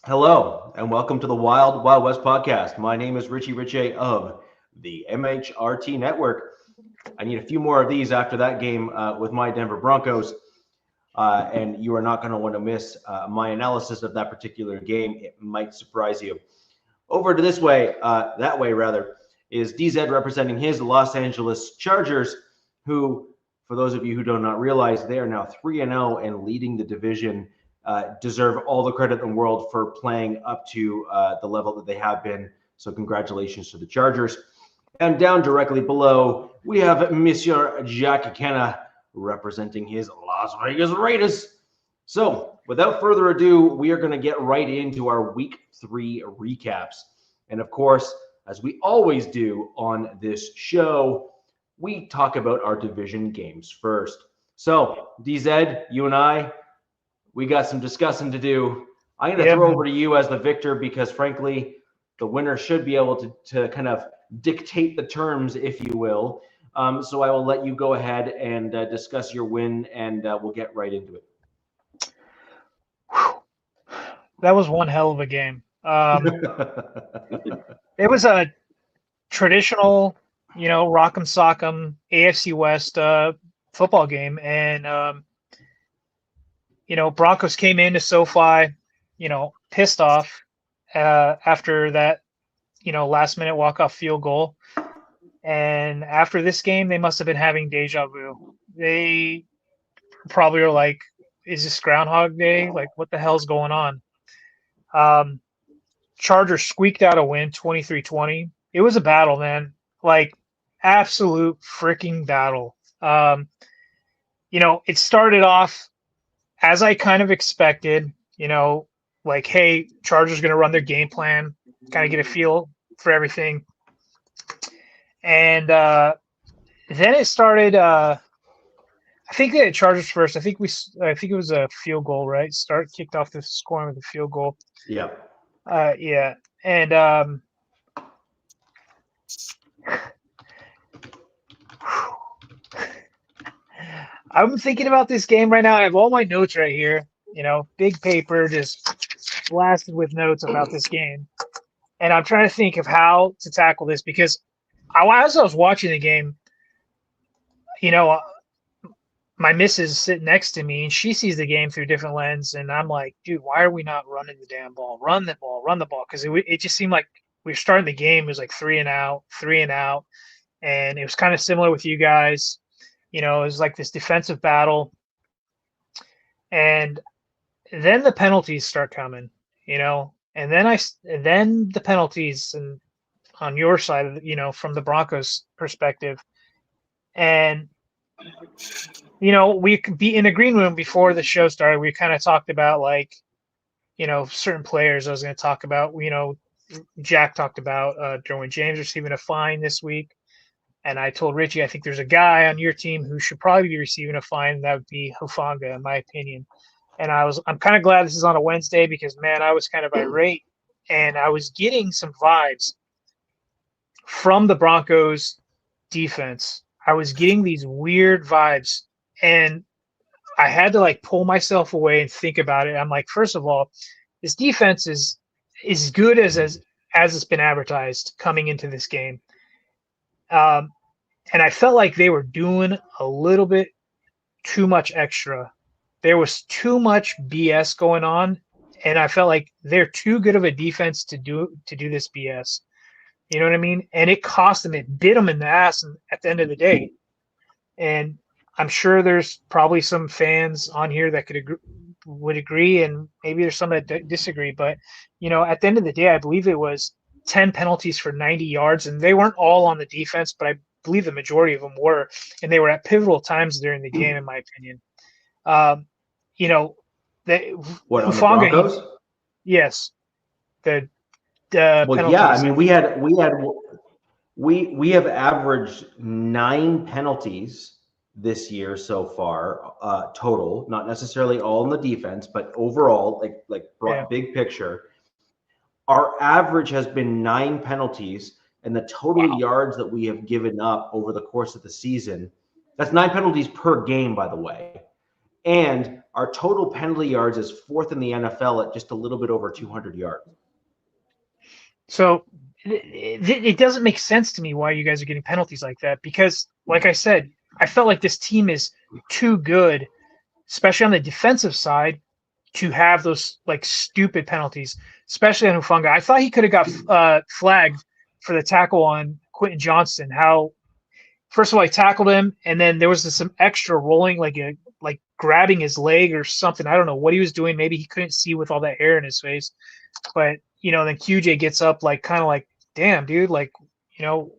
Hello, and welcome to the Wild Wild West podcast. My name is Richie Richey of the MHRT Network. I need a few more of these after that game with my Denver Broncos, and you are not going to want to miss my analysis of that particular game. It might surprise you. Over to this way, that way rather, is DZ representing his Los Angeles Chargers, who, for those of you who do not realize, they are now 3-0 and leading the division. Deserve all the credit in the world for playing up to the level that they have been. So congratulations to the Chargers. And down directly below, we have Monsieur Jack Kenna representing his Las Vegas Raiders. So without further ado, we are going to get right into our Week 3 recaps. And of course, as we always do on this show, we talk about our division games first. So DZ, you and I, we got some discussing to do. I'm going to throw over to you as the victor because, frankly, the winner should be able to kind of dictate the terms, if you will. So I will let you go ahead and discuss your win, and we'll get right into it. That was one hell of a game. It was a traditional, rock'em sock'em AFC West football game, and Broncos came into SoFi, pissed off after that, last minute walk-off field goal. And after this game, they must have been having deja vu. They probably are like, is this Groundhog Day? Like, what the hell's going on? Chargers squeaked out a win, 23-20. It was a battle, man. Like, absolute freaking battle. It started off as I kind of expected, like, hey, Chargers going to run their game plan, kind of get a feel for everything. And then it started, I think they had Chargers first. I think it was a field goal, right? Kicked off the scoring with a field goal. Yeah. Yeah. And I'm thinking about this game right now. I have all my notes right here, big paper, just blasted with notes about this game. And I'm trying to think of how to tackle this because as I was watching the game, my missus is sitting next to me and she sees the game through a different lens. And I'm like, dude, why are we not running the damn ball? Run the ball. Because it just seemed like we were starting the game. It was like 3 and out. And it was kind of similar with you guys. It was like this defensive battle. And then the penalties start coming, and then the penalties and on your side, from the Broncos perspective. And, we could be in the green room before the show started. We kind of talked about certain players I was going to talk about. Jack talked about Derwin James receiving a fine this week. And I told Richie, I think there's a guy on your team who should probably be receiving a fine. That would be Hufanga, in my opinion. And I'm kind of glad this is on a Wednesday because, man, I was kind of irate. And I was getting some vibes from the Broncos defense. I was getting these weird vibes. And I had to, pull myself away and think about it. I'm like, first of all, this defense is as good as it's been advertised coming into this game. And I felt like they were doing a little bit too much extra. There was too much BS going on, and I felt like they're too good of a defense to do this BS. You know what I mean? And it cost them. It bit them in the ass at the end of the day. And I'm sure there's probably some fans on here that would agree, and maybe there's some that disagree. But, at the end of the day, I believe it was 10 penalties for 90 yards, and they weren't all on the defense, but I believe the majority of them were, and they were at pivotal times during the game, in my opinion. On the Broncos? Yes. Well, yeah, I mean, we have averaged 9 penalties this year so far, total, not necessarily all in the defense, but overall, big picture. Our average has been 9 penalties, and the total yards that we have given up over the course of the season, that's 9 penalties per game, by the way. And our total penalty yards is 4th in the NFL at just a little bit over 200 yards. So it doesn't make sense to me why you guys are getting penalties like that, because, like I said, I felt like this team is too good, especially on the defensive side, to have those like stupid penalties, especially on Hufanga. I thought he could have got flagged for the tackle on Quentin Johnston. How, first of all, I tackled him, and then there was some extra rolling, like grabbing his leg or something. I don't know what he was doing. Maybe he couldn't see with all that hair in his face. But, then QJ gets up, like, kind of like, damn, dude, like,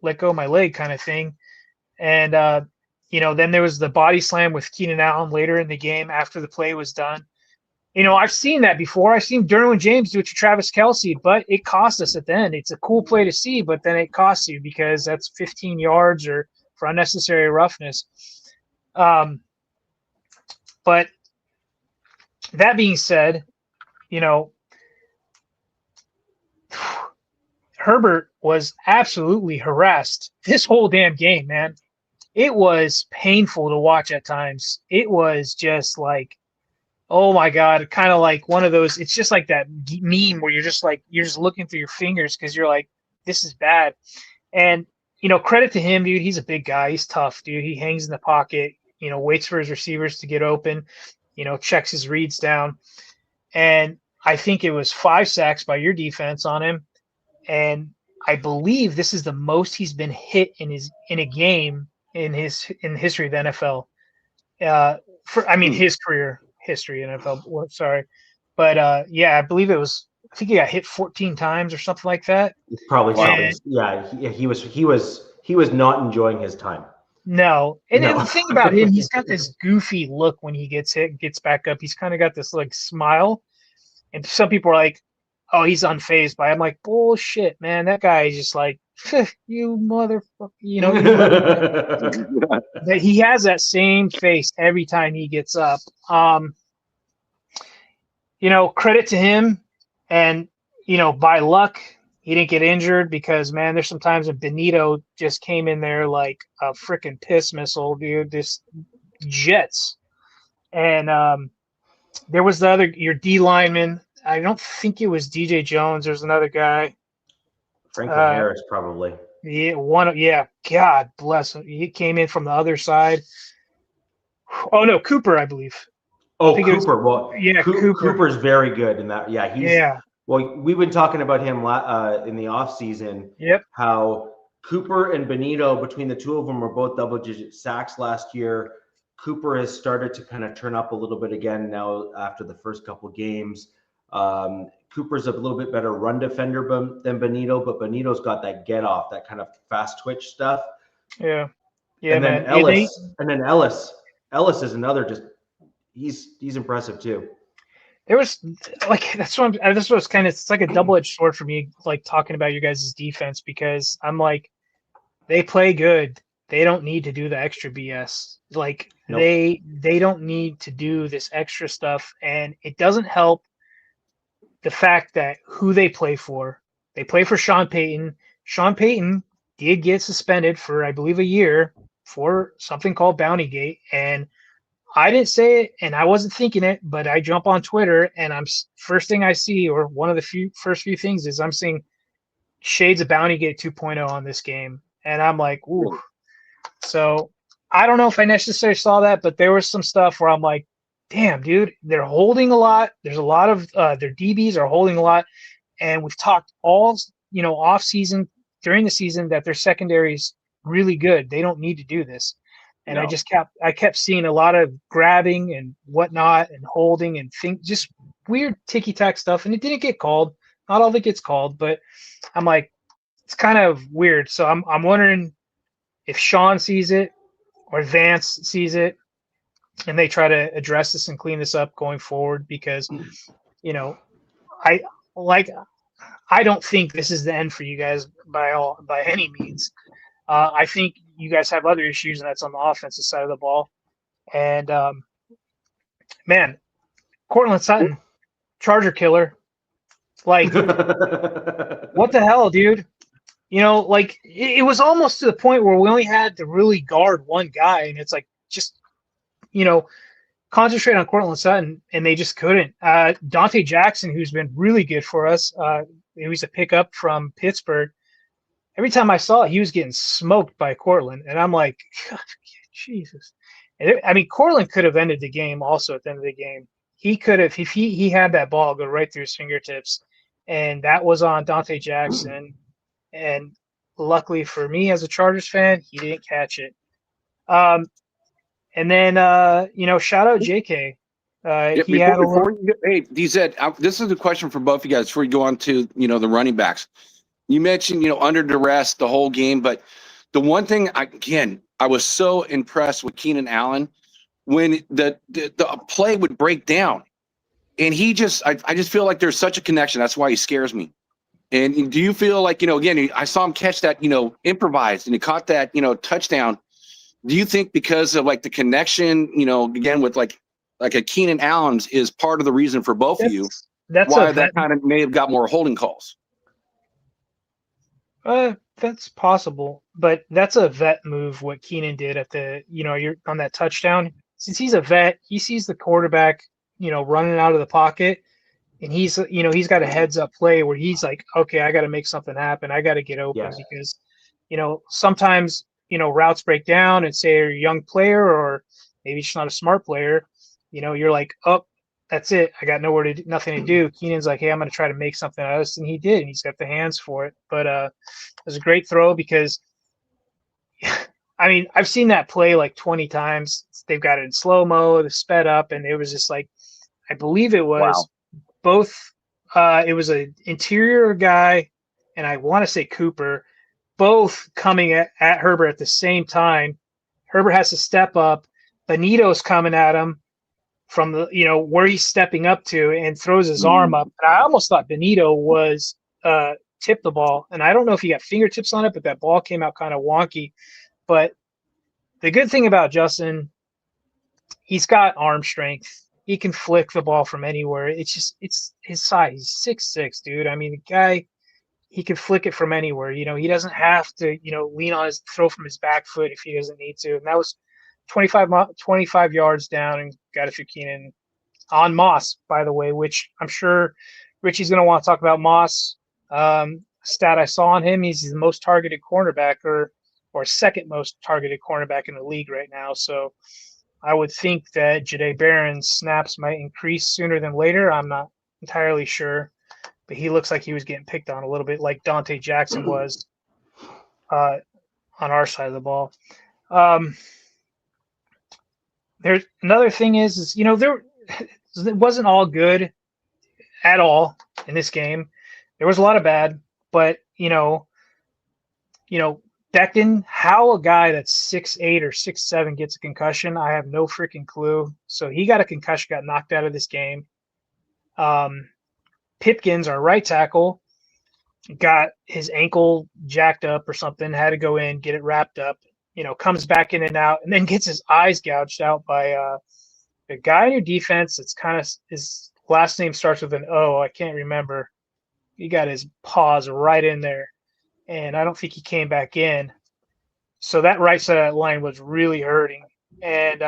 let go of my leg kind of thing. And, then there was the body slam with Keenan Allen later in the game after the play was done. I've seen that before. I've seen Derwin James do it to Travis Kelce, but it cost us at the end. It's a cool play to see, but then it costs you because that's 15 yards or for unnecessary roughness. But that being said, Herbert was absolutely harassed this whole damn game, man. It was painful to watch at times. It was just like, oh my God, kind of like one of those. It's just like that meme where you're just looking through your fingers because you're like, this is bad. And, credit to him, dude. He's a big guy. He's tough, dude. He hangs in the pocket, waits for his receivers to get open, checks his reads down. And I think it was 5 sacks by your defense on him. And I believe this is the most he's been hit in a game in the history of the NFL. His career history in NFL. Sorry, but I believe it was. I think he got hit 14 times or something like that. Probably something. Yeah, he was not enjoying his time. No, and then the thing about him, he's got this goofy look when he gets hit, gets back up. He's kind of got this like smile, and some people are like, "Oh, he's unfazed by it." I'm like, bullshit, man. That guy is just like, you motherfucker. That he has that same face every time he gets up. Credit to him, and by luck he didn't get injured because, man, there's some times when Benito just came in there like a freaking piss missile, dude. This jets, and there was your D lineman. I don't think it was DJ Jones. There's another guy. Franklin Harris, probably. Yeah, God bless him. He came in from the other side. Oh no, Cooper, I believe. Oh, Cooper. Cooper's very good in that. Yeah, Well, we've been talking about him in the offseason. Yep. How Cooper and Benito, between the two of them, were both double-digit sacks last year. Cooper has started to kind of turn up a little bit again now after the first couple games. Cooper's a little bit better run defender than Benito, but Benito's got that get off, that kind of fast twitch stuff. Yeah. And then Ellis is another, just he's impressive too. There was that's what it's like a double-edged sword for me, like talking about you guys' defense, because I'm like, they play good. They don't need to do the extra BS. Like, nope. They don't need to do this extra stuff, and it doesn't help the fact that who they play for. They play for Sean Payton. Sean Payton did get suspended for, I believe, a year for something called Bountygate, and I didn't say it, and I wasn't thinking it, but I jump on Twitter, and first thing I see, or one of the first few things, is I'm seeing shades of Bountygate 2.0 on this game, and I'm like, ooh. So I don't know if I necessarily saw that, but there was some stuff where I'm like, damn, dude, they're holding a lot. There's a lot of their DBs are holding a lot, and we've talked all off season, during the season, that their secondary is really good. They don't need to do this. And no. I kept seeing a lot of grabbing and whatnot and holding and just weird ticky-tack stuff, and it didn't get called. Not all of it gets called, but I'm like, it's kind of weird. So I'm wondering if Sean sees it or Vance sees it, and they try to address this and clean this up going forward, because I don't think this is the end for you guys by any means. I think you guys have other issues, and that's on the offensive side of the ball. And man, Cortland Sutton, Charger killer. Like, what the hell, dude? It was almost to the point where we only had to really guard one guy, and it's like, just, concentrate on Cortland Sutton, and they just couldn't. Dante Jackson, who's been really good for us, he was a pickup from Pittsburgh. Every time I saw it, he was getting smoked by Cortland, and I'm like, God, Jesus. I mean, Cortland could have ended the game also at the end of the game. He could have, if he had that ball go right through his fingertips, and that was on Dante Jackson. And luckily for me as a Chargers fan, he didn't catch it. And then, shout out JK. He had a little... Hey, DZ, this is a question for both of you guys before you go on to, the running backs. You mentioned, under duress the whole game, but the one thing, I was so impressed with Keenan Allen when the play would break down. And I just feel like there's such a connection. That's why he scares me. And do you feel like, again, I saw him catch that, improvised, and he caught that, touchdown. Do you think because of like the connection, again, with like a Keenan Allen's is part of the reason for both of you why that kind of may have got more holding calls? That's possible, but that's a vet move. What Keenan did at the, you're on that touchdown. Since he's a vet, he sees the quarterback, running out of the pocket, and he's got a heads up play where he's like, okay, I got to make something happen. I got to get open because, sometimes, routes break down and say you're a young player or maybe just not a smart player. You're like, oh, that's it. I got nothing to do. Keenan's like, hey, I'm going to try to make something out of this. And he did. And he's got the hands for it. But it was a great throw because, I mean, I've seen that play like 20 times. They've got it in slow-mo, the sped up. And it was just like, I believe it was both. It was an interior guy, and I want to say Cooper, both coming at Herbert at the same time. Herbert has to step up. Benito's coming at him from the, where he's stepping up to, and throws his arm up. And I almost thought Benito was tipped the ball. And I don't know if he got fingertips on it, but that ball came out kind of wonky. But the good thing about Justin, he's got arm strength. He can flick the ball from anywhere. It's his size. He's 6'6", dude. I mean, the guy, he can flick it from anywhere. He doesn't have to, lean on throw from his back foot if he doesn't need to. And that was 25 yards down and got it to Keenan on Moss, by the way, which I'm sure Richie's going to want to talk about Moss. Stat I saw on him, he's the most targeted cornerback or second most targeted cornerback in the league right now. So I would think that Jahdae Barron's snaps might increase sooner than later. I'm not entirely sure, but he looks like he was getting picked on a little bit like Dante Jackson was on our side of the ball. There's another thing is it wasn't all good at all in this game. There was a lot of bad, but Becton, how a guy that's 6'8" or 6'7" gets a concussion, I have no freaking clue. So he got a concussion, got knocked out of this game. Pipkins, our right tackle, got his ankle jacked up or something, had to go in, get it wrapped up, comes back in and out, and then gets his eyes gouged out by a guy in your defense that's kind of, his last name starts with an O. I can't remember. He got his paws right in there, and I don't think he came back in. So that right side of that line was really hurting. And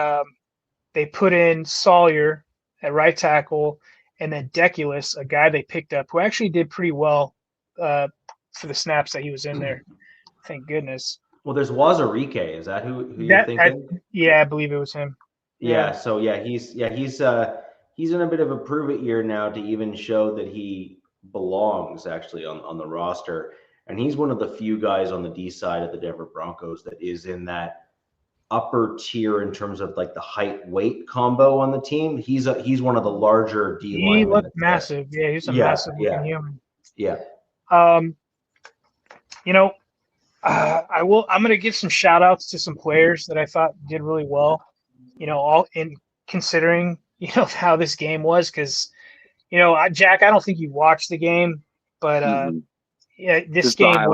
they put in Sawyer at right tackle, and then Deculus, a guy they picked up who actually did pretty well for the snaps that he was in there. Thank goodness. Well, there's Wazarike. Is that who you're thinking? I believe it was him. Yeah. So he's in a bit of a prove it year now to even show that he belongs actually on the roster. And he's one of the few guys on the D side of the Denver Broncos that is in that upper tier in terms of like the height weight combo on the team. He's one of the larger D linemen. He looked massive. Yeah, he's a massive looking human. Yeah. I'm going to give some shout outs to some players that I thought did really well, all in considering, how this game was. Cause, Jack, I don't think you watched the game, but, this game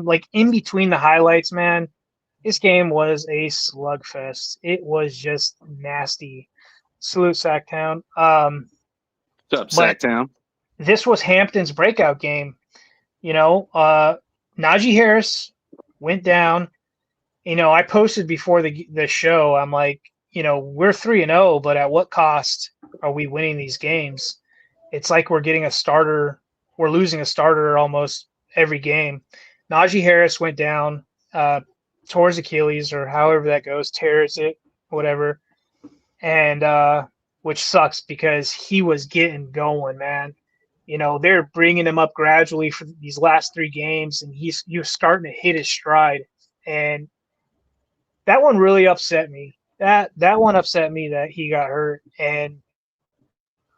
like in between the highlights, man, this game was a slugfest. It was just nasty. Salute Sacktown. What's up, Sacktown? This was Hampton's breakout game. Najee Harris went down. I posted before the show. I'm like, we're 3-0, but at what cost are we winning these games? It's like we're getting a starter. We're losing a starter almost every game. Najee Harris went down, tore his Achilles or however that goes, tears it, whatever. And which sucks because he was getting going, man. They're bringing him up gradually for these last 3 games, and he was starting to hit his stride. And that one really upset me. That one upset me that he got hurt, and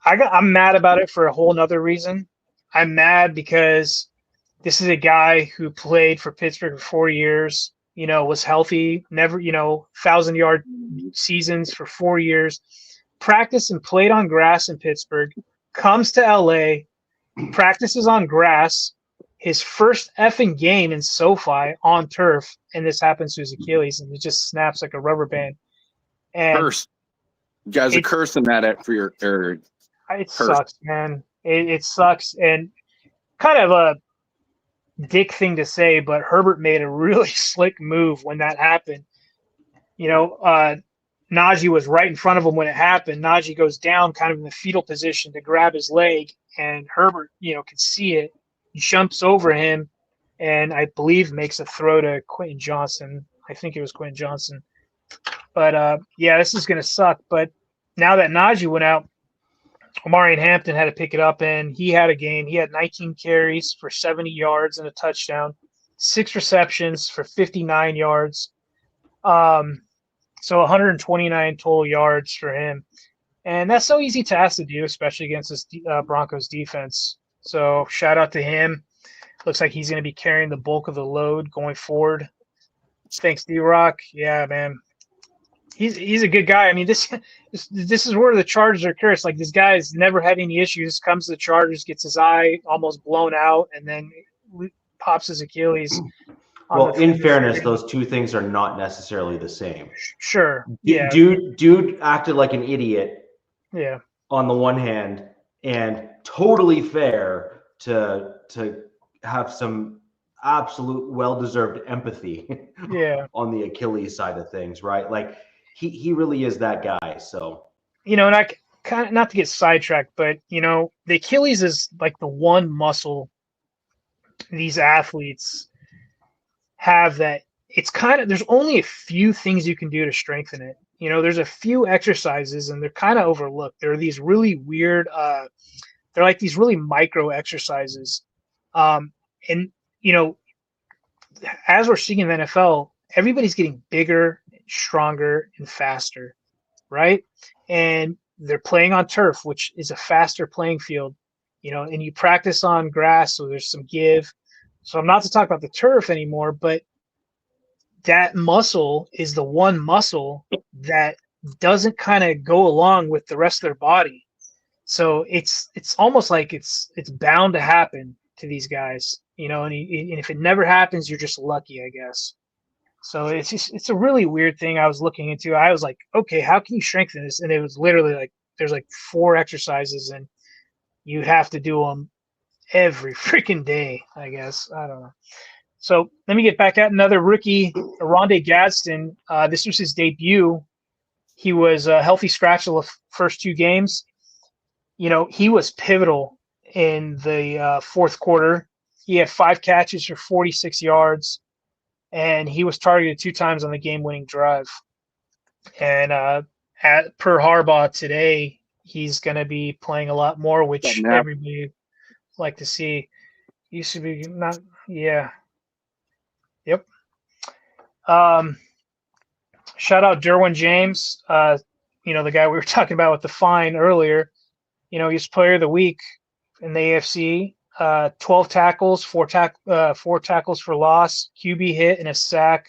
I'm mad about it for a whole nother reason. I'm mad because this is a guy who played for Pittsburgh for 4 years, was healthy, never, 1,000-yard seasons for 4 years, practiced and played on grass in Pittsburgh, comes to LA, practices on grass, his first effing game in SoFi on turf, and this happens to his Achilles, and it just snaps like a rubber band. And Curse. You guys are cursing that for your it sucks, man. It sucks, and kind of a dick thing to say, but Herbert made a really slick move when that happened. Najee was right in front of him when it happened. Najee goes down kind of in the fetal position to grab his leg, and Herbert, can see it. He jumps over him, and I believe makes a throw to Quentin Johnson. I think it was Quentin Johnson. But, yeah, this is going to suck. But now that Najee went out, Omarion Hampton had to pick it up, and he had a game. He had 19 carries for 70 yards and a touchdown, 6 receptions for 59 yards. So 129 total yards for him. And that's so easy task to do, especially against this Broncos defense. So shout out to him. Looks like he's going to be carrying the bulk of the load going forward. Thanks, D-Rock. Yeah, man. He's a good guy. I mean, this is where the Chargers are cursed. Like, this guy's never had any issues. Comes to the Chargers, gets his eye almost blown out, and then pops his Achilles. Well, in fairness, those two things are not necessarily the same. Sure. Yeah. Dude acted like an idiot. Yeah. On the one hand, and totally fair to have some absolute well-deserved empathy. Yeah. On the Achilles side of things, right? Like, he really is that guy. So, and I kind of, not to get sidetracked, but the Achilles is like the one muscle these athletes have that it's kind of, there's only a few things you can do to strengthen it. There's a few exercises, and they're kind of overlooked. There are these really weird, they're like these really micro exercises. And, as we're seeing in the NFL, everybody's getting bigger, stronger, and faster, right? And they're playing on turf, which is a faster playing field, and you practice on grass, so there's some give. So I'm not to talk about the turf anymore, but that muscle is the one muscle that doesn't kind of go along with the rest of their body. So it's almost like it's bound to happen to these guys, and if it never happens, you're just lucky, I guess. So it's a really weird thing I was looking into. I was like, okay, how can you strengthen this? And it was literally like, there's like 4 exercises, and you have to do them every freaking day, I guess. I don't know. So let me get back at another rookie, Rondé Gadsden. This was his debut. He was a healthy scratch the first 2 games. He was pivotal in the fourth quarter. He had 5 catches for 46 yards, and he was targeted 2 times on the game-winning drive. And per Harbaugh today, he's going to be playing a lot more, which everybody like to see. He should be not, yeah. Yep. Shout out Derwin James, the guy we were talking about with the fine earlier. He's player of the week in the AFC. 12 tackles, 4 tackles for loss, QB hit, and a sack.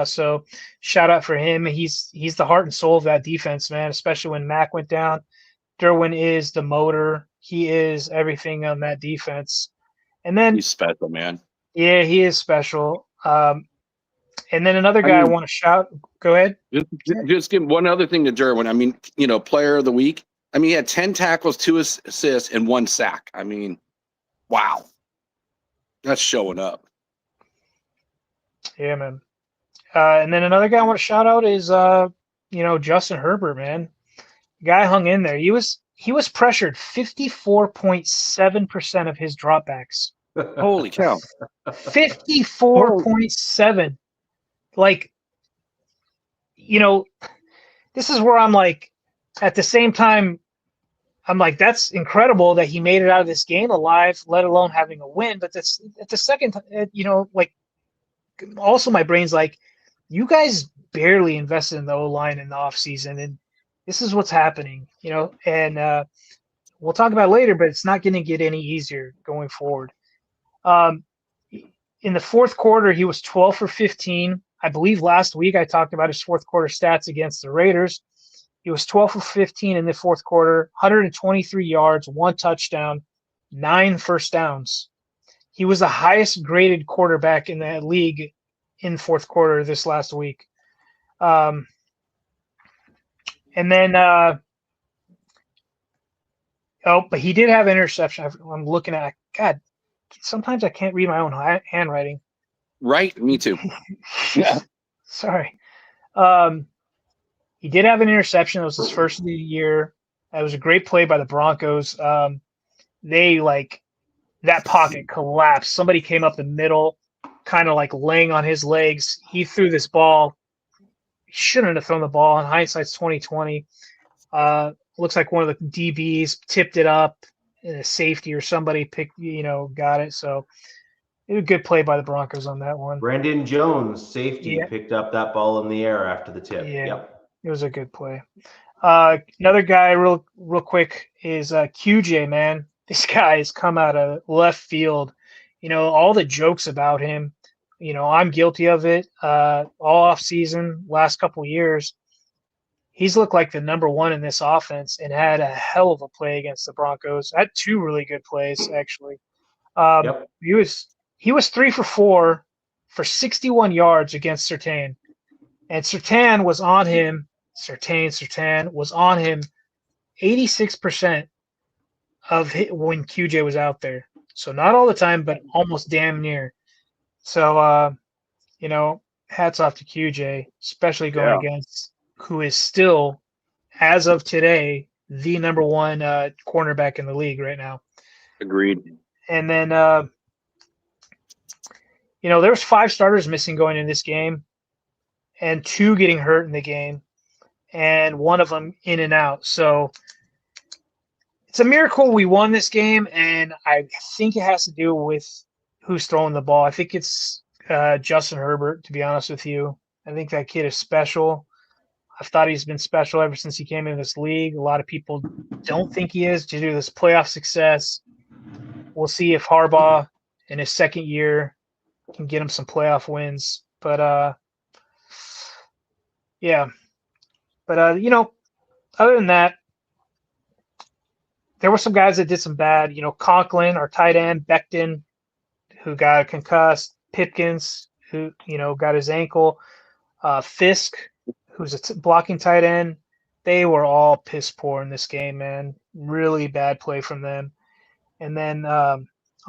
So shout out for him. He's the heart and soul of that defense, man, especially when Mac went down. Derwin is the motor. He is everything on that defense. And then he's special, man. Yeah, he is special. And then another guy I want to shout. Go ahead. Just give one other thing to Derwin. I mean, player of the week. I mean, he had 10 tackles, 2 assists, and 1 sack. I mean, wow. That's showing up. Yeah, man. And then another guy I want to shout out is Justin Herbert, man, the guy hung in there. He was pressured 54.7% of his dropbacks. Holy cow. 54.7. Like, this is where I'm like, at the same time, I'm like, that's incredible that he made it out of this game alive, let alone having a win. But that's at the second, like, also my brain's like, you guys barely invested in the O-line in the offseason, and this is what's happening, and we'll talk about it later, but it's not going to get any easier going forward. In the fourth quarter, he was 12 for 15. I believe last week I talked about his fourth quarter stats against the Raiders. He was 12 for 15 in the fourth quarter, 123 yards, 1 touchdown, 9 first downs. He was the highest graded quarterback in the league in the fourth quarter this last week. And then, but he did have interception. I'm looking at, God, sometimes I can't read my own handwriting. Right, me too. Yeah. Sorry. He did have an interception. It was his first of the year. It was a great play by the Broncos. They that pocket collapsed. Somebody came up the middle, kind of like laying on his legs. He threw this ball. He shouldn't have thrown the ball. In hindsight's 2020. Looks like one of the DBs tipped it up. A safety or somebody got it. So it was a good play by the Broncos on that one. Brandon Jones, safety, picked up that ball in the air after the tip. Yeah, yep. It was a good play. Another guy, real quick, is QJ, man. This guy has come out of left field. All the jokes about him. I'm guilty of it. All off season, last couple of years, he's looked like the number one in this offense and had a hell of a play against the Broncos. Had 2 really good plays, actually. Yep. He was 3 for 4 for 61 yards against Surtain. And Surtain was on him. Surtain was on him 86% of when QJ was out there. So not all the time, but almost damn near. So, hats off to QJ, especially going against who is still, as of today, the number one cornerback in the league right now. Agreed. And then, there was 5 starters missing going in this game, and 2 getting hurt in the game, and one of them in and out. So it's a miracle we won this game, and I think it has to do with who's throwing the ball. I think it's Justin Herbert, to be honest with you. I think that kid is special. I've thought he's been special ever since he came in this league. A lot of people don't think he is due to this playoff success. We'll see if Harbaugh in his second year can get him some playoff wins. But, yeah. But, other than that, there were some guys that did some bad. Conklin, our tight end, Becton, who got concussed, Pipkins, who, got his ankle, Fisk, who's a blocking tight end. They were all piss poor in this game, man. Really bad play from them. And then on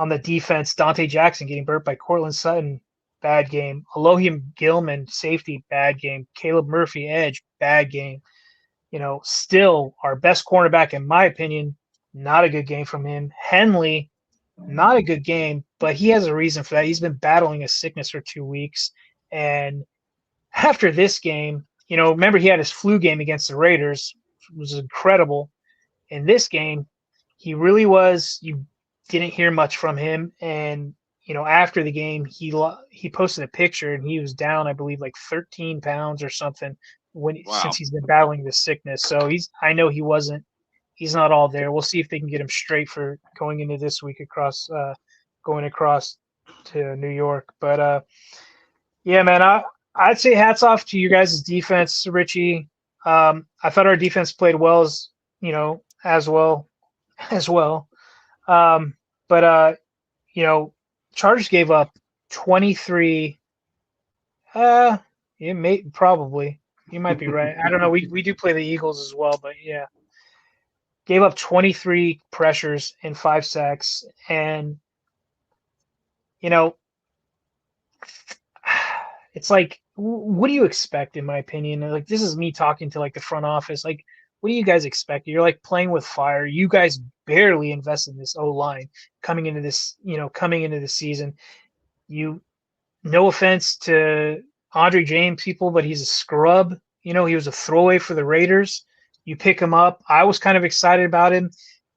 the defense, Dante Jackson getting burnt by Cortland Sutton, bad game. Elohim Gilman, safety, bad game. Caleb Murphy, edge, bad game. Still our best cornerback, in my opinion, not a good game from him. Henley, not a good game, but he has a reason for that. He's been battling a sickness for 2 weeks. And after this game, remember he had his flu game against the Raiders. It was incredible. In this game, he really was. You didn't hear much from him. And, after the game, he posted a picture and he was down, I believe, like 13 pounds or something since he's been battling this sickness. So I know he's not all there. We'll see if they can get him straight for going into this week going across to New York. But, yeah, man, I'd say hats off to you guys' defense, Richie. I thought our defense played well as well. But Chargers gave up 23. Probably. You might be right. I don't know. We do play the Eagles as well, but yeah. Gave up 23 pressures and 5 sacks. And, it's like, what do you expect, in my opinion? Like, this is me talking to like the front office. Like, what do you guys expect? You're like playing with fire. You guys barely invested in this O-line coming into this, coming into the season. No offense to Andre James people, but he's a scrub. He was a throwaway for the Raiders. You pick him up. I was kind of excited about him.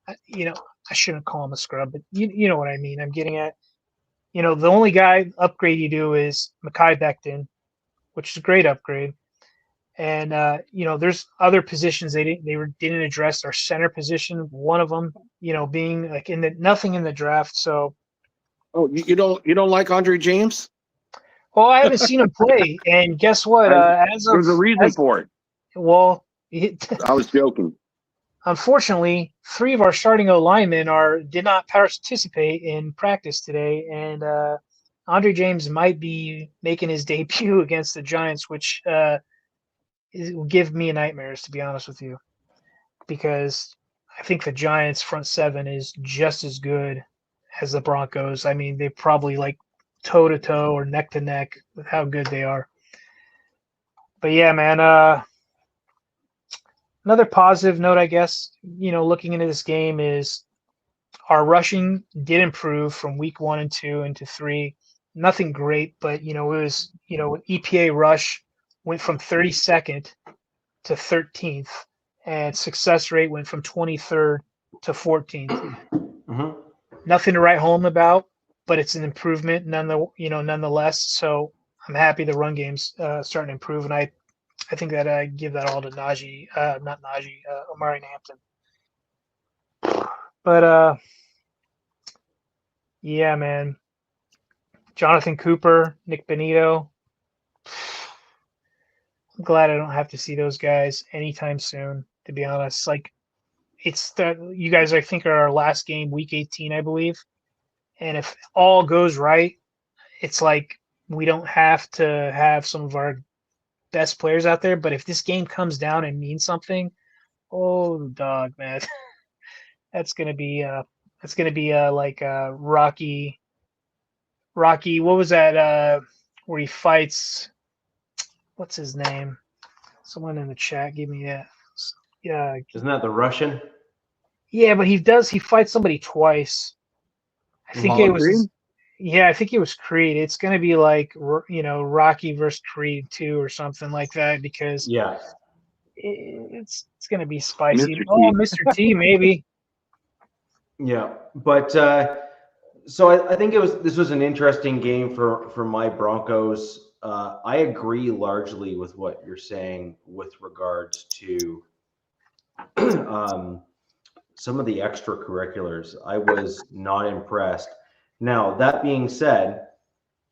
I shouldn't call him a scrub, but you know what I mean. I'm getting at, the only guy upgrade you do is Mekhi Becton, which is a great upgrade. And, there's other positions they didn't address. Our center position, one of them, being like nothing in the draft. So. Oh, you don't like Andre James? Well, I haven't seen him play, and guess what? There's a reason for it. Well, I was joking. Unfortunately, 3 of our starting linemen did not participate in practice today, and Andre James might be making his debut against the Giants, which will give me nightmares, to be honest with you, because I think the Giants' front 7 is just as good as the Broncos. I mean, they probably like toe-to-toe or neck-to-neck with how good they are. But yeah, man, another positive note, I guess, looking into this game is our rushing did improve from week 1 and 2 into 3. Nothing great, but, it was, EPA rush went from 32nd to 13th, and success rate went from 23rd to 14th. Mm-hmm. Nothing to write home about, but it's an improvement nonetheless. So I'm happy the run game's starting to improve, and I think that I give that all to Omari Hampton. But yeah, man, Jonathan Cooper, Nick Benito. I'm glad I don't have to see those guys anytime soon, to be honest. Like, it's that you guys, I think, are our last game, week 18, I believe. And if all goes right, it's like we don't have to have some of our best players out there. But if this game comes down and means something, oh, dog, man, that's gonna be like Rocky. What was that? Where he fights? What's his name? Someone in the chat give me that. Yeah, isn't that the Russian? Yeah, but he fights somebody twice. I think it was. Yeah, I think it was Creed. It's going to be like, Rocky versus Creed 2 or something like that, because it's going to be spicy. Mr. T, maybe. Yeah, but so I think this was an interesting game for my Broncos. I agree largely with what you're saying with regards to some of the extracurriculars. I was not impressed. Now, that being said,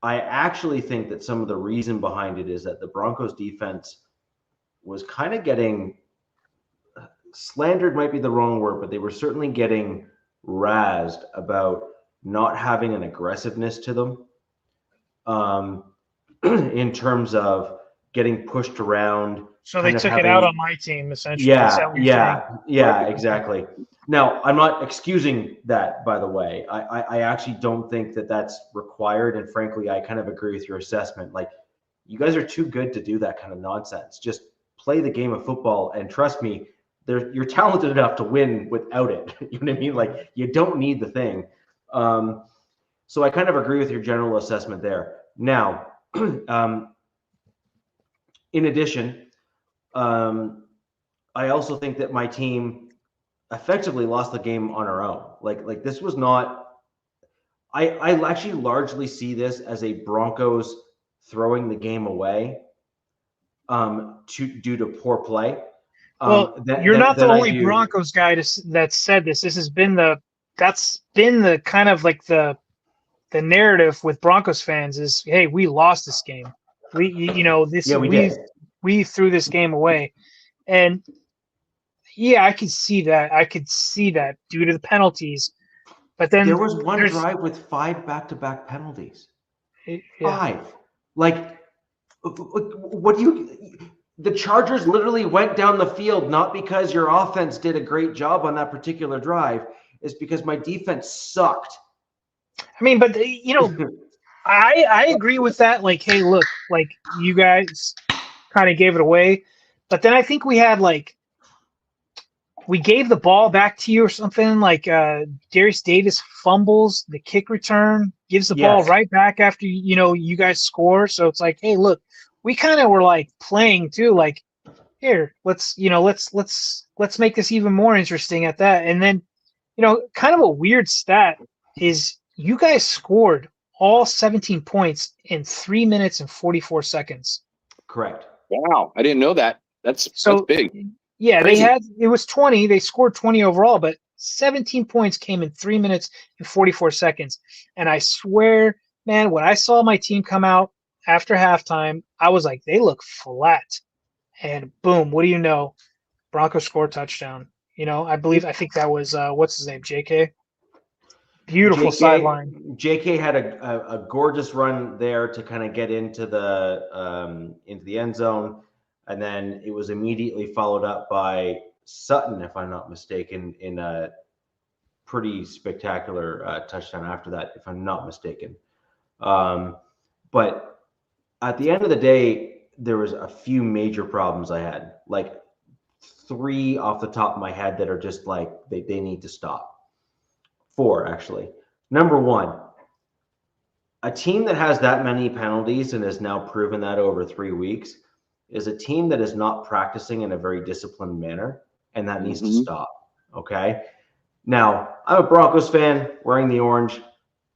I actually think that some of the reason behind it is that the Broncos defense was kind of getting slandered, might be the wrong word, but they were certainly getting razzed about not having an aggressiveness to them in terms of getting pushed around. So they took it out on my team, essentially. Yeah, exactly. Now, I'm not excusing that, by the way. I actually don't think that that's required. And frankly, I kind of agree with your assessment. Like, you guys are too good to do that kind of nonsense. Just play the game of football. And trust me, you're talented enough to win without it. You know what I mean? Like, you don't need the thing. So I kind of agree with your general assessment there. Now, in addition, I also think that my team effectively lost the game on our own. Like this was not. I actually largely see this as a Broncos throwing the game away, due to poor play. Well, you're not the only Broncos guy that said this. That's been the kind of like the narrative with Broncos fans is, hey, we lost this game. We threw this game away. And yeah, I could see that due to the penalties. But then there was one drive with 5 back-to-back penalties. 5. Like, what do you? The Chargers literally went down the field not because your offense did a great job on that particular drive. It's because my defense sucked. I mean, but I agree with that. Like, hey, look, like you guys kind of gave it away, but then I think we had like we gave the ball back to you or something. Like Darius Davis fumbles the kick return, gives the ball Yes. right back after you guys score. So it's like, hey, look, we kind of were like playing too. Like, here, let's make this even more interesting at that. And then, kind of a weird stat is you guys scored all 17 points in 3 minutes and 44 seconds. Correct. Wow, I didn't know that. That's big. Yeah, Crazy. it was 20. They scored 20 overall, but 17 points came in 3 minutes and 44 seconds. And I swear, man, when I saw my team come out after halftime, I was like, they look flat. And boom, what do you know? Broncos score touchdown. I think that was what's his name, JK. Beautiful sideline. JK had a gorgeous run there to kind of get into the end zone, and then it was immediately followed up by Sutton, if I'm not mistaken, in a pretty spectacular touchdown after that, if I'm not mistaken. But at the end of the day, there was a few major problems I had, like 3 off the top of my head that are just like they need to stop. 4, actually. Number 1, a team that has that many penalties and has now proven that over 3 weeks is a team that is not practicing in a very disciplined manner, and that needs to stop. Okay. Now, I'm a Broncos fan wearing the orange.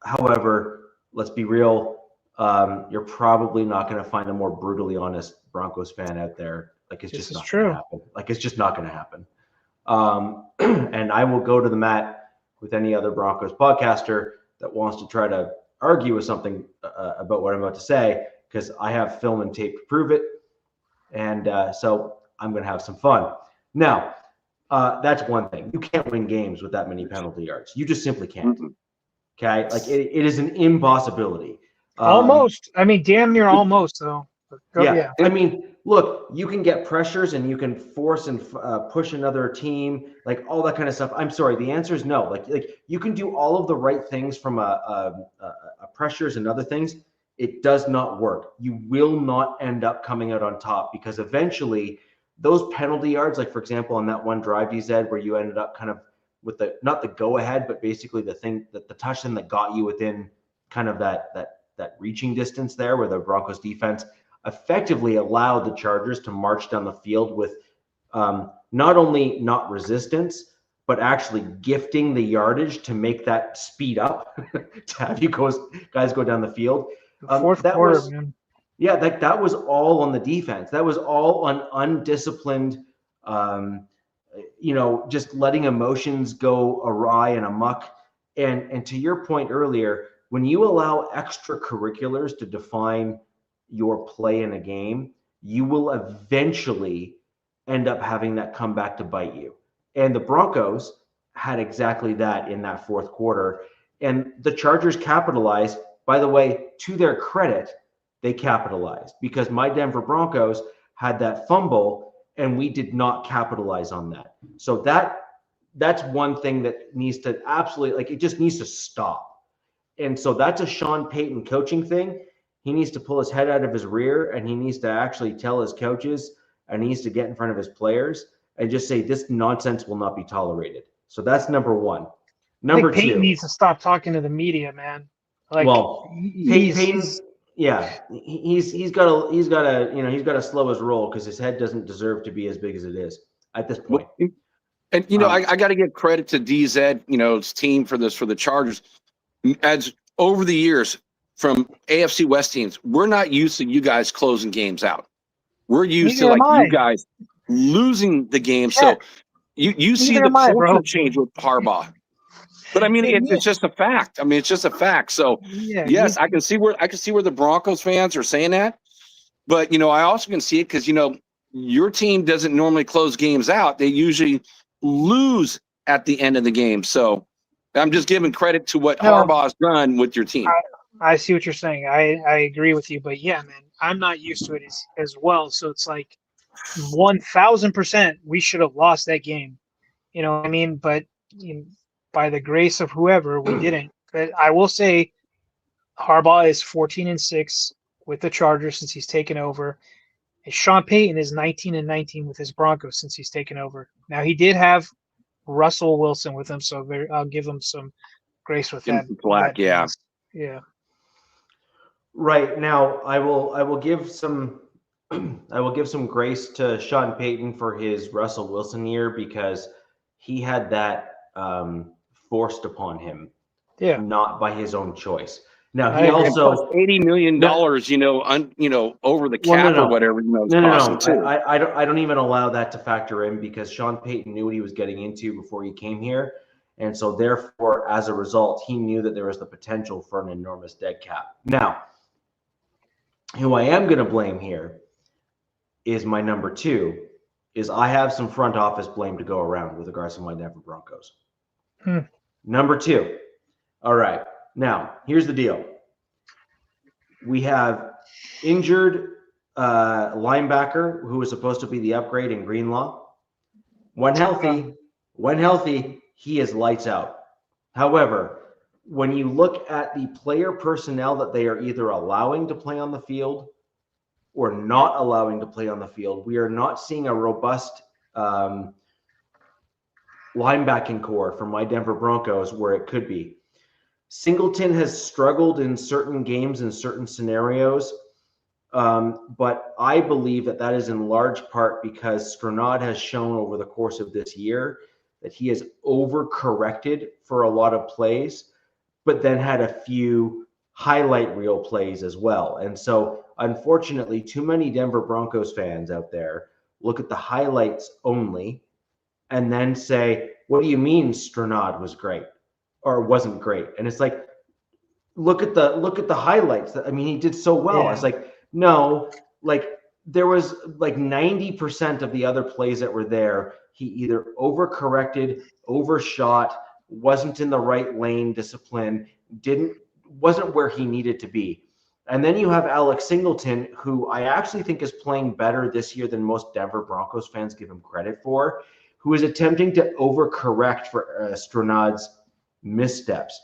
However, let's be real. You're probably not going to find a more brutally honest Broncos fan out there. Like, it's just not going to happen. Like, it's just not going to happen. And I will go to the mat with any other Broncos podcaster that wants to try to argue with something about what I'm about to say, because I have film and tape to prove it. And so I'm going to have some fun. Now, that's one thing. You can't win games with that many penalty yards. You just simply can't. Okay? Like, it is an impossibility. Almost. I mean, damn near almost, though. Yeah. I mean, look, you can get pressures and you can force and push another team, like all that kind of stuff. I'm sorry, the answer is no. Like you can do all of the right things from a pressures and other things. It does not work. You will not end up coming out on top, because eventually those penalty yards, like for example on that one drive you said where you ended up kind of with the not the go ahead, but basically the thing that the touchdown that got you within kind of that reaching distance there, where the Broncos defense effectively allowed the Chargers to march down the field with not only not resistance, but actually gifting the yardage to make that speed up to have you guys go down the field. Fourth quarter, man. Yeah, that was all on the defense. That was all on undisciplined, just letting emotions go awry and amok. And to your point earlier, when you allow extracurriculars to define your play in a game, you will eventually end up having that come back to bite you. And the Broncos had exactly that in that fourth quarter. And the Chargers capitalized. By the way, to their credit, they capitalized, because my Denver Broncos had that fumble and we did not capitalize on that. So that's one thing that needs to absolutely, like, it just needs to stop. And so that's a Sean Payton coaching thing. He needs to pull his head out of his rear, and he needs to actually tell his coaches, and he needs to get in front of his players and just say, this nonsense will not be tolerated. So that's number 1. Number 2, Payton needs to stop talking to the media, man. Like, well, Payton's, yeah, he's got to slow his roll, because his head doesn't deserve to be as big as it is at this point. And I got to give credit to DZ, his team for the Chargers. As over the years from AFC West teams, we're not used to you guys closing games out. We're used to you guys losing the game. Yeah. So you see the culture change with Harbaugh. But I mean, it's just a fact. I mean, it's just a fact. So yes, I can see where the Broncos fans are saying that. But I also can see it because your team doesn't normally close games out. They usually lose at the end of the game. So I'm just giving credit to what Harbaugh's done with your team. I see what you're saying. I agree with you. But yeah, man, I'm not used to it as well. So it's like 1,000% we should have lost that game. You know what I mean? But by the grace of whoever, we didn't. But I will say, Harbaugh is 14-6 with the Chargers since he's taken over. And Sean Payton is 19-19 with his Broncos since he's taken over. Now he did have Russell Wilson with him, so I'll give him some grace with Give him that. some slack, yeah. Yeah. Right now, I will give some grace to Sean Payton for his Russell Wilson year because he had that forced upon him, not by his own choice. Now he also $80 million, over the cap or whatever. No. I don't even allow that to factor in because Sean Payton knew what he was getting into before he came here, and so therefore, as a result, he knew that there was the potential for an enormous dead cap. Now, who I am going to blame here is my number 2. Is I have some front office blame to go around with regards to my Denver Broncos. Number 2. All right. Now, here's the deal. We have injured linebacker who was supposed to be the upgrade in Greenlaw. When healthy, he is lights out. However, when you look at the player personnel that they are either allowing to play on the field or not allowing to play on the field, we are not seeing a robust linebacking core from my Denver Broncos where it could be. Singleton has struggled in certain games and certain scenarios, but I believe that is in large part because Strnad has shown over the course of this year that he has overcorrected for a lot of plays, but then had a few highlight reel plays as well. And so, unfortunately, too many Denver Broncos fans out there look at the highlights only and then say, what do you mean Strnad was great or wasn't great? And it's like, look at the highlights. I mean, he did so well. It's like, no, like there was like 90% of the other plays that were there, he either overcorrected, overshot, wasn't in the right lane discipline, wasn't where he needed to be. And then you have Alex Singleton, who I actually think is playing better this year than most Denver Broncos fans give him credit for, who is attempting to overcorrect for Strnad's missteps.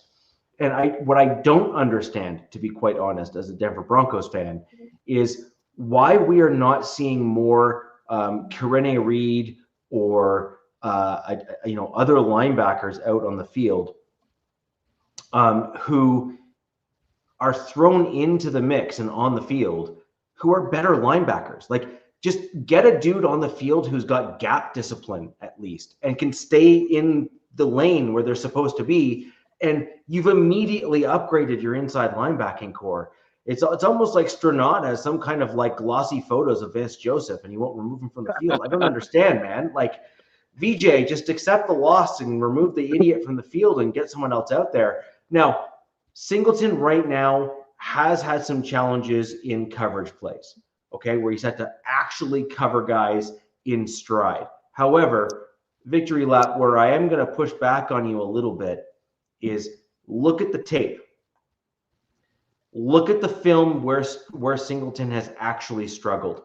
And what I don't understand, to be quite honest, as a Denver Broncos fan, is why we are not seeing more Karene Reed or other linebackers out on the field who are thrown into the mix and on the field who are better linebackers. Like, just get a dude on the field who's got gap discipline at least and can stay in the lane where they're supposed to be. And you've immediately upgraded your inside linebacking core. It's almost like Strnad has some kind of like glossy photos of Vance Joseph and you won't remove him from the field. I don't understand, man. Like, VJ, just accept the loss and remove the idiot from the field and get someone else out there. Now, Singleton right now has had some challenges in coverage plays, okay, where he's had to actually cover guys in stride. However, Victory Lap, where I am going to push back on you a little bit, is look at the tape. Look at the film where Singleton has actually struggled.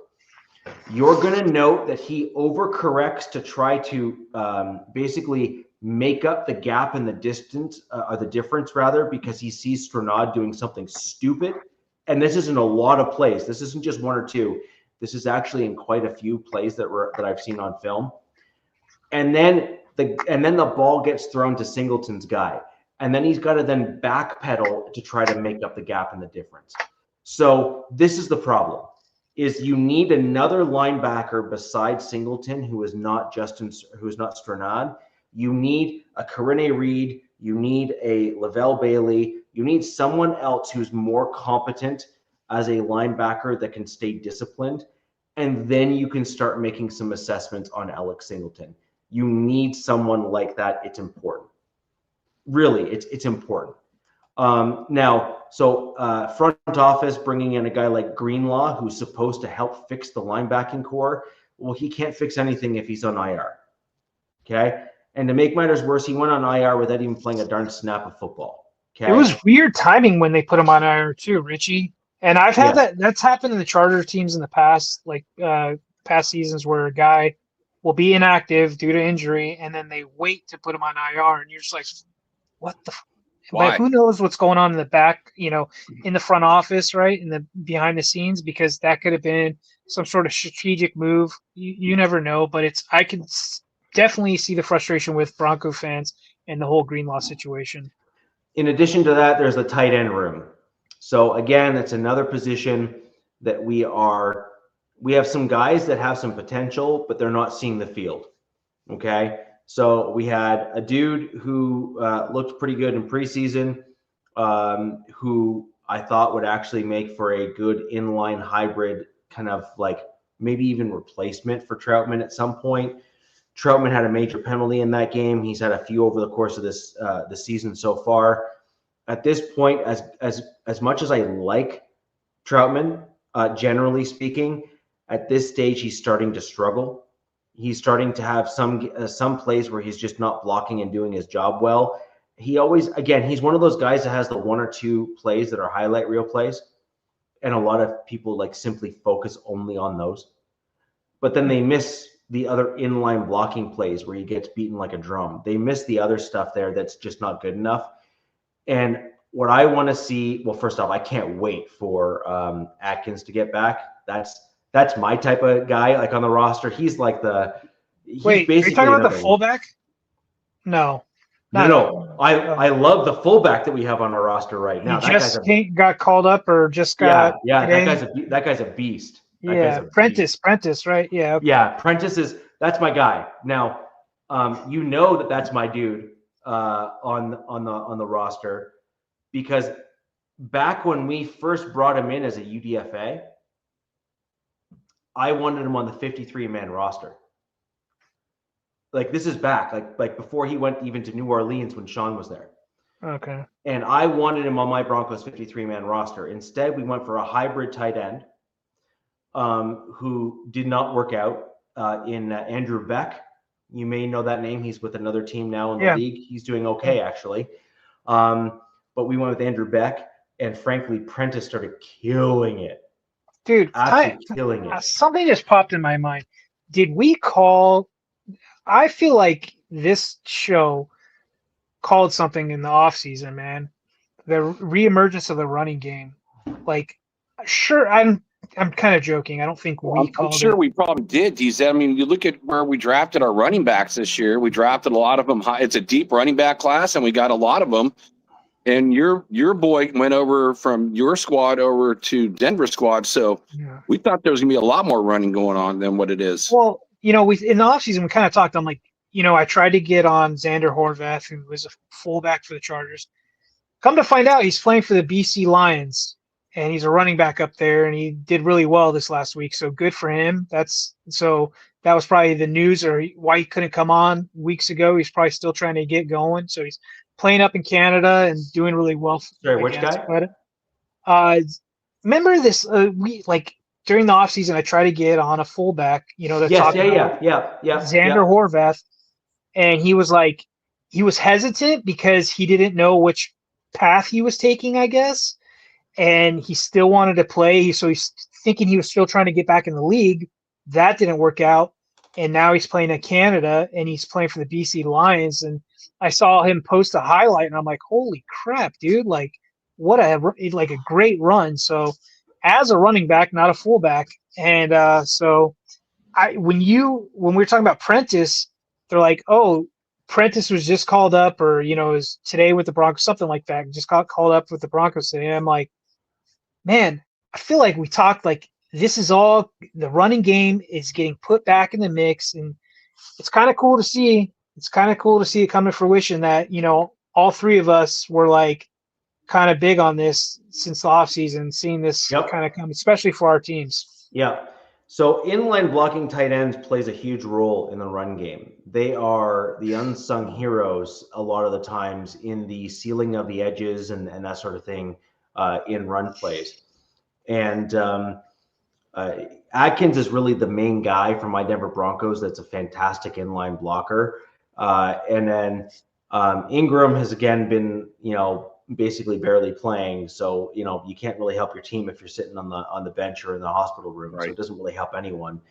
You're going to note that he overcorrects to try to basically make up the gap in the distance, or the difference rather, because he sees Strnad doing something stupid. And this isn't a lot of plays. This isn't just one or two. This is actually in quite a few plays that I've seen on film. And then the ball gets thrown to Singleton's guy. And then he's got to then backpedal to try to make up the gap in the difference. So this is the problem, is you need another linebacker besides Singleton who is not Strnad. You need a Karene Reed. You need a Lavelle Bailey. You need someone else who's more competent as a linebacker that can stay disciplined. And then you can start making some assessments on Alex Singleton. You need someone like that. It's important. Really, it's important. Front office bringing in a guy like Greenlaw, who's supposed to help fix the linebacking core. Well, he can't fix anything if he's on IR. Okay. And to make matters worse, he went on IR without even playing a darn snap of football. Okay. It was weird timing when they put him on IR too, Richie. And I've had that's happened in the Chargers teams in the past, like past seasons, where a guy will be inactive due to injury, and then they wait to put him on IR, and you're just like, what the? Why? But who knows what's going on in the back, in the front office, right? In the behind the scenes, because that could have been some sort of strategic move. You never know, but I can definitely see the frustration with Bronco fans and the whole Greenlaw situation. In addition to that, there's the tight end room. So again, it's another position that we have some guys that have some potential, but they're not seeing the field. Okay. So we had a dude who looked pretty good in preseason, who I thought would actually make for a good inline hybrid, kind of like maybe even replacement for Troutman at some point. Troutman had a major penalty in that game. He's had a few over the course of the season so far. At this point, as much as I like Troutman, generally speaking, at this stage he's starting to struggle. He's starting to have some plays where he's just not blocking and doing his job well. He's one of those guys that has the one or two plays that are highlight reel plays, and a lot of people like simply focus only on those. But then they miss the other inline blocking plays where he gets beaten like a drum. They miss the other stuff there that's just not good enough. And what I want to see, well, first off, I can't wait for Atkins to get back. That's my type of guy, like on the roster. He's like Wait, are you talking about the fullback? No. I love the fullback that we have on our roster right now. He just got called up or just got that guy's a beast. Prentice, right? Yeah. Okay. Yeah, that's my guy. Now, that's my dude on the roster, because back when we first brought him in as a UDFA, I wanted him on the 53-man roster. Like, this is back, like before he went even to New Orleans when Sean was there. Okay. And I wanted him on my Broncos 53-man roster. Instead, we went for a hybrid tight end who did not work out in Andrew Beck. You may know that name. He's with another team now in the league. He's doing okay, actually. But we went with Andrew Beck, and frankly, Prentice started killing it. Dude, killing it. Something just popped in my mind. Did we call? I feel like this show called something in the offseason, man. The reemergence of the running game. Like, sure, I'm kind of joking. I don't think we called it. I'm sure we probably did, DZ. I mean, you look at where we drafted our running backs this year. We drafted a lot of them high. It's a deep running back class, and we got a lot of them. And your boy went over from your squad over to Denver squad. So we thought there was going to be a lot more running going on than what it is. Well, in the offseason, we kind of talked. I'm like, I tried to get on Xander Horvath, who was a fullback for the Chargers. Come to find out, he's playing for the BC Lions, and he's a running back up there, and he did really well this last week. So good for him. That was probably the news, or why he couldn't come on weeks ago. He's probably still trying to get going. So he's playing up in Canada and doing really well. Sorry, which guy? Remember this? During the offseason, I tried to get on a fullback. Xander Horvath, and he was hesitant because he didn't know which path he was taking, I guess, and he still wanted to play. So he's thinking he was still trying to get back in the league. That didn't work out, and now he's playing in Canada, and he's playing for the BC Lions. And I saw him post a highlight, and I'm like, holy crap, dude! Like, what a great run. So, as a running back, not a fullback, and when we were talking about Prentice, they're like, oh, Prentice was just called up, or is today with the Broncos, something like that. Just got called up with the Broncos today. And I'm like, man, I feel like we talked like this is all the running game is getting put back in the mix, and it's kind of cool to see. It's kind of cool to see it come to fruition that, all three of us were like kind of big on this since the offseason, seeing this kind of come, especially for our teams. Yeah. So inline blocking tight ends plays a huge role in the run game. They are the unsung heroes a lot of the times in the sealing of the edges and that sort of thing in run plays. And Atkins is really the main guy for my Denver Broncos. That's a fantastic inline blocker. And then Ingram has again been, basically barely playing. So, you can't really help your team if you're sitting on the bench or in the hospital room. Right. So it doesn't really help anyone.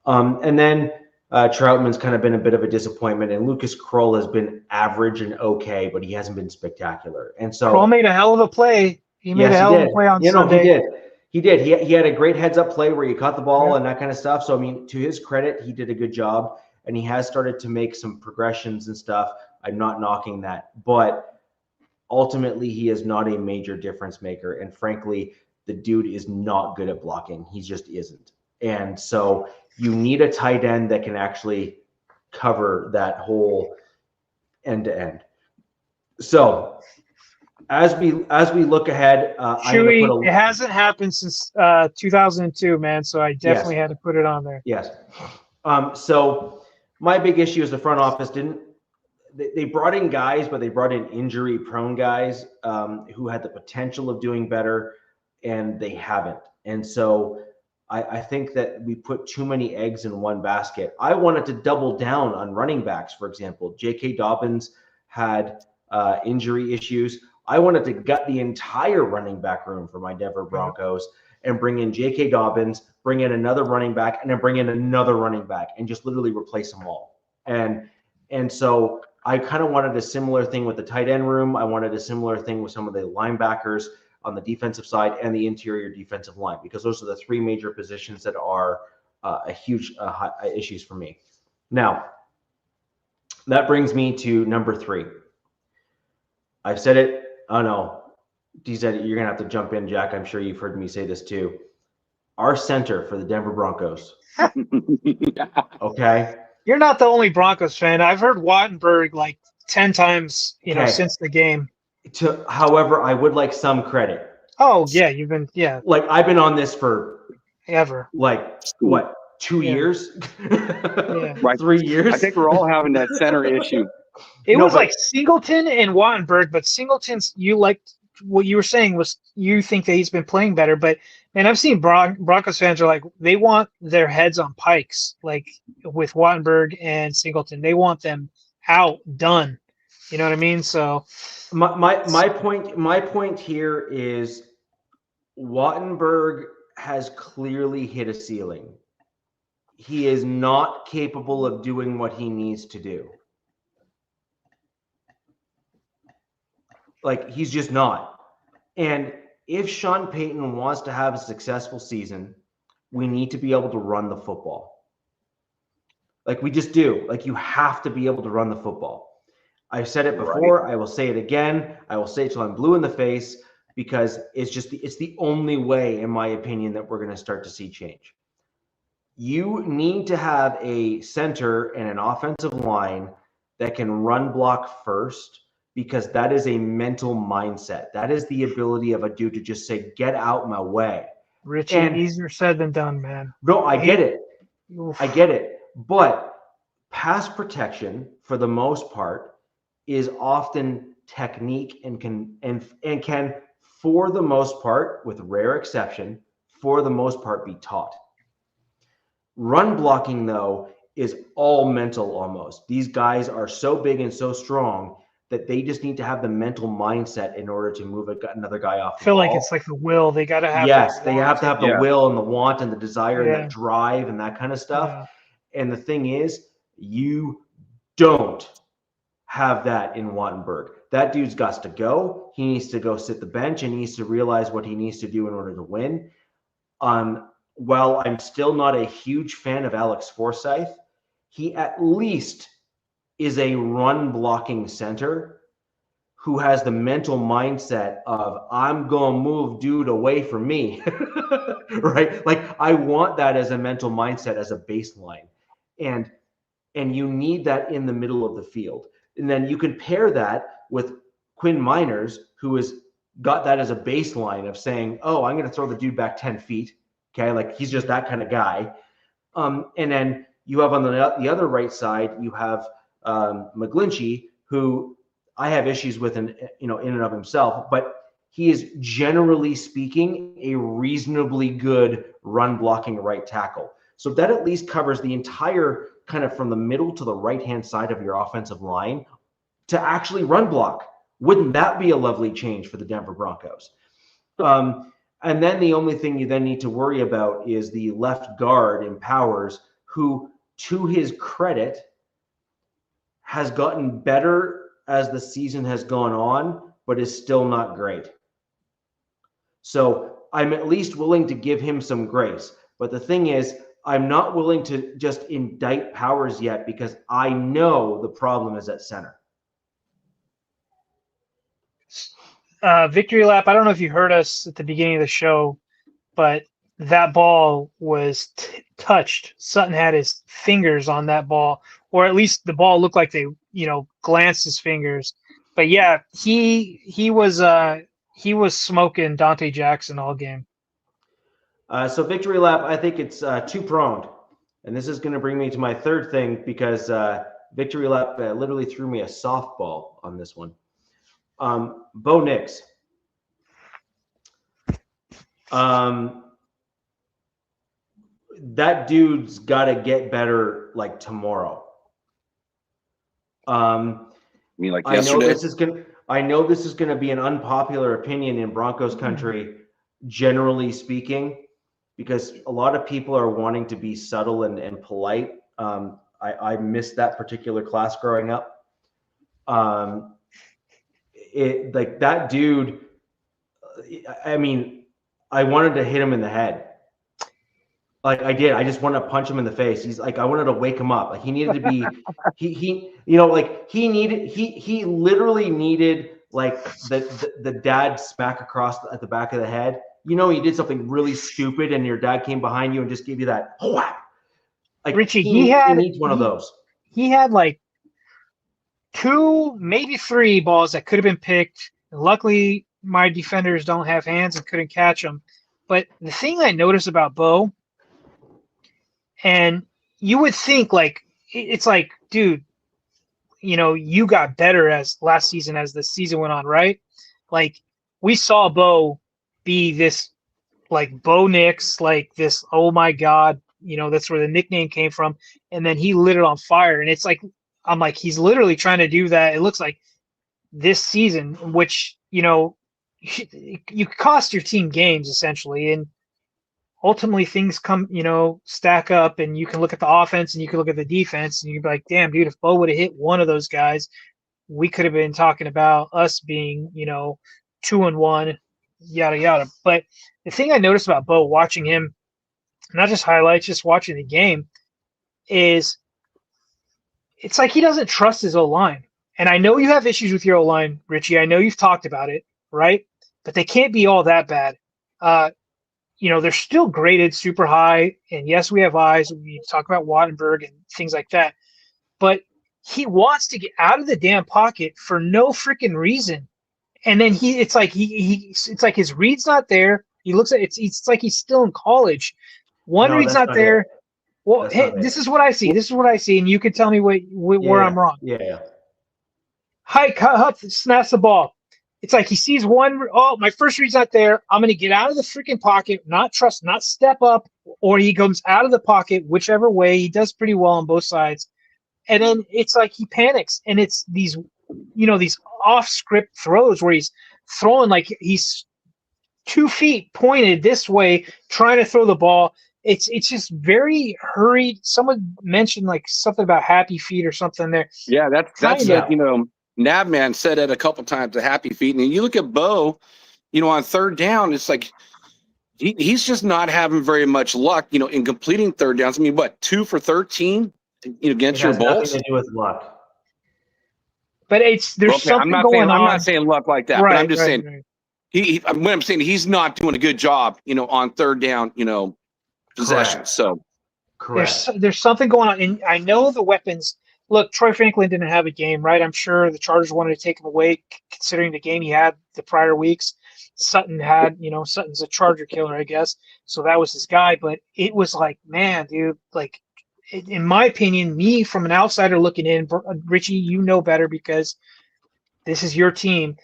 And then Troutman's kind of been a bit of a disappointment, and Lucas Kroll has been average and okay, but he hasn't been spectacular. And so Kroll made a hell of a play. He made a hell of a play on Sunday. He did. He did. He had a great heads-up play where he caught the ball and that kind of stuff. So, I mean, to his credit, he did a good job, and he has started to make some progressions and stuff. I'm not knocking that, but ultimately, he is not a major difference maker. And frankly, the dude is not good at blocking. He just isn't. And so you need a tight end that can actually cover that whole end to end. So as we look ahead, it hasn't happened since 2002, man. So I definitely had to put it on there. Yes. So my big issue is the front office they brought in guys, but they brought in injury-prone guys who had the potential of doing better, and they haven't. And so I think that we put too many eggs in one basket. I wanted to double down on running backs, for example. J.K. Dobbins had injury issues. I wanted to gut the entire running back room for my Denver Broncos and bring in J.K. Dobbins, bring in another running back, and then bring in another running back and just literally replace them all. And so I kind of wanted a similar thing with the tight end room. I wanted a similar thing with some of the linebackers on the defensive side and the interior defensive line, because those are the three major positions that are a huge issues for me. Now, that brings me to number 3. I've said it. Oh, no. You said it. You're going to have to jump in, Jack. I'm sure you've heard me say this too. Our center for the Denver Broncos. Okay. You're not the only Broncos fan. I've heard Wattenberg like 10 times, since the game. However, I would like some credit. Oh, yeah. Like, I've been on this for ever. Like, what, 2 years? Right. 3 years? I think we're all having that center issue. It was like Singleton and Wattenberg, but Singleton's, what you were saying was you think that he's been playing better, but man, I've seen Broncos fans are like, they want their heads on pikes, like with Wattenberg and Singleton. They want them out, done. You know what I mean? So my point here is Wattenberg has clearly hit a ceiling. He is not capable of doing what he needs to do. Like, he's just not. And if Sean Payton wants to have a successful season, we need to be able to run the football. Like, we just do. Like, you have to be able to run the football. I've said it before. Right. I will say it again. I will say it till I'm blue in the face, because it's the only way, in my opinion, that we're going to start to see change. You need to have a center and an offensive line that can run block first, because that is a mental mindset. That is the ability of a dude to just say, get out my way. Richie, easier said than done, man. No, I get it. I get it. But pass protection, for the most part, is often technique and can, for the most part, with rare exception, for the most part, be taught. Run blocking, though, is all mental almost. These guys are so big and so strong that they just need to have the mental mindset in order to move another guy off the ball. I feel like it's like the will. They got to have they have to have the will and the want and the desire and the drive and that kind of stuff. Yeah. And the thing is, you don't have that in Wattenberg. That dude's got to go. He needs to go sit the bench, and he needs to realize what he needs to do in order to win. While I'm still not a huge fan of Alex Forsyth, he at least is a run blocking center who has the mental mindset of, I'm going to move dude away from me, right? Like, I want that as a mental mindset, as a baseline. And you need that in the middle of the field. And then you can pair that with Quinn Miners, who has got that as a baseline of saying, oh, I'm going to throw the dude back 10 feet. Okay. Like, he's just that kind of guy. And then you have on the other right side, you have McGlinchey, who I have issues with in and of himself, but he is, generally speaking, a reasonably good run blocking right tackle. So that at least covers the entire kind of from the middle to the right-hand side of your offensive line to actually run block. Wouldn't that be a lovely change for the Denver Broncos? And then the only thing you then need to worry about is the left guard in Powers, who to his credit, has gotten better as the season has gone on, but is still not great. So I'm at least willing to give him some grace. But the thing is, I'm not willing to just indict Powers yet because I know the problem is at center. Victory lap. I don't know if you heard us at the beginning of the show, but that ball was touched. Sutton had his fingers on that ball, or at least the ball looked like they, glanced his fingers. But yeah, he was smoking Dante Jackson all game. So victory lap, I think it's two-pronged. And this is going to bring me to my third thing because victory lap literally threw me a softball on this one. Bo Nix. That dude's got to get better like tomorrow. You mean like I yesterday? I know this is going to be an unpopular opinion in Broncos country, generally speaking, because a lot of people are wanting to be subtle and polite. I missed that particular class growing up. Like that dude, I mean, I wanted to hit him in the head. Like I did. I just wanted to punch him in the face. He's like, I wanted to wake him up. Like he needed to be, he literally needed like the dad smack across at the back of the head. You did something really stupid and your dad came behind you and just gave you that whack. Like Richie, he needs one of those. He had like 2, maybe 3 balls that could have been picked. And luckily, my defenders don't have hands and couldn't catch them. But the thing I noticed about Bo, and you would think like it's like, dude, you got better as last season as the season went on, right? Like we saw Bo be this like Bo Nix, like this, oh my God, that's where the nickname came from. And then he lit it on fire. And it's like, I'm like, he's literally trying to do that. It looks like this season, which, you cost your team games essentially. And ultimately things come, stack up and you can look at the offense and you can look at the defense and you can be like, damn, dude, if Bo would have hit one of those guys, we could have been talking about us being, 2-1, yada, yada. But the thing I noticed about Bo watching him, not just highlights, just watching the game, is it's like he doesn't trust his O-line. And I know you have issues with your O-line, Richie. I know you've talked about it, right? But they can't be all that bad. They're still graded super high. And yes, we have eyes. We talk about Wattenberg and things like that. But he wants to get out of the damn pocket for no freaking reason. And then it's like his read's not there. He looks at it's like he's still in college. One read's not there. Well, hey, this is what I see. This is what I see, and you can tell me where I'm wrong. Yeah. Hike up, snaps the ball. It's like he sees one. Oh, my first read's not there. I'm going to get out of the freaking pocket, not step up, or he comes out of the pocket, whichever way. He does pretty well on both sides. And then it's like he panics, and it's these off-script throws where he's throwing like he's 2 feet pointed this way, trying to throw the ball. It's just very hurried. Someone mentioned like something about happy feet or something there. Yeah, that's Navman said it a couple times, the happy feet. And you look at Bo, on third down, it's like he's just not having very much luck, in completing third downs. I mean, what, 2 for 13, against your Bulls? Nothing to do with luck. But there's something going on. I'm not saying luck like that, right, but I'm just saying right. When I'm saying he's not doing a good job, on third down, possessions. Correct. So correct. There's something going on, and I know the weapons. Look, Troy Franklin didn't have a game, right? I'm sure the Chargers wanted to take him away, considering the game he had the prior weeks. Sutton had, Sutton's a Charger killer, I guess, so that was his guy. But it was like, man, dude, like, in my opinion, me from an outsider looking in, Richie, you know better because this is your team.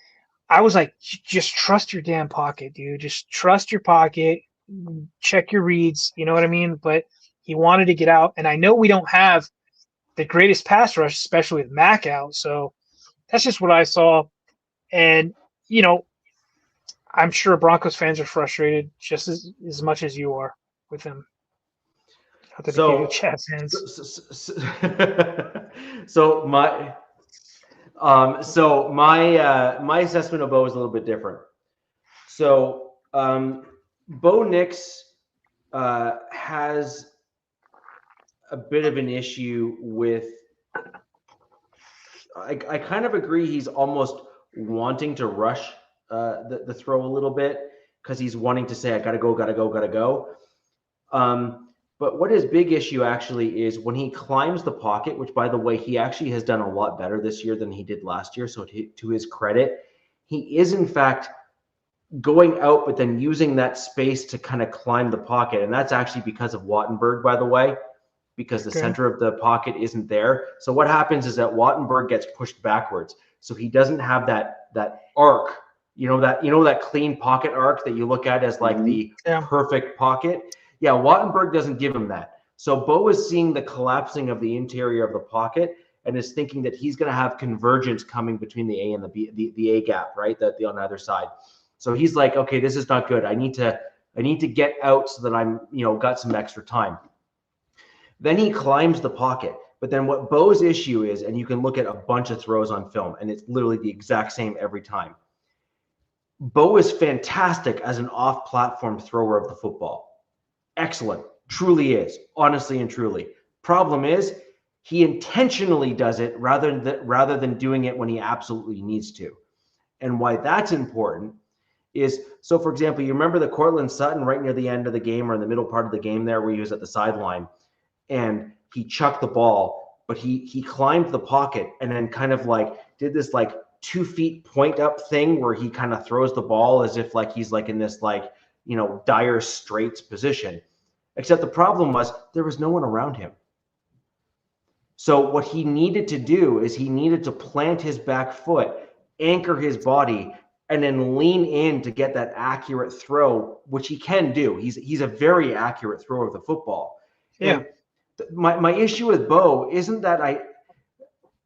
I was like, just trust your damn pocket, dude. Just trust your pocket. Check your reads. You know what I mean? But he wanted to get out, and I know we don't have the greatest pass rush, especially with Mac out. So that's just what I saw. And, I'm sure Broncos fans are frustrated just as much as you are with him. Not that he gave you jazz hands. So my assessment of Bo is a little bit different. So Bo Nix has a bit of an issue with. I kind of agree. He's almost wanting to rush the throw a little bit because he's wanting to say, "I gotta go." But what his big issue actually is when he climbs the pocket, which, by the way, he actually has done a lot better this year than he did last year. So to his credit, he is in fact going out, but then using that space to kind of climb the pocket. And that's actually because of Wattenberg, by the way, because the center of the pocket isn't there. So what happens is that Wattenberg gets pushed backwards. So he doesn't have that arc, that clean pocket arc that you look at as like the perfect pocket. Yeah, Wattenberg doesn't give him that. So Bo is seeing the collapsing of the interior of the pocket and is thinking that he's going to have convergence coming between the A and the B, the A gap, right? The on the other side. So he's like, okay, this is not good. I need to get out so that I'm, got some extra time. Then he climbs the pocket. But then what Bo's issue is, and you can look at a bunch of throws on film, and it's literally the exact same every time. Bo is fantastic as an off-platform thrower of the football. Excellent. Truly is. Honestly and truly. Problem is, he intentionally does it rather than doing it when he absolutely needs to. And why that's important is, so for example, you remember the Cortland Sutton right near the end of the game or in the middle part of the game there where he was at the sideline and he chucked the ball, but he climbed the pocket and then kind of like did this like 2 feet point up thing where he kind of throws the ball as if like he's like in this like, dire straits position. Except the problem was there was no one around him. So what he needed to do is he needed to plant his back foot, anchor his body, and then lean in to get that accurate throw, which he can do. He's a very accurate thrower of the football. Yeah. My issue with Bo isn't that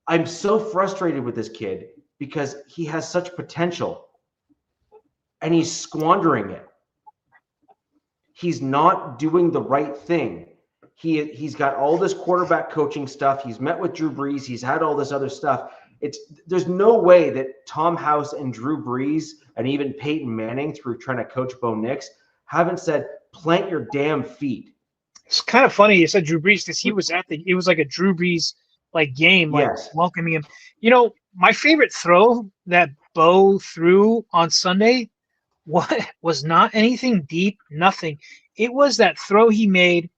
I'm so frustrated with this kid because he has such potential and he's squandering it. He's not doing the right thing. He's got all this quarterback coaching stuff. He's met with Drew Brees. He's had all this other stuff. There's no way that Tom House and Drew Brees and even Peyton Manning, through trying to coach Bo Nix, haven't said, plant your damn feet. It's kind of funny you said Drew Brees because he was it was like a Drew Brees like game, like welcoming him. My favorite throw that Bo threw on Sunday was not anything deep, nothing. It was that throw he made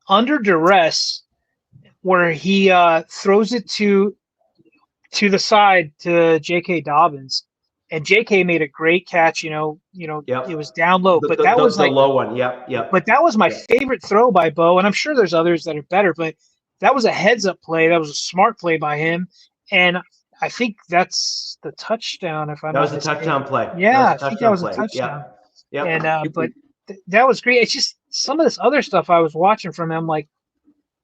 under duress where he throws it to the side to J.K. Dobbins, and J.K. made a great catch. It was down low, but that was the like low one. Yep. But that was my favorite throw by Bo, and I'm sure there's others that are better. But that was a heads-up play. That was a smart play by him, and I think that's the touchdown. If I'm that not was the mistaken. touchdown play. Yeah, I think that was a touchdown. Yeah. And but that was great. It's just some of this other stuff I was watching from him, like,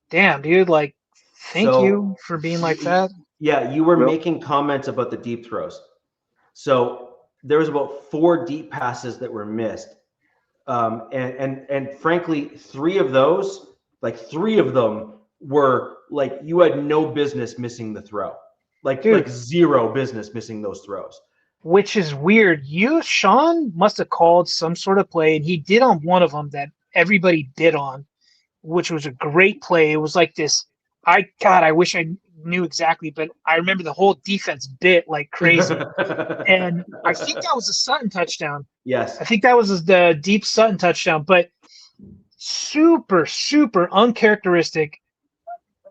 damn, dude, like, thank you for being like that. Yeah, you were making comments about the deep throws. So there was about 4 deep passes that were missed. And frankly, 3 of them were like you had no business missing the throw. Like zero business missing those throws. Which is weird. Sean must have called some sort of play, and he did on one of them that everybody bid on, which was a great play. It was like this. I wish I knew exactly, but I remember the whole defense bit like crazy. And I think that was a Sutton touchdown. Yes. I think that was the deep Sutton touchdown, but super, super uncharacteristic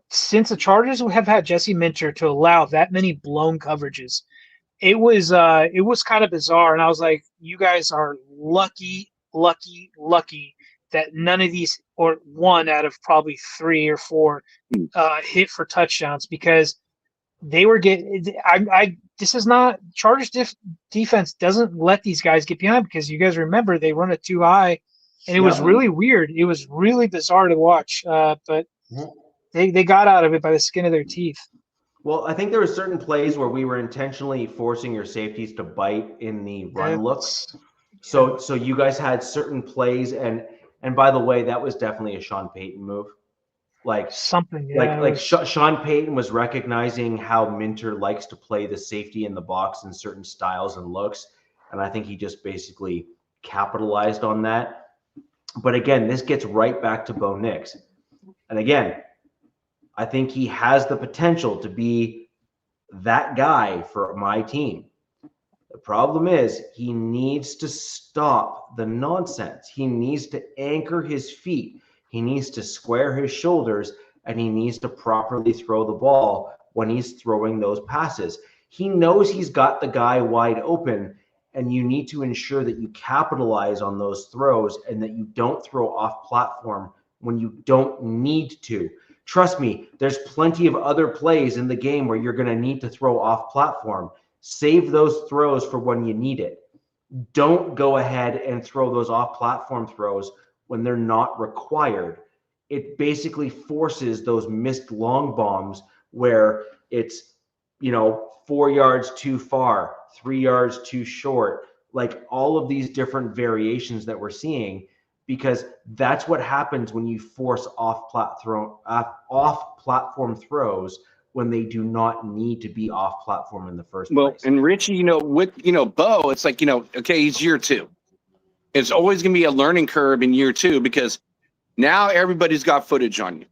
since the Chargers have had Jesse Minter to allow that many blown coverages. It was kind of bizarre, and I was like, you guys are lucky that none of these, or one out of probably 3 or 4, hit for touchdowns, because they were getting. This is not Chargers defense doesn't let these guys get behind, because you guys remember they run it too high, and it was really weird. It was really bizarre to watch, but they got out of it by the skin of their teeth. Well, I think there were certain plays where we were intentionally forcing your safeties to bite in the run looks. So you guys had certain plays, and by the way, that was definitely a Sean Payton move. Like something. Yeah, Sean Payton was recognizing how Minter likes to play the safety in the box in certain styles and looks, and I think he just basically capitalized on that. But again, this gets right back to Bo Nix. And again, I think he has the potential to be that guy for my team. The problem is he needs to stop the nonsense. He needs to anchor his feet. He needs to square his shoulders, and he needs to properly throw the ball when he's throwing those passes. He knows he's got the guy wide open, and you need to ensure that you capitalize on those throws and that you don't throw off platform when you don't need to. Trust me, there's plenty of other plays in the game where you're going to need to throw off platform. Save those throws for when you need it. Don't go ahead and throw those off-platform throws when they're not required. It basically forces those missed long bombs where it's, 4 yards too far, 3 yards too short, like all of these different variations that we're seeing, because that's what happens when you force off-platform throws when they do not need to be off platform in the first place. Well, and Richie, with Bo, it's like, okay, he's year 2. It's always going to be a learning curve in year 2 because now everybody's got footage on you.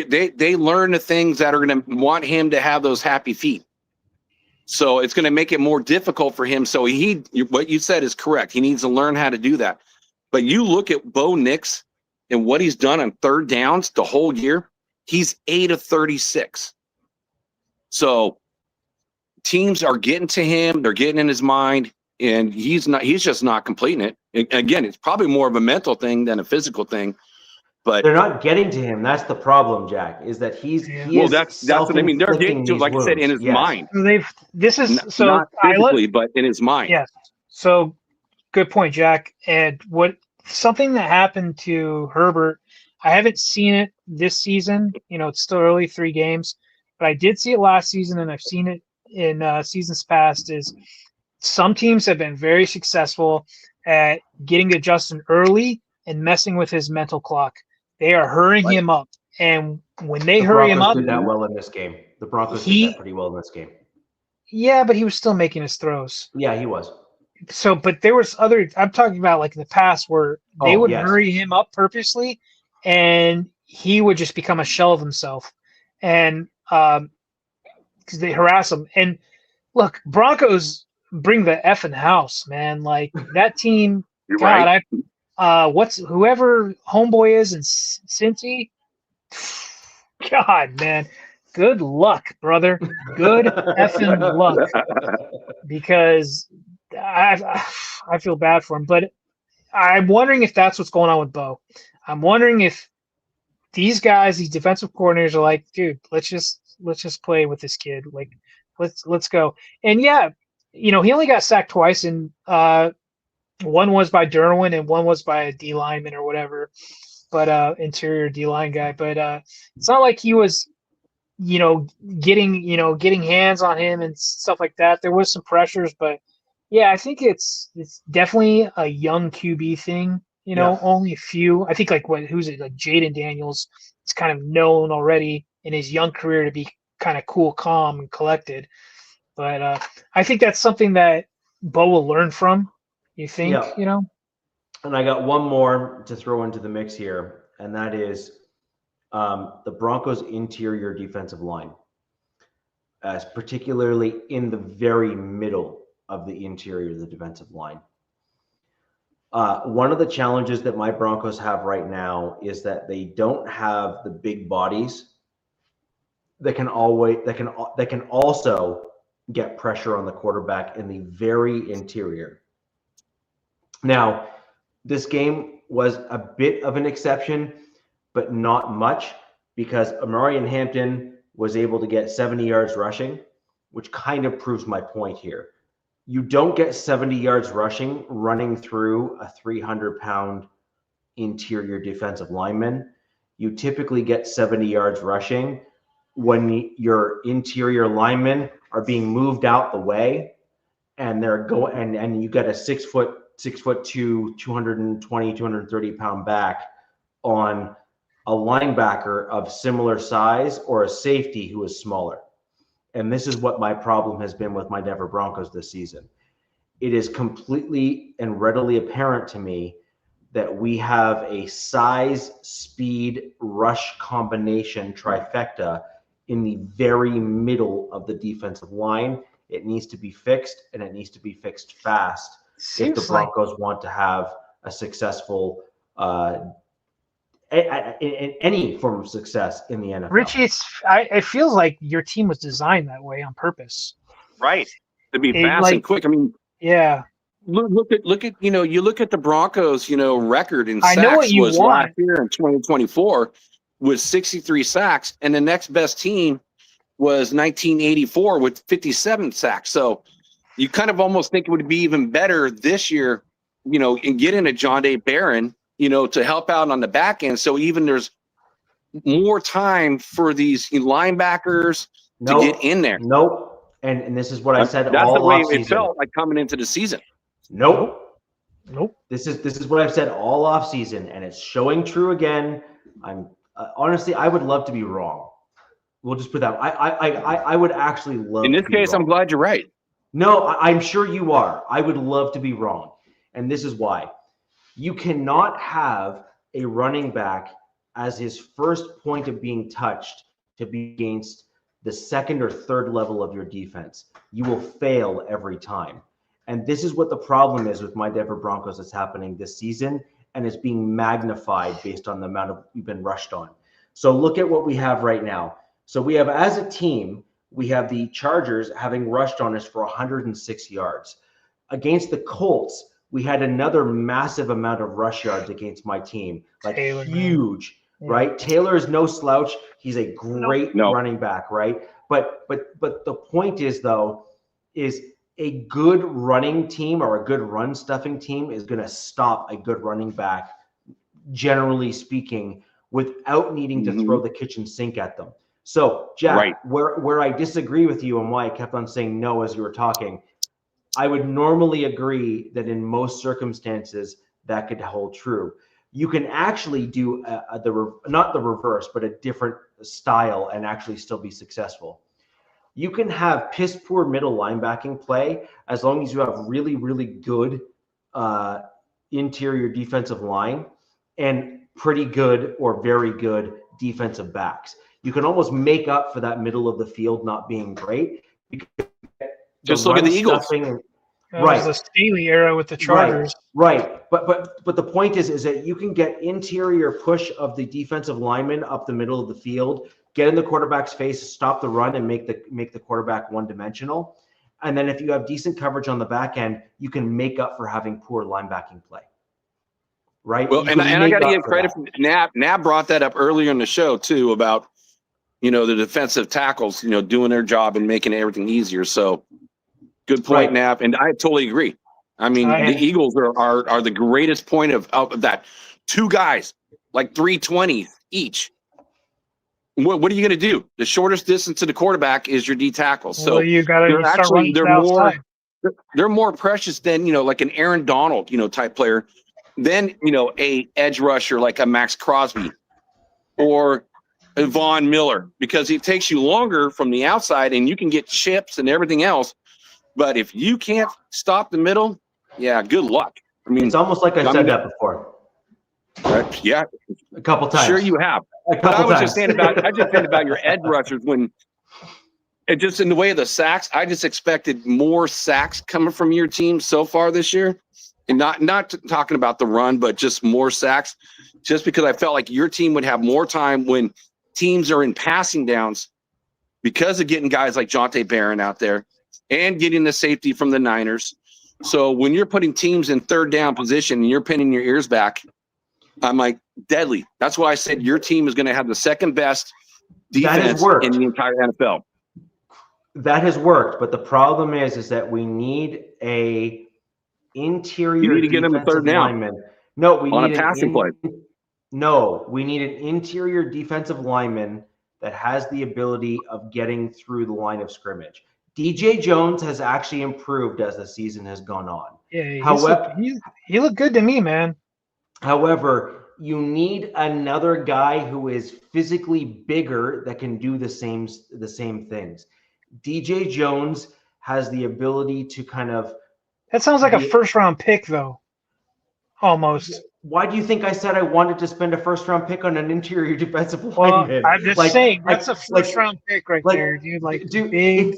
They learn the things that are going to want him to have those happy feet. So it's going to make it more difficult for him. So what you said is correct. He needs to learn how to do that. But you look at Bo Nix and what he's done on third downs the whole year. He's 8 of 36. So teams are getting to him, they're getting in his mind, and he's just not completing it. Again, it's probably more of a mental thing than a physical thing. But they're not getting to him. That's the problem, Jack, is that that's what I mean. They're getting to, like I said, in his mind. Not physically, but in his mind. Yes. So good point, Jack. And something that happened to Herbert, I haven't seen it this season. It's still early, 3 games. But I did see it last season, and I've seen it in seasons past, is some teams have been very successful at getting to Justin early and messing with his mental clock. They are hurrying him up. And when they hurry him up. The Broncos did that well in this game. The Broncos did that pretty well in this game. Yeah, but he was still making his throws. Yeah, he was. So, but there was I'm talking about like in the past where they would hurry him up purposely, and he would just become a shell of himself. And because they harass him. And look, Broncos bring the effing house, man. Like that team. You're right. Whoever homeboy is in Cincy. God, man, good luck, brother. Good effing luck. Because I feel bad for him, but I'm wondering if that's what's going on with Bo. I'm wondering if these guys, these defensive coordinators, are like, dude, let's just play with this kid. Like, let's go. And yeah, he only got sacked twice, and one was by Derwin and one was by a D lineman or whatever, but interior D line guy. But it's not like he was, getting hands on him and stuff like that. There was some pressures, but yeah, I think it's definitely a young QB thing. Only a few. I think like who's it? Like Jaden Daniels. It's kind of known already in his young career to be kind of cool, calm, and collected. But I think that's something that Bo will learn from. You think? Yeah. And I got one more to throw into the mix here, and that is the Broncos' interior defensive line, particularly in the very middle of the interior of the defensive line. One of the challenges that my Broncos have right now is that they don't have the big bodies that can also get pressure on the quarterback in the very interior. Now, this game was a bit of an exception, but not much, because Amarian Hampton was able to get 70 yards rushing, which kind of proves my point here. You don't get 70 yards rushing running through a 300-pound interior defensive lineman. You typically get 70 yards rushing when your interior linemen are being moved out the way, and they're going, and you got a 6'2", 220, 230 pound back on a linebacker of similar size or a safety who is smaller. And this is what my problem has been with my Denver Broncos this season. It is completely and readily apparent to me that we have a size, speed, rush combination trifecta in the very middle of the defensive line. It needs to be fixed, and it needs to be fixed fast if the Broncos want to have a successful in any form of success in the NFL. Richie, it feels like your team was designed that way on purpose. Right. To be fast and quick. I mean, yeah. Look at you look at the Broncos, record in I sacks know what you was want. last year in 2024 with 63 sacks, and the next best team was 1984 with 57 sacks. So you kind of almost think it would be even better this year, and getting a John Day Barron, to help out on the back end. So even there's more time for these linebackers to get in there. Nope. And this is what I said. That's all the way off-season. it felt like coming into the season. Nope. This is what I've said all off season, and it's showing true again. I'm honestly, I would love to be wrong. We'll just put that. I would actually love. In this case, I'm glad you're right. No, I'm sure you are. I would love to be wrong, and this is why. You cannot have a running back as his first point of being touched to be against the second or third level of your defense. You will fail every time. And this is what the problem is with my Denver Broncos that's happening this season, and it's being magnified based on the amount of we've been rushed on. So look at what we have right now. So we have, as a team, we have the Chargers having rushed on us for 106 yards. Against the Colts, we had another massive amount of rush yards against my team, like Taylor, huge, right? Taylor is no slouch. He's a great running back, right? But the point is, though, is a good running team or a good run stuffing team is going to stop a good running back, generally speaking, without needing to throw the kitchen sink at them. So, Jack, where I disagree with you and why I kept on saying no as you were talking, I would normally agree that in most circumstances that could hold true. You can actually do not the reverse, but a different style and actually still be successful. You can have piss poor middle linebacking play as long as you have really, really good interior defensive line and pretty good or very good defensive backs. You can almost make up for that middle of the field not being great. Just look at the Eagles. That was the Staley era with the Chargers. Right. But the point is that you can get interior push of the defensive lineman up the middle of the field, get in the quarterback's face, stop the run, and make the quarterback one-dimensional. And then if you have decent coverage on the back end, you can make up for having poor linebacking play. Right? Well, and I got to give credit for Nab. Nab brought that up earlier in the show, too, about, the defensive tackles, doing their job and making everything easier. So good point, Nab. And I totally agree. I mean, the Eagles are the greatest point of that. Two guys, like 320 each. What are you going to do? The shortest distance to the quarterback is your D tackle. So you got to start running outside. They're more precious than, like an Aaron Donald, type player, than, a edge rusher like a Max Crosby or a Von Miller, because it takes you longer from the outside and you can get chips and everything else. But if you can't stop the middle, good luck. I mean, it's almost like I said that before. Yeah, a couple times. Sure, you have. But I was just saying about your edge rushers when it just in the way of the sacks. I just expected more sacks coming from your team so far this year, and not talking about the run, but just more sacks. Just because I felt like your team would have more time when teams are in passing downs because of getting guys like Jonte Barron out there and getting the safety from the Niners. So when you're putting teams in third down position and you're pinning your ears back, I'm like, deadly. That's why I said your team is going to have the second best defense in the entire NFL. That has worked, but the problem is that we need a interior. You need to get them a third down. Lineman. No, we on need a passing play. No, we need an interior defensive lineman that has the ability of getting through the line of scrimmage. DJ Jones has actually improved as the season has gone on. Yeah, he looked good to me, man. However, you need another guy who is physically bigger that can do the same things. DJ Jones has the ability to kind of. That sounds like a first-round pick, though. Almost. Why do you think I said I wanted to spend a first-round pick on an interior defensive Well, lineman? I'm just saying that's a first-round pick right there, dude. Big,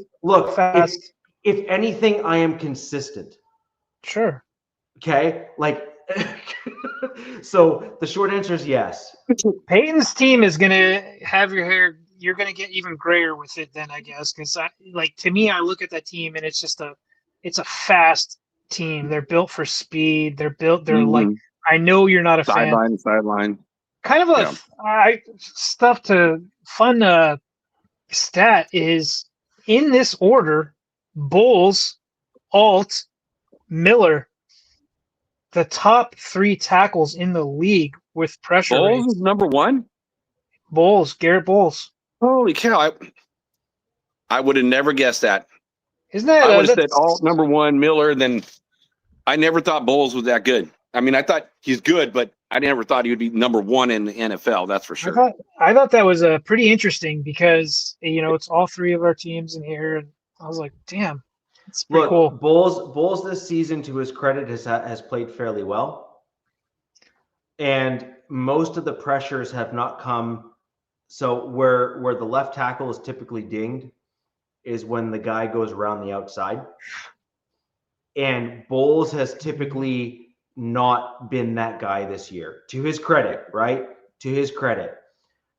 fast. If anything, I am consistent. Sure. Okay, so the short answer is yes. Peyton's team is gonna have your hair. You're gonna get even grayer with it then, I guess, because to me, I look at that team and it's just it's a fast team. They're built for speed. They're like. I know you're not a fan. Sideline. Kind of fun stat is in this order: Bowles, Alt, Miller. The top 3 tackles in the league with pressure Bowles rates. is number 1? Garrett Bowles. Holy cow. I would have never guessed that. Isn't that? I would have said Alt number 1, Miller, then I never thought Bowles was that good. I mean, I thought he's good, but I never thought he would be number 1 in the NFL, that's for sure. I thought that was pretty interesting because, it's all 3 of our teams in here, and I was like, damn. It's pretty cool. Bowles this season, to his credit, has played fairly well, and most of the pressures have not come. So where the left tackle is typically dinged is when the guy goes around the outside, and Bowles has typically not been that guy this year. To his credit, right? To his credit.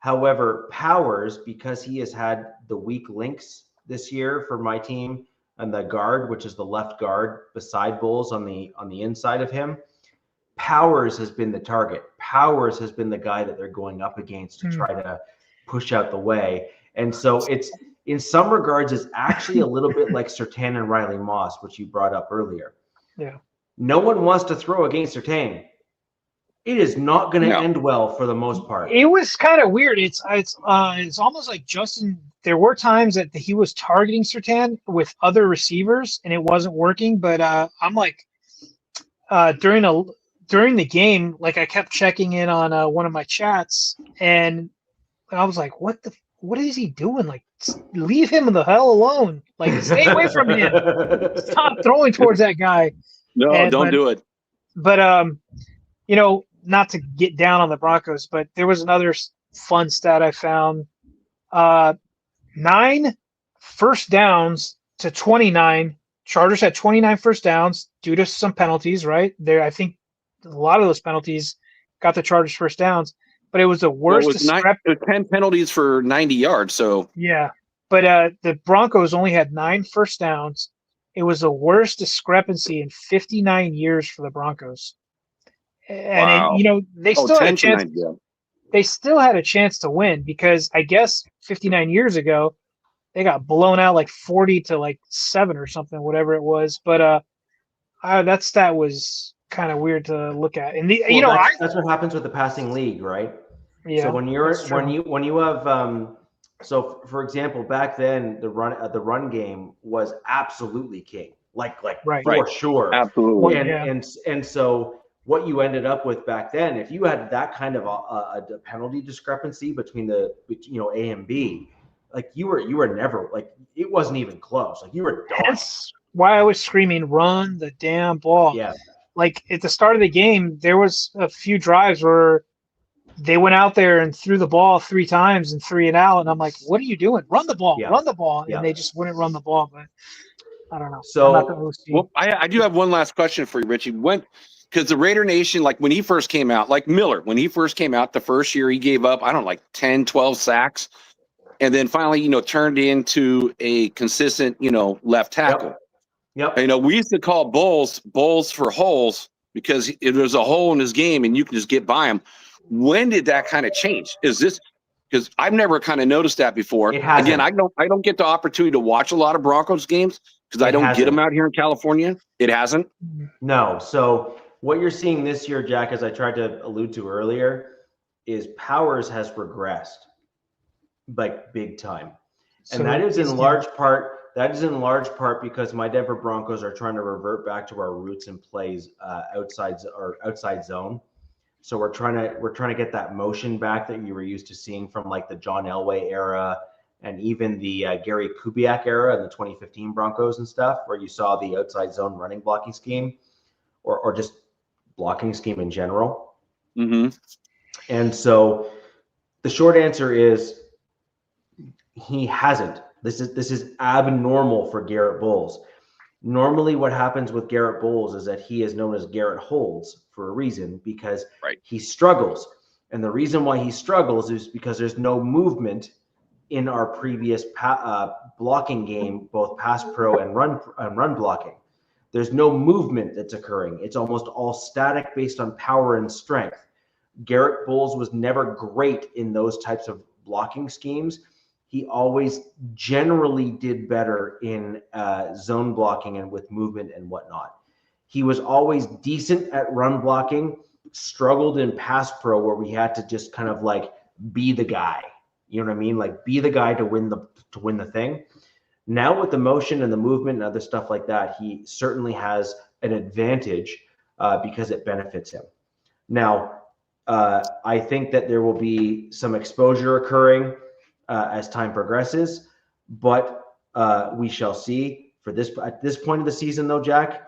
However, Powers, because he has had the weak links this year for my team. And the guard, which is the left guard beside Bowles on the inside of him, Powers has been the target. Powers has been the guy that they're going up against to try to push out the way. And so it's, in some regards, it's actually a little bit like Surtain and Riley Moss, which you brought up earlier. Yeah. No one wants to throw against Surtain. It is not going to end well for the most part. It was kind of weird. It's almost like Justin. There were times that he was targeting Surtain with other receivers and it wasn't working. But I'm like, during the game, like I kept checking in on one of my chats, and I was like, what is he doing? Like, leave him the hell alone. Like, stay away from him. Stop throwing towards that guy. No, don't do it. But not to get down on the Broncos, but there was another fun stat I found. 9 first downs to 29. Chargers had 29 first downs due to some penalties, right? I think a lot of those penalties got the Chargers first downs, but it was the worst. It was 10 penalties for 90 yards. So yeah, but the Broncos only had 9 first downs. It was the worst discrepancy in 59 years for the Broncos. And they still had a chance. They still had a chance to win because I guess 59 years ago they got blown out like 40 to 7 or something, whatever it was. But that stat was kind of weird to look at. And that's what happens with the passing league, right? Yeah. So when you have so for example, back then the run game was absolutely king, for sure, absolutely. And so what you ended up with back then, if you had that kind of a penalty discrepancy between A and B, you were never it wasn't even close. You were done. That's why I was screaming, "Run the damn ball!" Yeah. At the start of the game, there was a few drives where they went out there and threw the ball 3 times and 3 and out, and I'm like, "What are you doing? Run the ball! Run the ball!" And they just wouldn't run the ball. But I don't know. So, I do have one last question for you, Richie. Because the Raider Nation, when he first came out, Miller, when he first came out, the first year he gave up, 10, 12 sacks. And then finally, turned into a consistent, left tackle. Yep. We used to call Bowles for holes because it was a hole in his game and you can just get by him. When did that kind of change? Is this because I've never kind of noticed that before? Again, I don't get the opportunity to watch a lot of Broncos games because I don't get them out here in California. It hasn't. No. So what you're seeing this year, Jack, as I tried to allude to earlier, is Powers has regressed big time. And that is in large part because my Denver Broncos are trying to revert back to our roots and plays outside zone. So we're trying to get that motion back that you were used to seeing from like the John Elway era and even the Gary Kubiak era in the 2015 Broncos and stuff, where you saw the outside zone running blocking scheme or just blocking scheme in general. Mm-hmm. And so the short answer is he hasn't. This is abnormal for Garrett Bowles. Normally what happens with Garrett Bowles is that he is known as Garrett Holds for a reason, because he struggles. And the reason why he struggles is because there's no movement in our previous blocking game, both pass pro and run blocking. There's no movement that's occurring. It's almost all static based on power and strength. Garrett Bowles was never great in those types of blocking schemes. He always generally did better in zone blocking and with movement and whatnot. He was always decent at run blocking, struggled in pass pro where we had to just kind of like be the guy. You know what I mean? Like be the guy to win the thing. Now with the motion and the movement and other stuff like that, he certainly has an advantage because it benefits him. Now, I think that there will be some exposure occurring as time progresses, but we shall see. At this point of the season, though, Jack,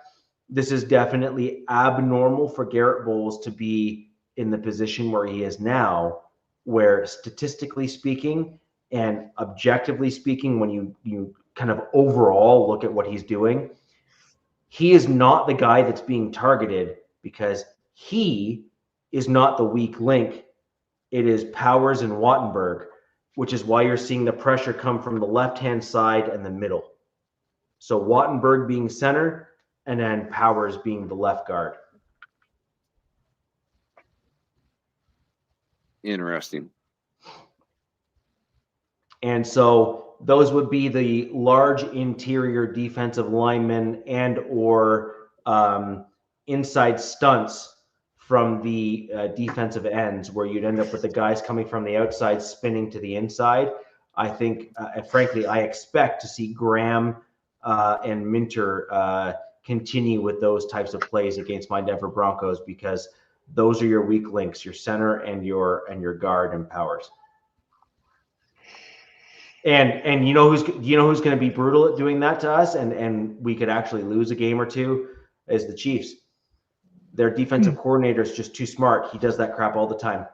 this is definitely abnormal for Garrett Bowles to be in the position where he is now, where statistically speaking and objectively speaking, when you kind of overall look at what he's doing, he is not the guy that's being targeted because he is not the weak link. It is Powers and Wattenberg, which is why you're seeing the pressure come from the left-hand side and the middle. So Wattenberg being center and then Powers being the left guard. Interesting. And so those would be the large interior defensive linemen and or inside stunts from the defensive ends, where you'd end up with the guys coming from the outside spinning to the inside. I think, frankly, I expect to see Graham and Minter continue with those types of plays against my Denver Broncos, because those are your weak links, your center and your guard and Powers. And you know who's going to be brutal at doing that to us, and we could actually lose a game or two, is the Chiefs. Their defensive coordinator is just too smart. He does that crap all the time.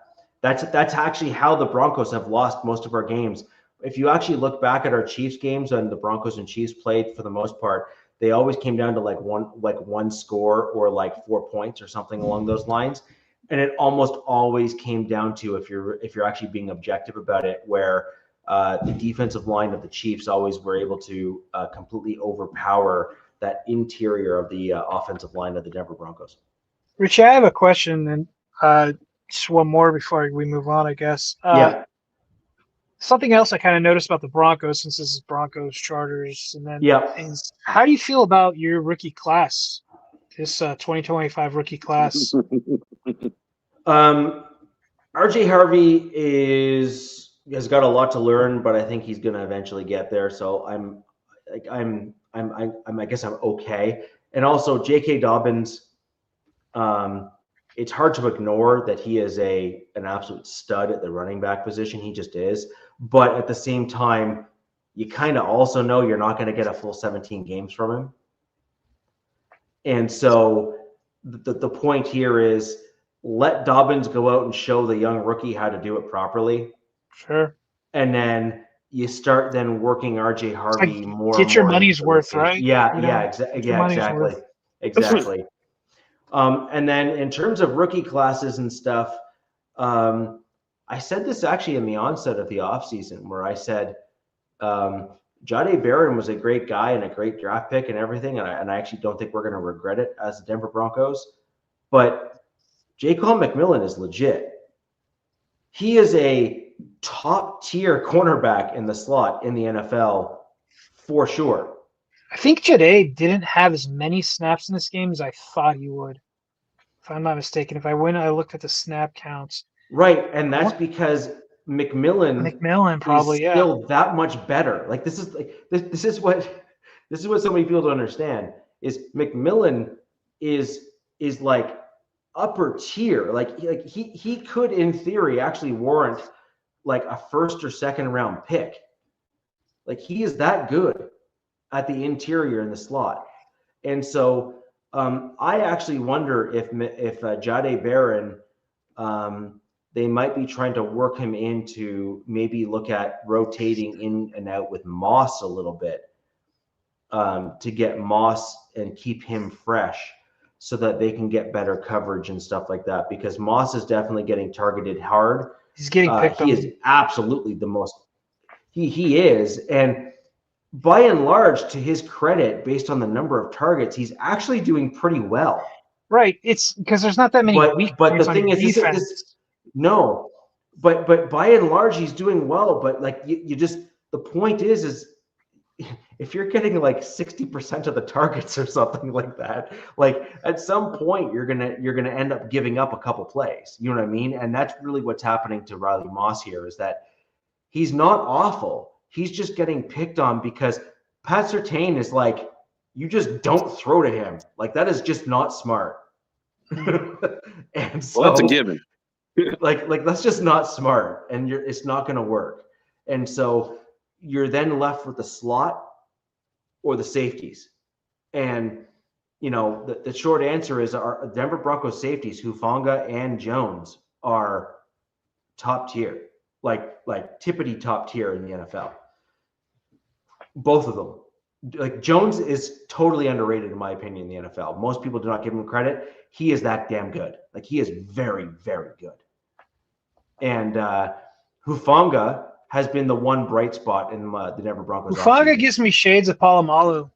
That's actually how the Broncos have lost most of our games. If you actually look back at our Chiefs games and the Broncos and Chiefs played, for the most part, they always came down to like one score or like 4 points or something along those lines. And it almost always came down to, if you're actually being objective about it, where the defensive line of the Chiefs always were able to completely overpower that interior of the offensive line of the Denver Broncos. Richie, I have a question, and just one more before we move on, I guess. Yeah. Something else I kind of noticed about the Broncos, since this is Broncos, Chargers, and then is, how do you feel about your rookie class, this 2025 rookie class? RJ Harvey has got a lot to learn, but I think he's going to eventually get there. So I guess I'm okay. And also J.K. Dobbins, it's hard to ignore that he is an absolute stud at the running back position. He just is. But at the same time, you kind of also know you're not going to get a full 17 games from him. And so the point here is, let Dobbins go out and show the young rookie how to do it properly. Sure. And then you start then working RJ Harvey like more. Get your money's worth, right? Yeah, exactly. Exactly. And then in terms of rookie classes and stuff, I said this actually in the onset of the offseason, where I said Jahdae Barron was a great guy and a great draft pick and everything, and I actually don't think we're going to regret it as the Denver Broncos. But Jaquan McMillan is legit. He is a top-tier cornerback in the slot in the NFL for sure. I think Jahdae didn't have as many snaps in this game as I thought he would, if I'm not mistaken. If I looked at the snap counts. Right, and that's because McMillan probably is still that much better. Like this is what so many people don't understand is McMillan is like upper tier. Like he could, in theory, actually warrant like a first or second round pick. Like he is that good at the interior in the slot. And so I actually wonder if Jade Barron, they might be trying to work him into maybe look at rotating in and out with Moss a little bit, to get Moss and keep him fresh so that they can get better coverage and stuff like that, because Moss is definitely getting targeted hard. He's getting picked on. He is absolutely the most he is. And by and large, to his credit, based on the number of targets, he's actually doing pretty well. Right. It's because there's not that many weak but the points on thing your is, defense. no, but by and large, he's doing well. But like you just, the point is if you're getting like 60% of the targets or something like that, like at some point you're gonna end up giving up a couple plays. You know what I mean? And that's really what's happening to Riley Moss here, is that he's not awful. He's just getting picked on because Pat Surtain is like, you just don't throw to him. Like that is just not smart. And so Well, that's a given. like that's just not smart, and it's not going to work. And so you're then left with the slot or the safeties. And the short answer is our Denver Broncos safeties, Hufanga and Jones, are top tier, like tippity top tier in the NFL. Both of them. Like Jones is totally underrated in my opinion in the NFL. Most people do not give him credit. He is that damn good. Like he is very, very good. And Hufanga has been the one bright spot in the Denver Broncos. Hufanga gives me shades of Polamalu.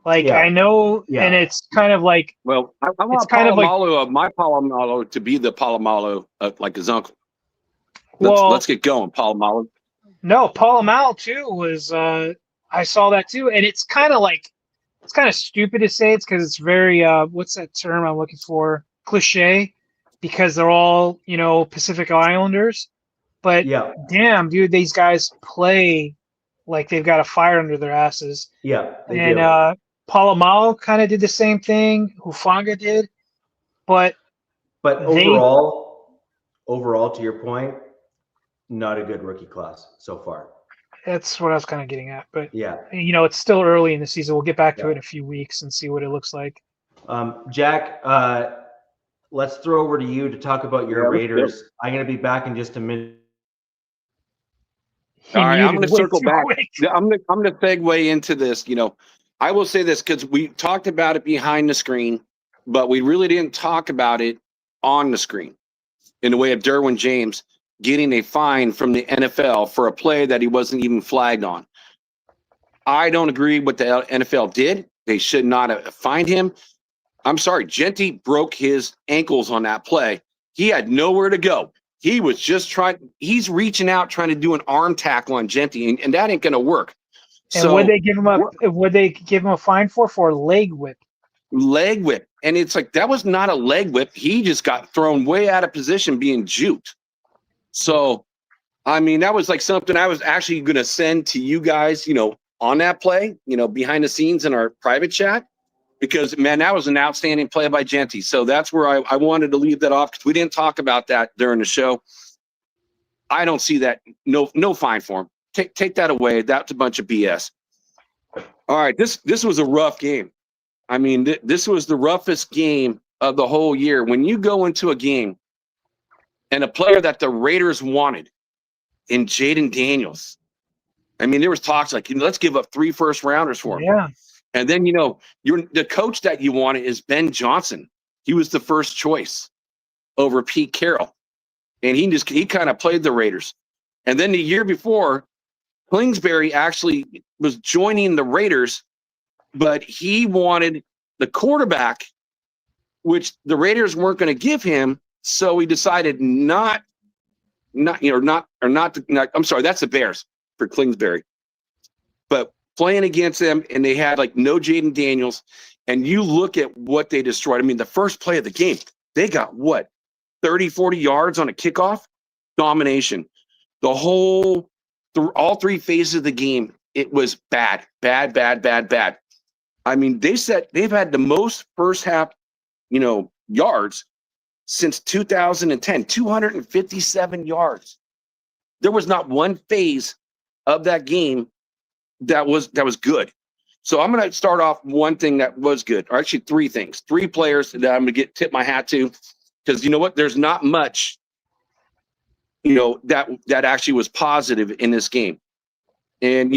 Like Yeah. I know, Yeah. and it's kind of like, Well, I want kind of like- my Polamalu to be the Polamalu like his uncle. well, Let's get going, Polamalu. no, Polamalu too was. I saw that too, and it's kind of stupid to say. It's because it's very what's that term I'm looking for? Cliche, because they're all Pacific Islanders. But Yeah. damn, dude, these guys play like they've got a fire under their asses. Yeah. They And do. Polamalu kind of did the same thing. Hufanga did, but overall, to your point, not a good rookie class so far. that's what I was kind of getting at. But Yeah. it's still early in the season. We'll get back to Yeah. it in a few weeks and see what it looks like. Jack, let's throw over to you to talk about your Raiders. I'm going to be back in just a minute. All right, I'm going to Way circle too back. quick. I'm going to segue into this. I will say this because we talked about it behind the screen, but we really didn't talk about it on the screen in the way of Derwin James getting a fine from the NFL for a play that he wasn't even flagged on. I don't agree with the NFL did. They should not have fined him. I'm sorry, Genty broke his ankles on that play. He had nowhere to go. He was just he's reaching out, trying to do an arm tackle on Genty, and that ain't going to work. And so would they give him a fine for leg whip? Leg whip. And it's like, that was not a leg whip. He just got thrown way out of position being juked. So, I mean, that was like something I was actually going to send to you guys, on that play, behind the scenes in our private chat, because, man, that was an outstanding play by Genty. So that's where I wanted to leave that off, because we didn't talk about that during the show. I don't see that. No fine for him. Take that away. That's a bunch of BS. All right, this was a rough game. I mean, this was the roughest game of the whole year. When you go into a game and a player that the Raiders wanted in Jaden Daniels, I mean, there was talks like, let's give up 3 first-rounders for him. Yeah. And then, the coach that you wanted is Ben Johnson. He was the first choice over Pete Carroll. And he kind of played the Raiders. And then the year before, Kingsbury actually was joining the Raiders, but he wanted the quarterback, which the Raiders weren't going to give him. So he decided I'm sorry, that's the Bears for Kingsbury. But playing against them, and they had like no Jaden Daniels, and you look at what they destroyed. I mean, the first play of the game, they got 30, 40 yards on a kickoff? Domination. All 3 phases of the game, it was bad. I mean, they've had the most first half, yards since 2010, 257 yards. There was not one phase of that game that was good. So I'm going to start off one thing that was good, or actually three things, three players that I'm going to tip my hat to, because you know what? There's not much, that actually was positive in this game. And,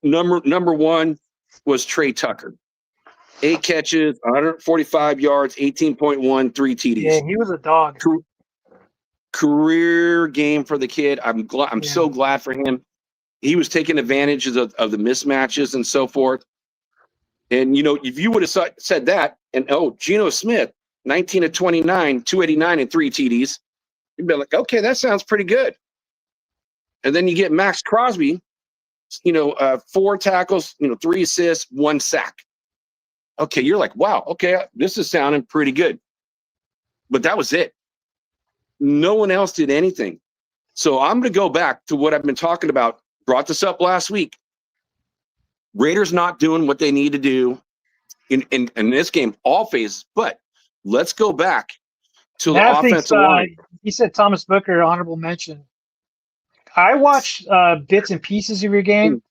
number one was Trey Tucker. 8 catches, 145 yards, 18.1, 3 TDs. Yeah, he was a dog. Career game for the kid. I'm so glad for him. He was taking advantage of the mismatches and so forth. And, if you would have said that, and, Geno Smith, 19 of 29, 289 and 3 TDs, you'd be like, okay, that sounds pretty good. And then you get Max Crosby, 4 tackles, 3 assists, 1 sack. Okay, you're like, wow, okay, this is sounding pretty good. But that was it. No one else did anything. So I'm going to go back to what I've been talking about. Brought this up last week. Raiders not doing what they need to do in this game, all phases. But let's go back to the offensive line. He said Thomas Booker, honorable mention. I watched bits and pieces of your game,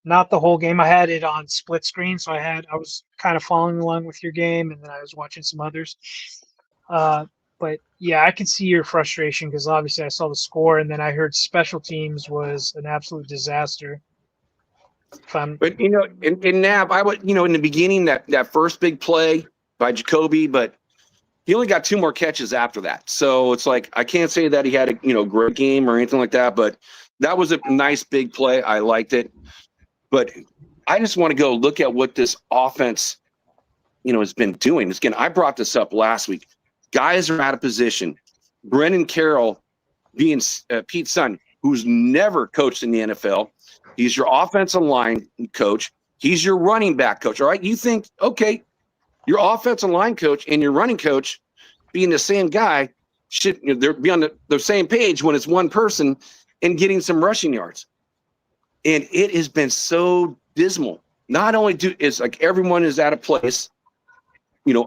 not the whole game. I had it on split screen, so I was kind of following along with your game, and then I was watching some others. But yeah, I can see your frustration because obviously I saw the score, and then I heard special teams was an absolute disaster. But in Nav, I would in the beginning that first big play by Jacoby, but he only got 2 more catches after that. So it's like I can't say that he had a great game or anything like that, but that was a nice big play. I liked it. But I just want to go look at what this offense, has been doing. Again, I brought this up last week. Guys are out of position. Brendan Carroll being Pete's son, who's never coached in the NFL. He's your offensive line coach. He's your running back coach. All right. You think, okay, your offensive line coach and your running coach being the same guy should be on the same page when it's one person and getting some rushing yards. And it has been so dismal. Not only it's like everyone is out of place,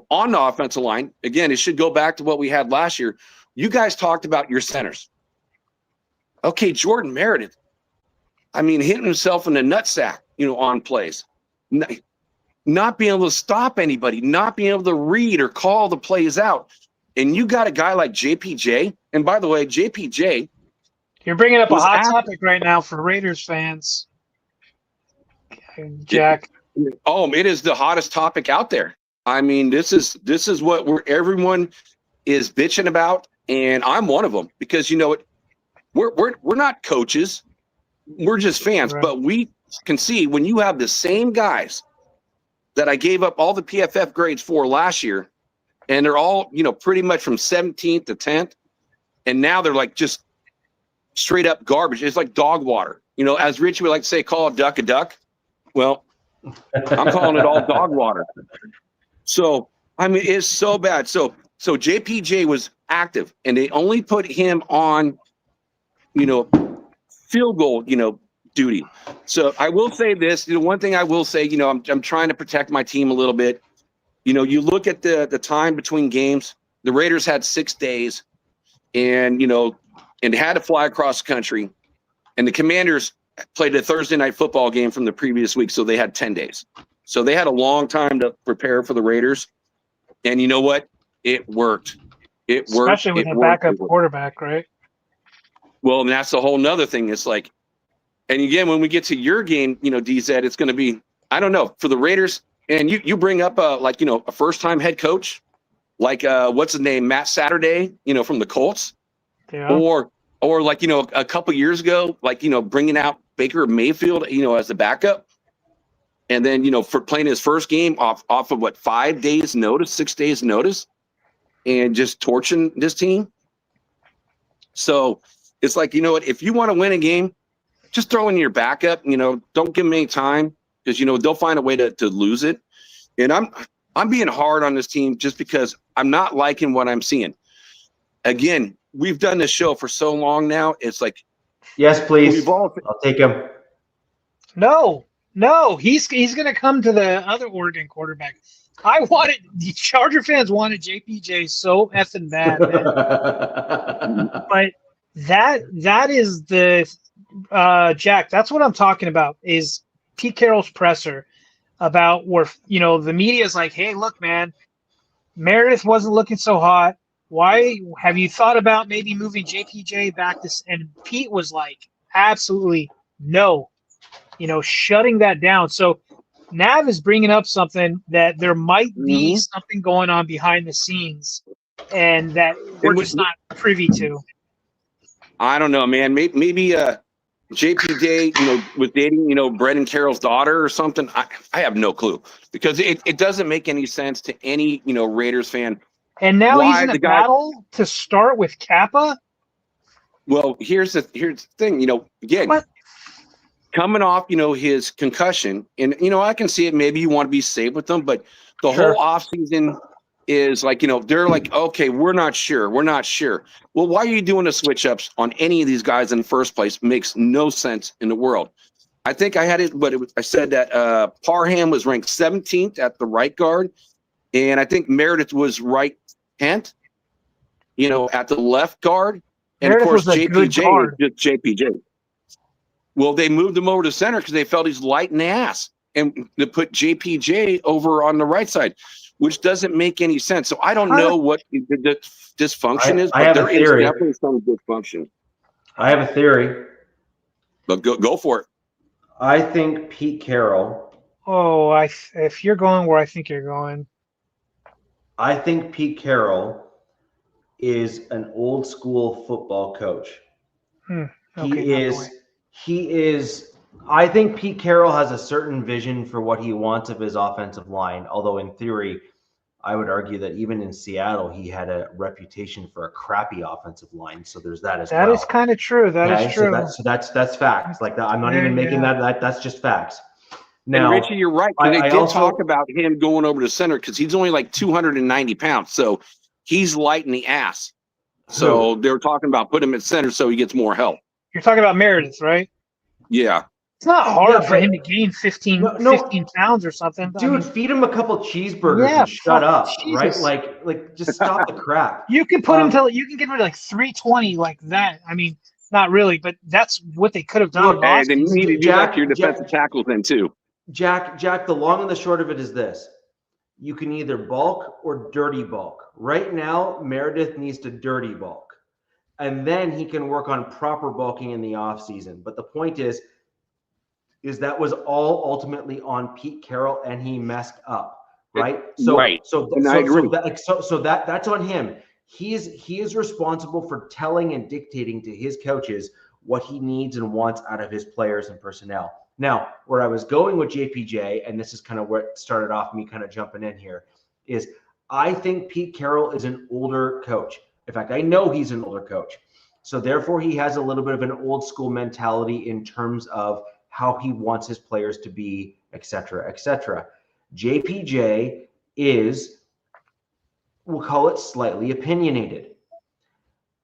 on the offensive line. Again, it should go back to what we had last year. You guys talked about your centers. Okay, Jordan Meredith. Hitting himself in the nutsack, on plays. Not being able to stop anybody, not being able to read or call the plays out. And you got a guy like JPJ. And by the way, JPJ. You're bringing up a hot topic right now for Raiders fans, Jack. It is the hottest topic out there. This is what everyone is bitching about, and I'm one of them because we're not coaches, we're just fans, right. But we can see when you have the same guys that I gave up all the PFF grades for last year, and they're all pretty much from 17th to 10th, and now they're like just straight up garbage. It's like dog water. As Richie would like to say, call a duck a duck. Well, I'm calling it all dog water. So, it's so bad. So JPJ was active, and they only put him on, field goal, duty. So I will say this, one thing I will say, I'm trying to protect my team a little bit. You look at the time between games, the Raiders had 6 days and had to fly across the country, and the Commanders played a Thursday night football game from the previous week. So they had 10 days. So they had a long time to prepare for the Raiders. And you know what? It worked. It worked. Especially with a backup quarterback, right? Well, and that's a whole nother thing. It's like, and again, when we get to your game, DZ, it's going to be, I don't know, for the Raiders. And you bring up a first-time head coach, like what's his name, Matt Saturday, from the Colts. Yeah. Or a couple years ago, bringing out Baker Mayfield, as a backup. And then, for playing his first game off of 5 days notice, 6 days notice, and just torching this team. So it's like, if you want to win a game, just throw in your backup, don't give them any time because, they'll find a way to lose it. And I'm being hard on this team just because I'm not liking what I'm seeing. Again, we've done this show for so long now. It's like, yes, please. I'll take him. No, he's going to come to the other Oregon quarterback. The Charger fans wanted JPJ so effing bad, man. But that is the Jack. That's what I'm talking about. Is Pete Carroll's presser about where the media is like, hey, look, man, Meredith wasn't looking so hot. Why have you thought about maybe moving JPJ back this? And Pete was like, absolutely no, shutting that down. So Nav is bringing up something that there might be something going on behind the scenes, and that we're just not privy to. I don't know, man. Maybe JPJ, was dating, Brett and Carroll's daughter or something. I have no clue, because it doesn't make any sense to any, Raiders fan. And now he's in a battle to start with Kappa. Well, here's the thing, again, coming off, his concussion, and I can see it. Maybe you want to be safe with them, but the whole offseason is like, they're like, okay, we're not sure. Well, why are you doing the switch ups on any of these guys in the first place? Makes no sense in the world. I think I had it, but I said that Parham was ranked 17th at the right guard, and I think Meredith was right 10th, at the left guard, and Meredith of course was JPJ is just JPJ. Well, they moved him over to center because they felt he's light in the ass, and they put JPJ over on the right side, which doesn't make any sense. So I don't know what the dysfunction is, but there is definitely some dysfunction. I have a theory. But go for it. I think Pete Carroll. Oh, if you're going where I think you're going. I think Pete Carroll is an old school football coach. He is. I think Pete Carroll has a certain vision for what he wants of his offensive line, although in theory, I would argue that even in Seattle, he had a reputation for a crappy offensive line. So there's that as well. That is kind of true. That is true. So that's facts. Like that, I'm not even making that. That's just facts. Now, and Richie, you're right. They did talk about him going over to center because he's only like 290 pounds. So he's light in the ass. So they were talking about putting him at center so he gets more help. You're talking about Meredith, right? Yeah. It's not hard for him to gain 15 pounds or something. Dude, feed him a couple cheeseburgers and shut up, Jesus. Right? Like just stop the crap. You can put him you can get rid of like 320 like that. I mean, not really, but that's what they could have done. And then you need to do that to your defensive tackles then too. Jack, the long and the short of it is this. You can either bulk or dirty bulk. Right now, Meredith needs to dirty bulk. And then he can work on proper bulking in the offseason. But the point is that was all ultimately on Pete Carroll, and he messed up, right? So that's on him. He is responsible for telling and dictating to his coaches what he needs and wants out of his players and personnel. Now, where I was going with JPJ, and this is kind of where it started off me kind of jumping in here, is I think Pete Carroll is an older coach. In fact, I know he's an older coach. So therefore, he has a little bit of an old school mentality in terms of how he wants his players to be, et cetera, et cetera. JPJ is, we'll call it slightly opinionated.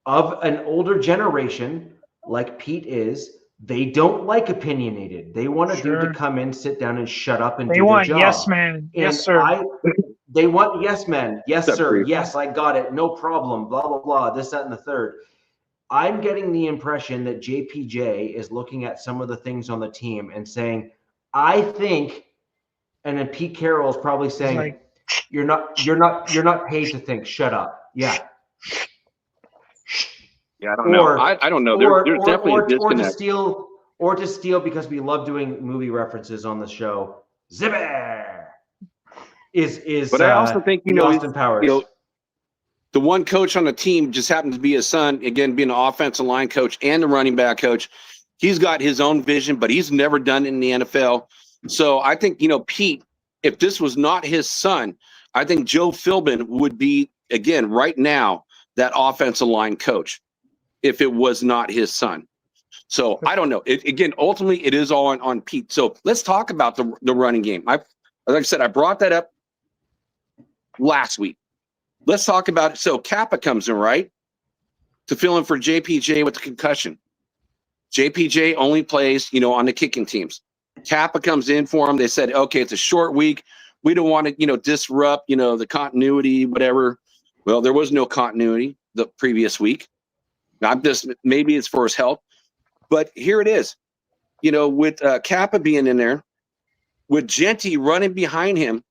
Of an older generation, like Pete is, they don't like opinionated. They want a dude to come in, sit down, and shut up and do their job. They want yes, man. Yes, sir. They want yes, man. Yes, sir. Yes, I got it. No problem. Blah, blah, blah. This, that, and the third. I'm getting the impression that JPJ is looking at some of the things on the team and saying, I think, and then Pete Carroll is probably saying, you're not paid to think. Shut up. Yeah. Yeah, I don't know. I don't know. There's definitely a disconnect. Or to steal because we love doing movie references on the show. Zibber is. But I also think Austin Powers. The one coach on the team just happens to be his son. Again, being an offensive line coach and the running back coach, he's got his own vision, but he's never done it in the NFL. So I think Pete, if this was not his son, I think Joe Philbin would be again right now that offensive line coach. If it was not his son. So I don't know. Again, ultimately, it is all on Pete. So let's talk about the running game. Like I said, I brought that up last week. Let's talk about it. So Kappa comes in, right, to fill in for JPJ with the concussion. JPJ only plays, on the kicking teams. Kappa comes in for him. They said, okay, it's a short week. We don't want to, disrupt, the continuity, whatever. Well, there was no continuity the previous week. Maybe it's for his health, but here it is. With Kappa being in there, with Genty running behind him,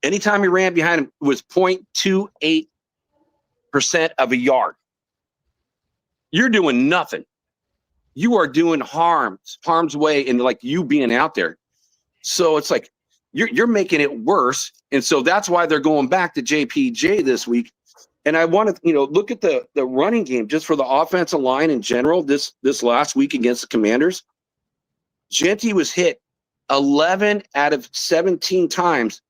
anytime he ran behind him was 0.28% of a yard. You're doing nothing. You are doing harm's way in like you being out there. So it's like you're making it worse. And so that's why they're going back to JPJ this week. And I want to, look at the running game just for the offensive line in general this last week against the Commanders. Genty was hit 11 out of 17 times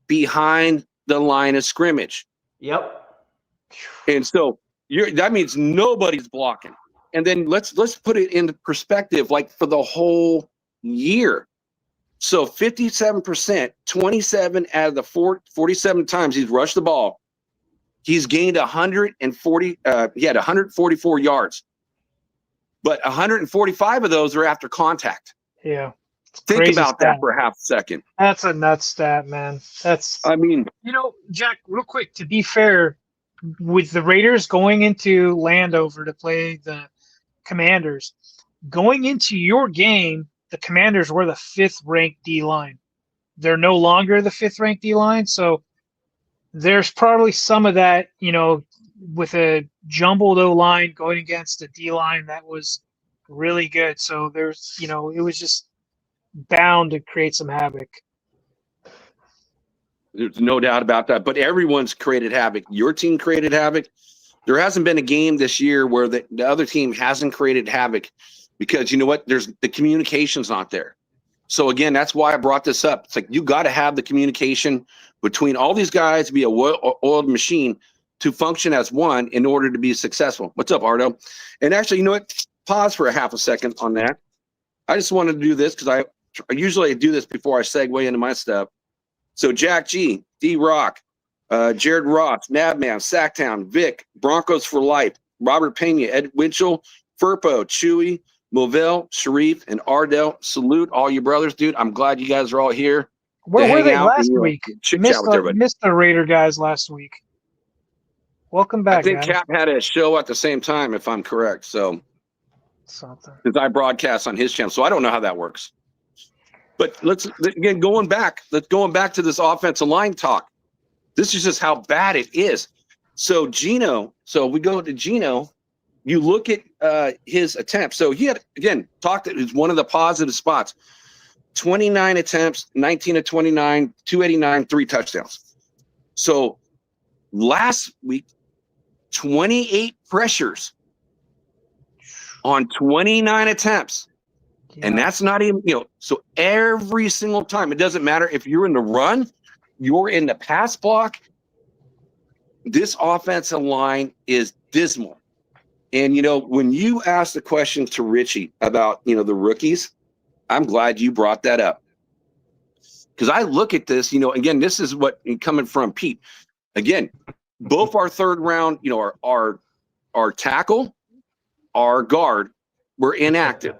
behind the line of scrimmage. Yep. And so that means nobody's blocking. And then let's put it into perspective, like for the whole year. So 57%, 27 out of the 47 times he's rushed the ball, he's gained 140. He had 144 yards, but 145 of those are after contact. Yeah. Think about that for a half a second. That's a nuts stat, man. Jack, real quick, to be fair, with the Raiders going into Landover to play the Commanders, going into your game, the Commanders were the 5th-ranked D-line. They're no longer the 5th-ranked D-line, so there's probably some of that, with a jumbled O-line going against a D-line that was really good. So there's, it was just bound to create some havoc. There's no doubt about that. But everyone's created havoc. Your team created havoc. There hasn't been a game this year where the other team hasn't created havoc because you know what? There's the communication's not there. So again, that's why I brought this up. It's like you got to have the communication between all these guys to be a oiled machine to function as one in order to be successful. What's up, Ardo? And actually, you know what? Pause for a half a second on that. I just wanted to do this because I usually do this before I segue into my stuff. So Jack G, D-Rock, Jared Ross, Nabman, Sacktown, Vic, Broncos for Life, Robert Pena, Ed Winchell, Furpo, Chewy, Movell, Sharif, and Ardell. Salute all you brothers, dude. I'm glad you guys are all here. Where were they last week? Missed the Raider guys last week. Welcome back, I think guys. Cap had a show at the same time, if I'm correct. So something. Because I broadcast on his channel, so I don't know how that works. But let's going back to this offensive line talk. This is just how bad it is. So Gino, we go to Gino. You look at his attempts. So he had, again, it's one of the positive spots. 29 attempts, 19 to 29, 289, 3 touchdowns. So last week, 28 pressures on 29 attempts. Yeah. And that's not even, so every single time, it doesn't matter if you're in the run, you're in the pass block. This offensive line is dismal. And, when you asked the question to Richie about, the rookies, I'm glad you brought that up. Because I look at this, again, this is what coming from Pete. Again, both our third round, our tackle, our guard were inactive.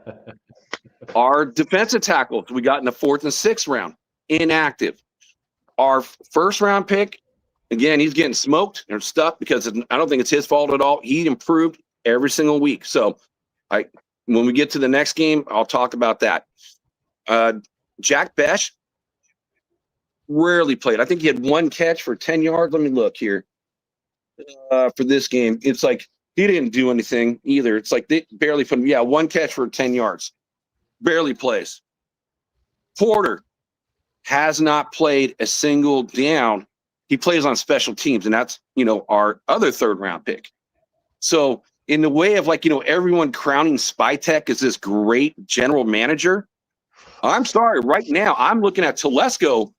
Our defensive tackles we got in the 4th and 6th round, inactive. Our first round pick, again, he's getting smoked and stuff because I don't think it's his fault at all. He improved every single week. So when we get to the next game, I'll talk about that. Jack Besh rarely played. I think he had 1 catch for 10 yards. Let me look here. For this game, it's like he didn't do anything either. It's like they barely put him. 1 catch for 10 yards. Barely plays. Porter has not played a single down. He plays on special teams, and that's, our other 3rd round pick. So in the way of everyone crowning Spytek as this great general manager, I'm sorry, right now I'm looking at Telesco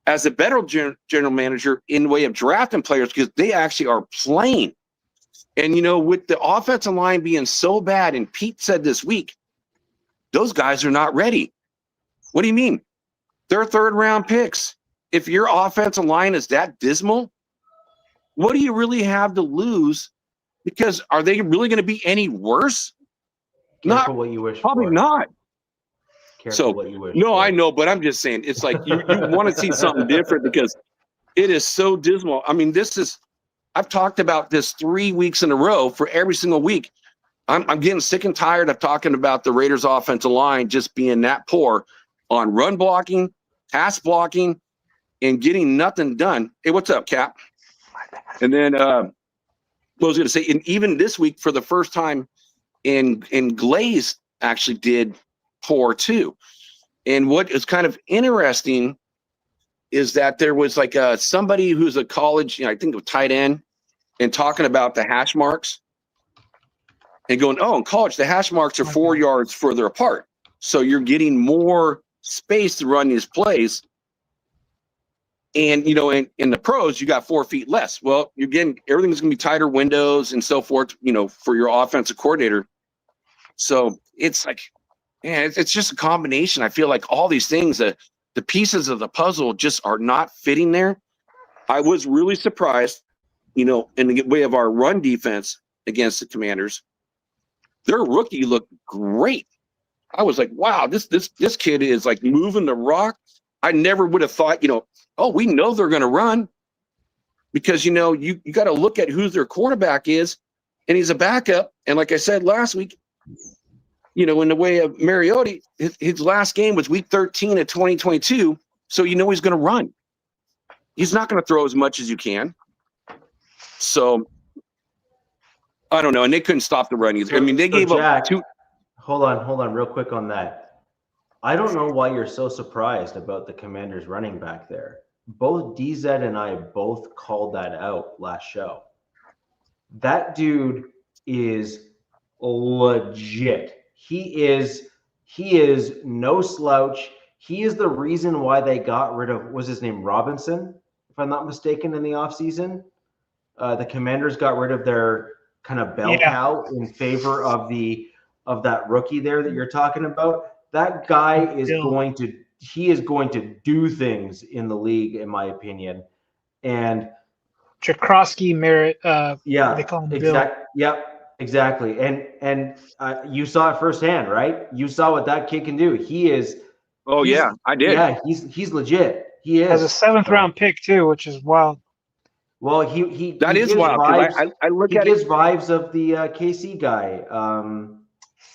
as a better general manager in the way of drafting players because they actually are playing. And, with the offensive line being so bad, and Pete said this week, those guys are not ready. What do you mean? They're 3rd round picks. If your offensive line is that dismal, what do you really have to lose? Because are they really going to be any worse? Careful what you wish probably for. Not. Careful what you wish no, for. I know, but I'm just saying it's like you want to see something different because it is so dismal. I mean, I've talked about this 3 weeks in a row for every single week. I'm getting sick and tired of talking about the Raiders offensive line just being that poor on run blocking, pass blocking, and getting nothing done. Hey, what's up, Cap? And then what I was going to say, and even this week for the first time in Glaze actually did poor too. And what is kind of interesting is that there was like somebody who's a college, I think of tight end, and talking about the hash marks and going, oh, in college, the hash marks are 4 yards further apart. So you're getting more space to run these plays. And, in the pros, you got 4 feet less. Well, you're getting everything's going to be tighter windows and so forth, for your offensive coordinator. So it's like, man, it's just a combination. I feel like all these things, the pieces of the puzzle just are not fitting there. I was really surprised, in the way of our run defense against the Commanders. Their rookie looked great. I was like, wow, this kid is like moving the rock. I never would have thought, we know they're going to run because, you got to look at who their quarterback is, and he's a backup. And like I said last week, in the way of Mariota, his last game was week 13 of 2022. So, he's going to run. He's not going to throw as much as you can. So, I don't know. And they couldn't stop the run either. They gave Jack, up 2. Hold on real quick on that. I don't know why you're so surprised about the Commanders running back there. Both DZ and I both called that out last show. That dude is legit. He is no slouch. He is the reason why they got rid of, was his name Robinson, if I'm not mistaken, in the offseason. The Commanders got rid of their kind of bell cow in favor of that rookie there that you're talking about. That guy is going to do things in the league, in my opinion. And Jakrowski Merritt, they call him Bill. Exactly. And you saw it firsthand, right? You saw what that kid can do. I did. Yeah, he's legit. He is. Has a 7th round pick too, which is wild. Well, he is wild. I look at his vibes of the KC guy.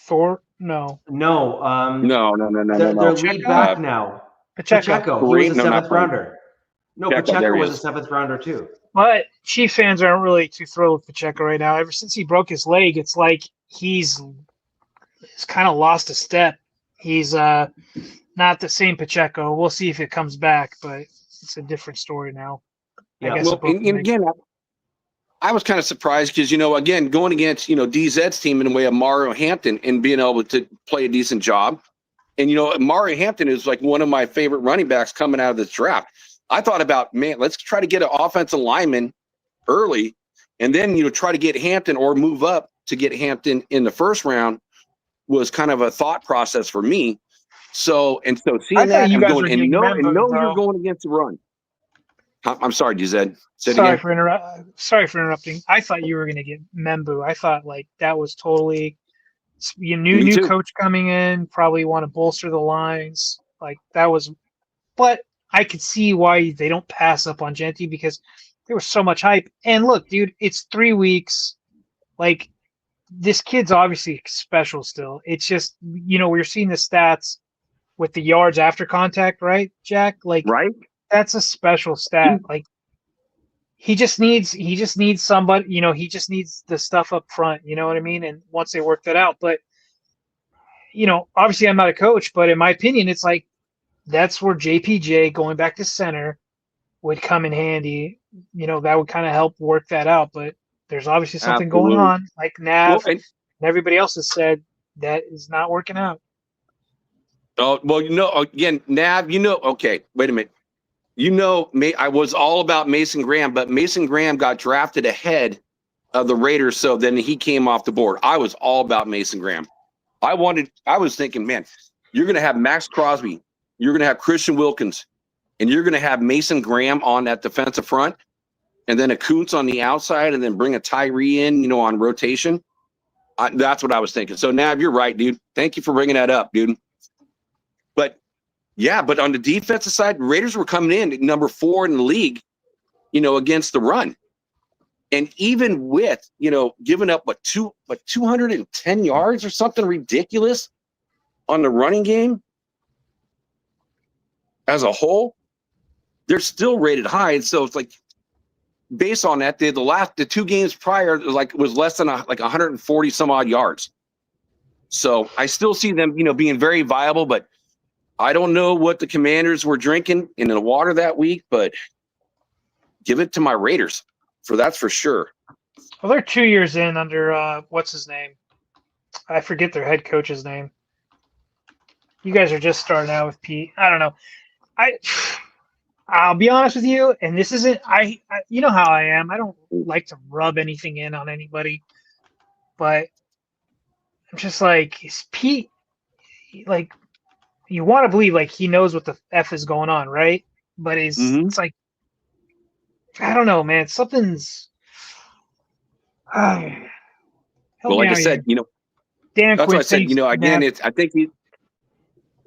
Thor? No. No. No. Their lead back now. Pacheco. He was a 7th rounder. No, Pacheco was a 7th rounder too. But Chiefs fans aren't really too thrilled with Pacheco right now. Ever since he broke his leg, it's like he's kind of lost a step. He's not the same Pacheco. We'll see if it comes back, but it's a different story now. Yeah. And again, I was kind of surprised because, again, going against, DZ's team in the way of Mario Hampton and being able to play a decent job. And, Mario Hampton is like one of my favorite running backs coming out of this draft. I thought about, man, let's try to get an offensive lineman early and then, try to get Hampton or move up to get Hampton in the first round was kind of a thought process for me. So seeing that, I'm going, and you're going against the run. I'm sorry, DZ. Sorry for interrupting. I thought you were going to get Membu. I thought that was totally new coach coming in, probably want to bolster the lines. But I could see why they don't pass up on Genty because there was so much hype. And look, dude, it's 3 weeks. This kid's obviously special still. It's just, we're seeing the stats with the yards after contact, right, Jack? Right. That's a special stat. He just needs somebody, he just needs the stuff up front, you know what I mean? And once they work that out, but obviously I'm not a coach, but in my opinion, it's that's where JPJ going back to center would come in handy. That would kind of help work that out, but there's obviously something going on, like Nav and everybody else has said that is not working out. Oh, well, again, Nav, okay, wait a minute. I was all about Mason Graham, but Mason Graham got drafted ahead of the Raiders, so then he came off the board. I was all about Mason Graham. I was thinking, man, you're going to have Max Crosby, you're going to have Christian Wilkins, and you're going to have Mason Graham on that defensive front, and then a Kuntz on the outside, and then bring a Tyree in, on rotation. That's what I was thinking. So, Nav, you're right, dude. Thank you for bringing that up, dude. Yeah, but on the defensive side, Raiders were coming in at number 4 in the league, against the run. And even with, giving up 210 yards or something ridiculous on the running game as a whole, they're still rated high. And so it's like, based on that, the 2 games prior was less than 140 some odd yards. So I still see them, being very viable, but I don't know what the Commanders were drinking in the water that week, but give it to my Raiders that's for sure. Well, they're 2 years in under what's his name? I forget their head coach's name. You guys are just starting out with Pete. I don't know. I'll be honest with you, and this isn't. You know how I am. I don't like to rub anything in on anybody, but I'm just like, is Pete like? You want to believe like he knows what the F is going on, right? But it's like, I don't know, man. Something's. Well, like I said, Dan that's Quinn what I said. Again, I think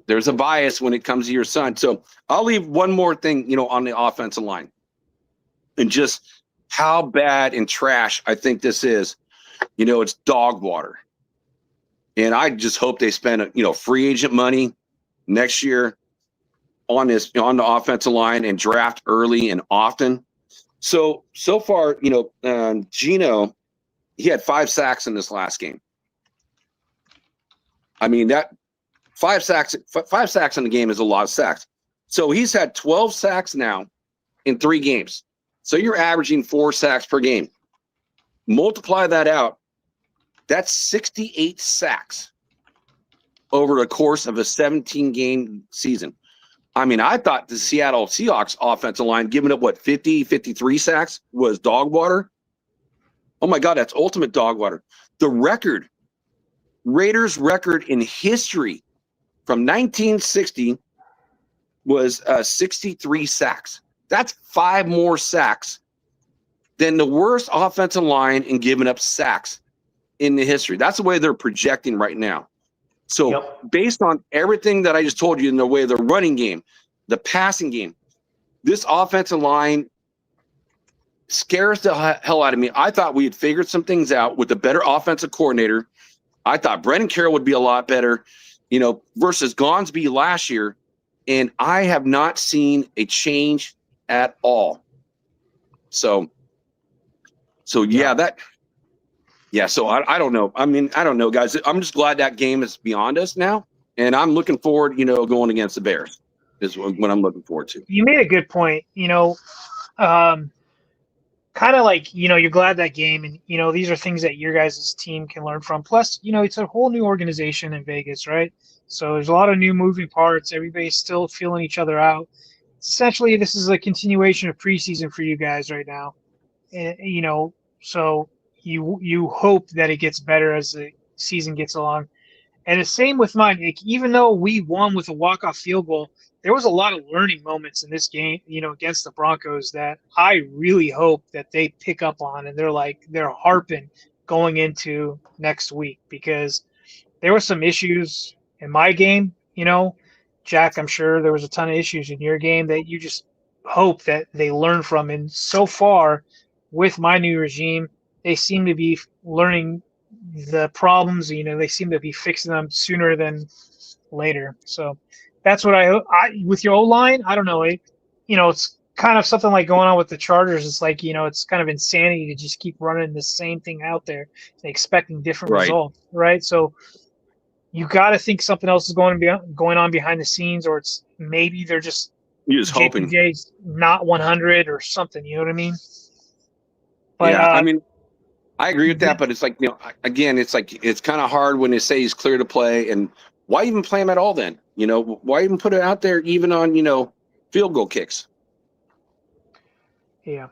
there's a bias when it comes to your son. So I'll leave one more thing, on the offensive line, and just how bad and trash I think this is. It's dog water, and I just hope they spend free agent money next year on the offensive line and draft early and often. So far, Gino, he had 5 sacks in this last game. I mean, that 5 sacks in the game is a lot of sacks. So he's had 12 sacks now in 3 games. So you're averaging 4 sacks per game. Multiply that out. That's 68 sacks over the course of a 17-game season. I mean, I thought the Seattle Seahawks offensive line giving up 50, 53 sacks was dog water. Oh my God, that's ultimate dog water. The Raiders record in history from 1960 was 63 sacks. That's 5 more sacks than the worst offensive line in giving up sacks in the history. That's the way they're projecting right now. So based on everything that I just told you in the way of the running game, the passing game, this offensive line scares the hell out of me. I thought we had figured some things out with a better offensive coordinator. I thought Brendan Carroll would be a lot better, versus Gonsby last year. And I have not seen a change at all. So so I don't know. I mean, I don't know, guys. I'm just glad that game is beyond us now. And I'm looking forward, going against the Bears is what I'm looking forward to. You made a good point, kind of like, you're glad that game. And, these are things that your guys' team can learn from. Plus, it's a whole new organization in Vegas, right? So there's a lot of new moving parts. Everybody's still feeling each other out. Essentially, this is a continuation of preseason for you guys right now. And, so you hope that it gets better as the season gets along. And the same with mine. Like, even though we won with a walk-off field goal, there was a lot of learning moments in this game, against the Broncos that I really hope that they pick up on, and they're harping going into next week, because there were some issues in my game. Jack, I'm sure there was a ton of issues in your game that you just hope that they learn from. And so far, with my new regime, they seem to be learning the problems. They seem to be fixing them sooner than later. So that's what I with your O-line, I don't know. It's kind of something like going on with the Chargers. It's like, it's kind of insanity to just keep running the same thing out there and expecting different results, right? So you got to think something else is going on behind the scenes, or it's maybe they're just hoping JPJ's not 100 or something. You know what I mean? But, yeah, I mean, I agree with that, but it's like, again, it's like, it's kind of hard when they say he's clear to play, and why even play him at all then? Why even put it out there even on, field goal kicks? Yeah.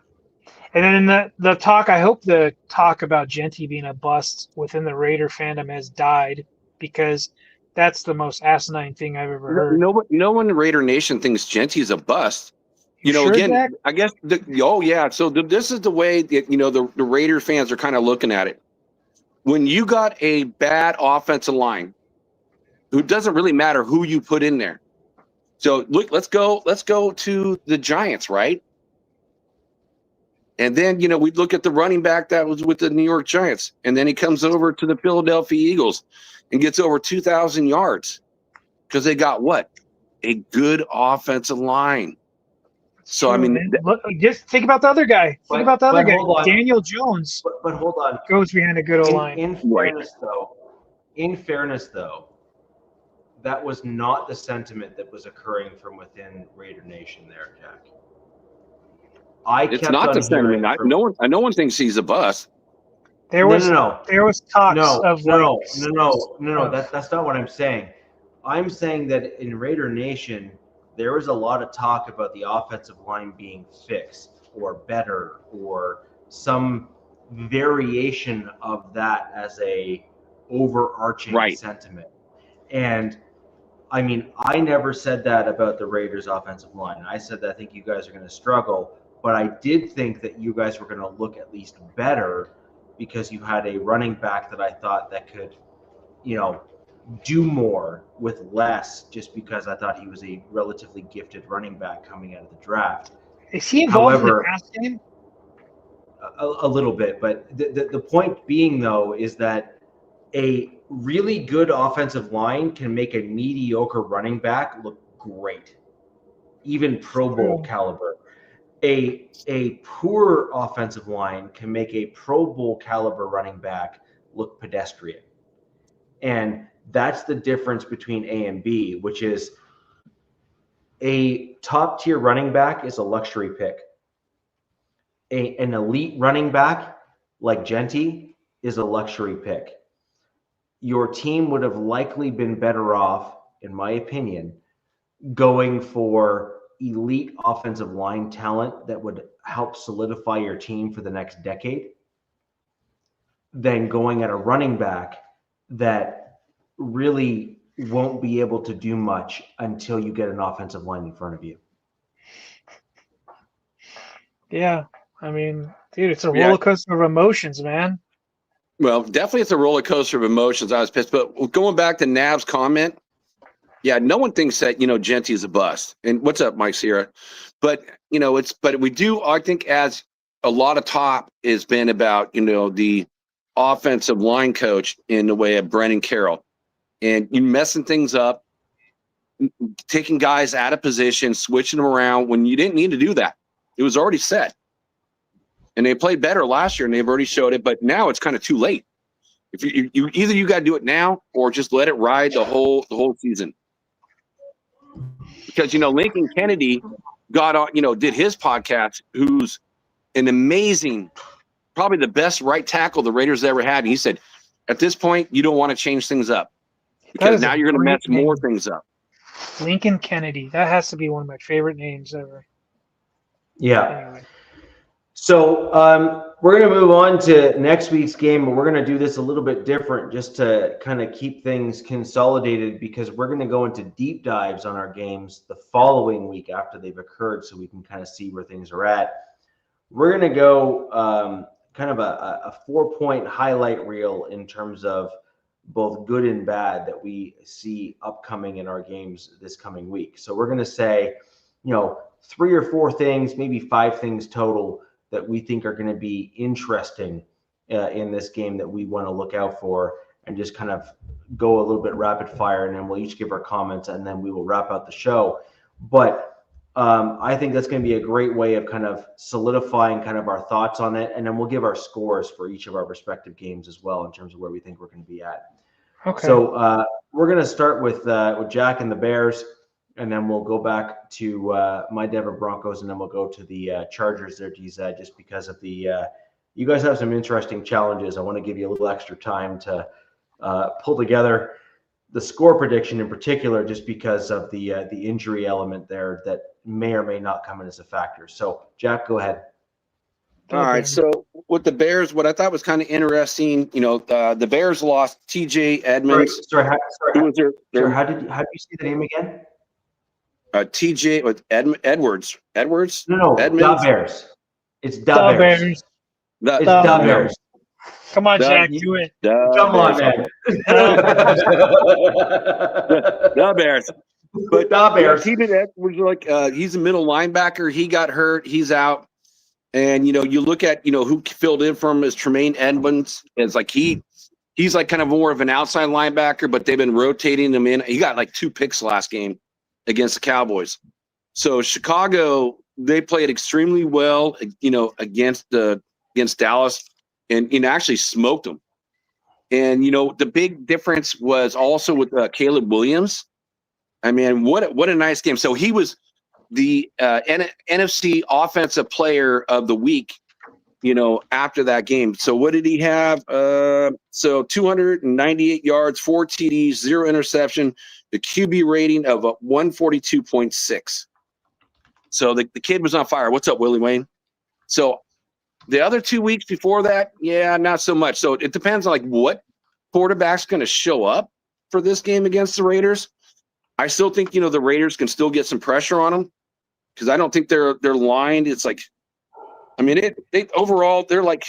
And then the talk, I hope the talk about Genty being a bust within the Raider fandom has died, because that's the most asinine thing I've ever heard. No one in Raider Nation thinks Genty's a bust. Sure, again, Zach? I guess, So this is the way that, the Raider fans are kind of looking at it. When you got a bad offensive line, who doesn't really matter who you put in there, So look, let's go to the Giants, right? And then, we look at the running back that was with the New York Giants. And then he comes over to the Philadelphia Eagles and gets over 2,000 yards because they got what? A good offensive line. So, True, look, just think about the other guy. Think about the other guy, Daniel Jones. But hold on. Goes behind a good O-line. In fairness, though, that was not the sentiment that was occurring from within Raider Nation there, Jack. It's not the sentiment. No one thinks he's a bust. There was talks of no. That's not what I'm saying. I'm saying that in Raider Nation, there was a lot of talk about the offensive line being fixed or better or some variation of that as a overarching sentiment. And I mean, I never said that about the Raiders offensive line. I said that I think you guys are going to struggle, but I did think that you guys were going to look at least better because you had a running back that I thought that could, do more with less, just because I thought he was a relatively gifted running back coming out of the draft. Is he involved in the pass game? A little bit, but the point being, though, is that a really good offensive line can make a mediocre running back look great, even Pro Bowl caliber. A poor offensive line can make a Pro Bowl caliber running back look pedestrian. And that's the difference between A and B, which is a top tier running back is a luxury pick. An elite running back like Genty is a luxury pick. Your team would have likely been better off, in my opinion, going for elite offensive line talent that would help solidify your team for the next decade than going at a running back that really won't be able to do much until you get an offensive line in front of you. Yeah. I mean, dude, it's a roller coaster of emotions, man. Well, definitely it's a roller coaster of emotions. I was pissed. But going back to Nav's comment, no one thinks that, Genty is a bust. And what's up, Mike Sierra? But, but we do, I think, as a lot of talk has been about, the offensive line coach in the way of Brennan Carroll. And you messing things up, taking guys out of position, switching them around when you didn't need to do that. It was already set. And they played better last year, and they've already showed it. But now it's kind of too late. If you either you got to do it now or just let it ride the whole season. Because Lincoln Kennedy got on, did his podcast, who's an amazing, probably the best right tackle the Raiders ever had. And he said, at this point, you don't want to change things up because now you're going to mess more things up. Lincoln Kennedy, that has to be one of my favorite names ever. Yeah. Anyway. So we're going to move on to next week's game, but we're going to do this a little bit different just to kind of keep things consolidated because we're going to go into deep dives on our games the following week after they've occurred so we can kind of see where things are at. We're going to go kind of a 4-point highlight reel in terms of both good and bad that we see upcoming in our games this coming week. So we're going to say, 3 or 4 things, maybe 5 things total that we think are going to be interesting in this game that we want to look out for, and just kind of go a little bit rapid fire, and then we'll each give our comments, and then we will wrap out the show. But I think that's going to be a great way of kind of solidifying kind of our thoughts on it, and then we'll give our scores for each of our respective games as well in terms of where we think we're going to be at. Okay. So we're going to start with Jack and the Bears, and then we'll go back to my Denver Broncos, and then we'll go to the Chargers there, DZ, just because of the you guys have some interesting challenges. I want to give you a little extra time to pull together the score prediction in particular, just because of the injury element there that may or may not come in as a factor. So, Jack, go ahead. All right. So with the Bears, what I thought was kind of interesting, the Bears lost TJ Edmonds. Sorry, how did you say the name again? TJ with Edwards. No, Edmonds. the Bears. It's the Bears. It's the Bears. Come on, Jack, do it. Come on, man. The Bears. But Bears. Keenan Edwards, like he's a middle linebacker. He got hurt. He's out. And you look at who filled in for him is Tremaine Edmonds. It's like he's like kind of more of an outside linebacker, but they've been rotating him in. He got like 2 picks last game against the Cowboys. So Chicago, they played extremely well, against Dallas, and actually smoked them. And the big difference was also with Caleb Williams. I mean, what a nice game. So he was the NFC Offensive Player of the Week, after that game. So what did he have? So 298 yards, 4 TDs, 0 interception, the QB rating of 142.6. So the kid was on fire. What's up, Willie Wayne? So the other 2 weeks before that, yeah, not so much. So it depends on like what quarterback's going to show up for this game against the Raiders. I still think, the Raiders can still get some pressure on them because I don't think they're lined. It's like, I mean, they overall, they're like,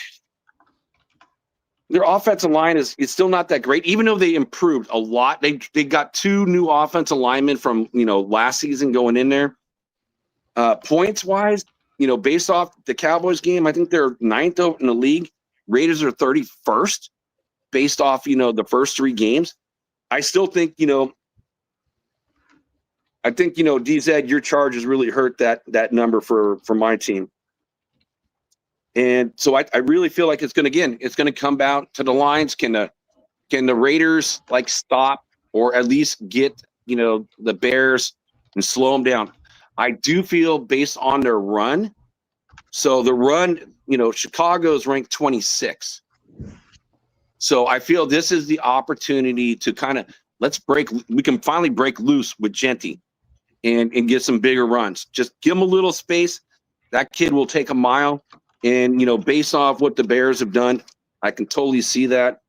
their offensive line is still not that great, even though they improved a lot. They got 2 new offensive linemen from, last season going in there. Points wise, based off the Cowboys game, I think they're 9th in the league. Raiders are 31st based off, the first 3 games. I still think, DZ, your charges really hurt that number for my team. And so I really feel like it's going to come down to the lines. Can the Raiders like stop or at least get, the Bears and slow them down? I do feel based on their run. So the run, Chicago's ranked 26. So I feel this is the opportunity to kind of we can finally break loose with Genty and get some bigger runs. Just give him a little space. That kid will take a mile. And, based off what the Bears have done, I can totally see that.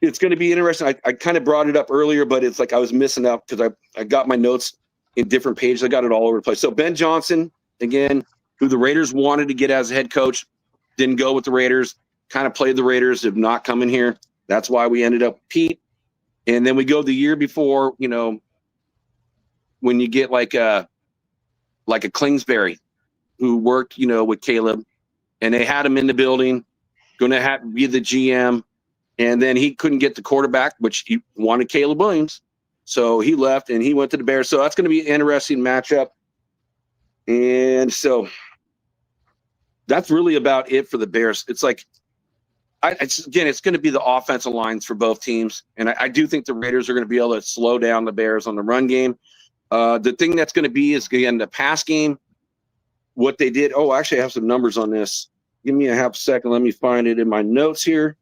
It's going to be interesting. I kind of brought it up earlier, but it's like I was missing out because I got my notes in different pages. I got it all over the place. So Ben Johnson, again, who the Raiders wanted to get as a head coach, didn't go with the Raiders, kind of played the Raiders, have not come in here. That's why we ended up with Pete. And then we go the year before, when you get like a Kingsbury who worked, with Caleb, and they had him in the building, going to be the GM. And then he couldn't get the quarterback, which he wanted Caleb Williams. So he left and he went to the Bears. So that's going to be an interesting matchup. And so that's really about it for the Bears. It's like, it's going to be the offensive lines for both teams. And I do think the Raiders are going to be able to slow down the Bears on the run game. The thing that's going to be is, again, the pass game, what they did. Oh, actually, I have some numbers on this. Give me a half second. Let me find it in my notes here.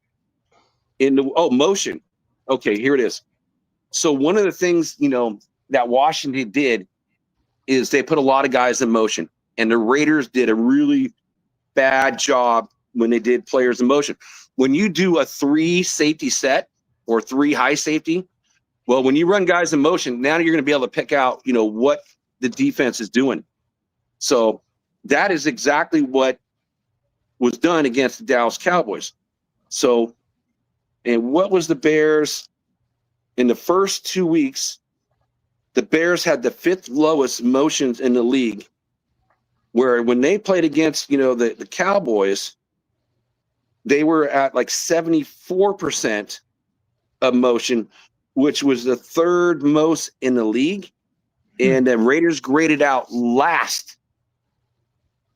Motion. Okay, here it is. So one of the things, that Washington did is they put a lot of guys in motion. And the Raiders did a really bad job when they did players in motion. When you do a 3 safety set or 3 high safety, well, when you run guys in motion, now you're going to be able to pick out, what the defense is doing. So that is exactly what was done against the Dallas Cowboys. So, and what was the Bears in the first 2 weeks? The Bears had the 5th lowest motions in the league, where when they played against, the Cowboys, they were at like 74% of motion, which was the 3rd most in the league. And the Raiders graded out last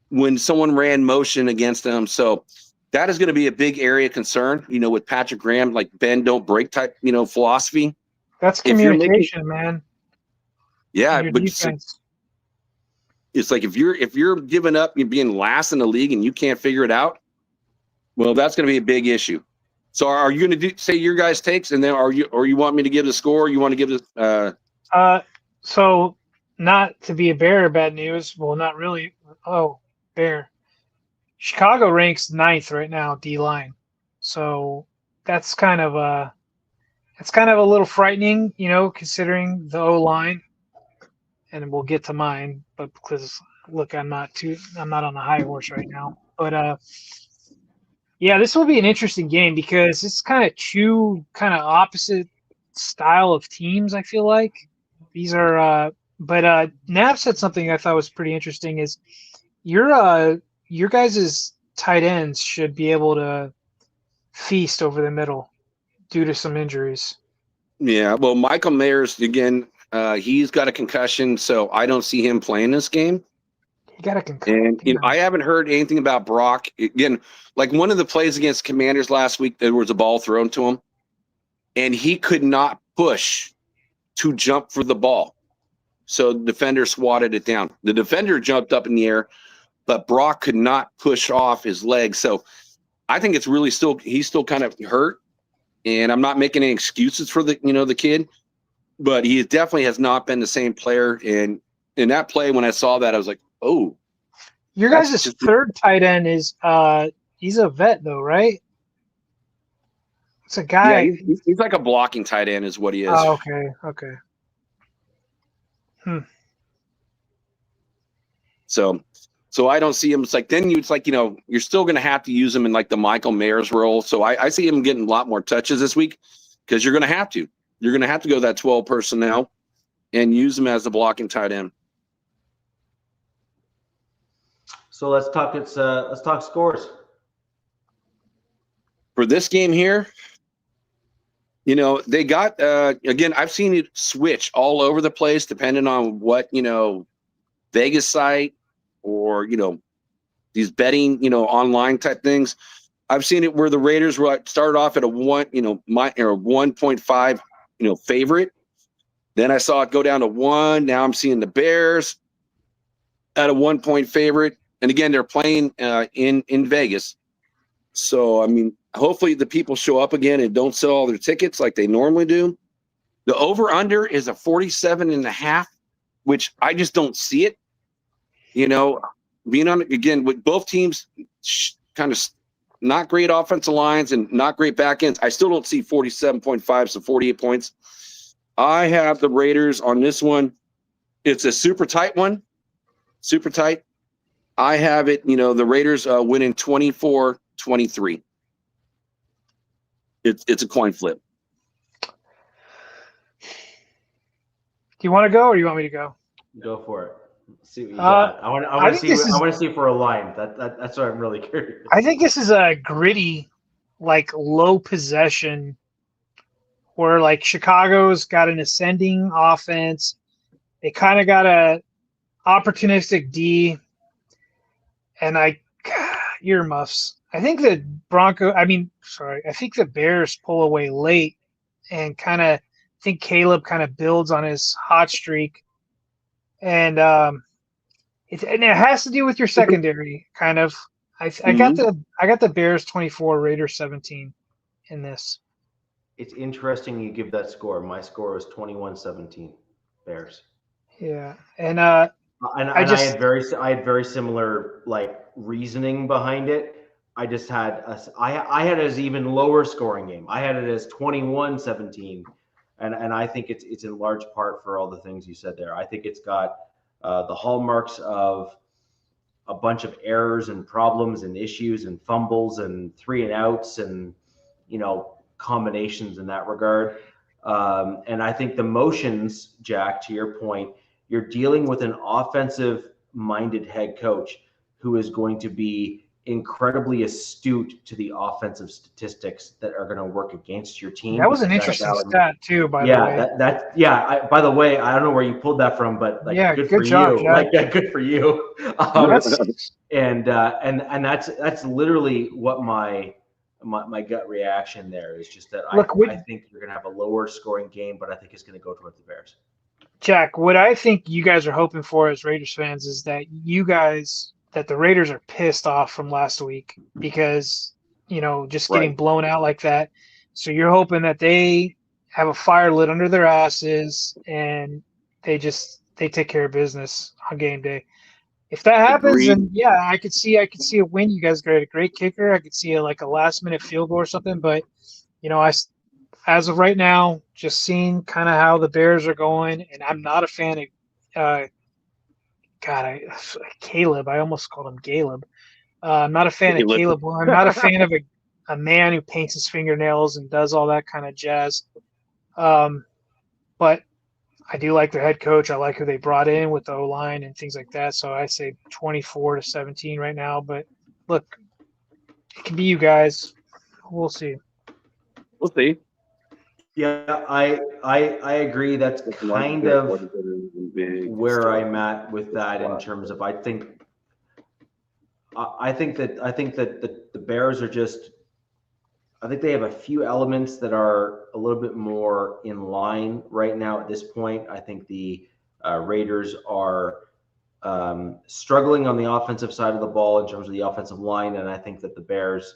when someone ran motion against them. So that is going to be a big area of concern, with Patrick Graham, like bend, don't break type, philosophy. That's communication, man. Yeah, but it's like if you're giving up, you're being last in the league and you can't figure it out, well, that's going to be a big issue. So are you going to say your guys' takes, and then or you want me to give the score? You want to give the So not to be a bearer of bad news. Well, not really. Oh, bear. Chicago ranks 9th right now, D line. So that's kind of a little frightening, considering the O line. And we'll get to mine, but because look, I'm not on a high horse right now. But Yeah, this will be an interesting game because it's kind of two kind of opposite style of teams, I feel like. These are but Nav said something I thought was pretty interesting is your guys' tight ends should be able to feast over the middle due to some injuries. Yeah, well, Michael Mayers again, he's got a concussion, so I don't see him playing this game. He got a concussion. And I haven't heard anything about Brock. Again, like one of the plays against Commanders last week, there was a ball thrown to him, and he could not push to jump for the ball. So the defender swatted it down. The defender jumped up in the air, but Brock could not push off his leg. So I think it's really he's still kind of hurt. And I'm not making any excuses for the kid, but he definitely has not been the same player. And in that play, when I saw that, I was like, oh. Your guys' third tight end is he's a vet though, right? It's a guy. Yeah, he's like a blocking tight end is what he is. Oh, okay. So I don't see him. It's like you're still going to have to use him in like the Michael Mayers role. So I see him getting a lot more touches this week because you're going to have to. You're going to have to go that 12 personnel and use him as the blocking tight end. So let's talk scores for this game here. They got again. I've seen it switch all over the place depending on what Vegas site or these betting online type things. I've seen it where the Raiders were started off at a 1.5 favorite. Then I saw it go down to 1. Now I'm seeing the Bears at a 1 point favorite. And again, they're playing in Vegas. So, I mean, hopefully the people show up again and don't sell all their tickets like they normally do. The over-under is a 47.5, which I just don't see it. Being on again with both teams kind of not great offensive lines and not great back ends. I still don't see 47.5, so 48 points. I have the Raiders on this one. It's a super tight one. Super tight. I have it, the Raiders winning 24-23. It's a coin flip. Do you want to go or do you want me to go? Go for it. Let's see what you got. I want to see for a line. That's what I'm really curious. I think this is a gritty, like low possession, where like Chicago's got an ascending offense. They kind of got a opportunistic D, and earmuffs. I think the I think the Bears pull away late, and I think Caleb kind of builds on his hot streak. And it has to do with your secondary, kind of. I got the Bears 24, Raiders 17 in this. It's interesting you give that score. My score was 21-17, Bears. Yeah, and I had very similar reasoning behind it. I just had I had it as even lower scoring game. I had it as 21-17. And I think it's in large part for all the things you said there. I think it's got the hallmarks of a bunch of errors and problems and issues and fumbles and 3 and outs and combinations in that regard. And I think the motions, Jack, to your point, you're dealing with an offensive-minded head coach who is going to be incredibly astute to the offensive statistics that are going to work against your team. That was an interesting stat too, by the way. By the way, I don't know where you pulled that from, but good for job, you. Good for you. And that's literally what my gut reaction there is. Just that I think you're going to have a lower scoring game, but I think it's going to go towards the Bears. Jack, what I think you guys are hoping for as Raiders fans is that that the Raiders are pissed off from last week because, just getting blown out like that. So you're hoping that they have a fire lit under their asses and they take care of business on game day. If that happens, then I could see a win. You guys got a great kicker. I could see a last minute field goal or something. But, as of right now, just seeing kind of how the Bears are going, and I'm not a fan of Caleb. I almost called him Galeb. I'm not a fan of Caleb. I'm not a fan of a man who paints his fingernails and does all that kind of jazz. But I do like their head coach. I like who they brought in with the O-line and things like that. So I say 24-17 right now. But look, it can be you guys. We'll see. We'll see. Yeah, I agree. That's kind of where I'm at with that in terms of I think that the Bears are just. I think they have a few elements that are a little bit more in line right now at this point. I think the Raiders are struggling on the offensive side of the ball in terms of the offensive line, and I think that the Bears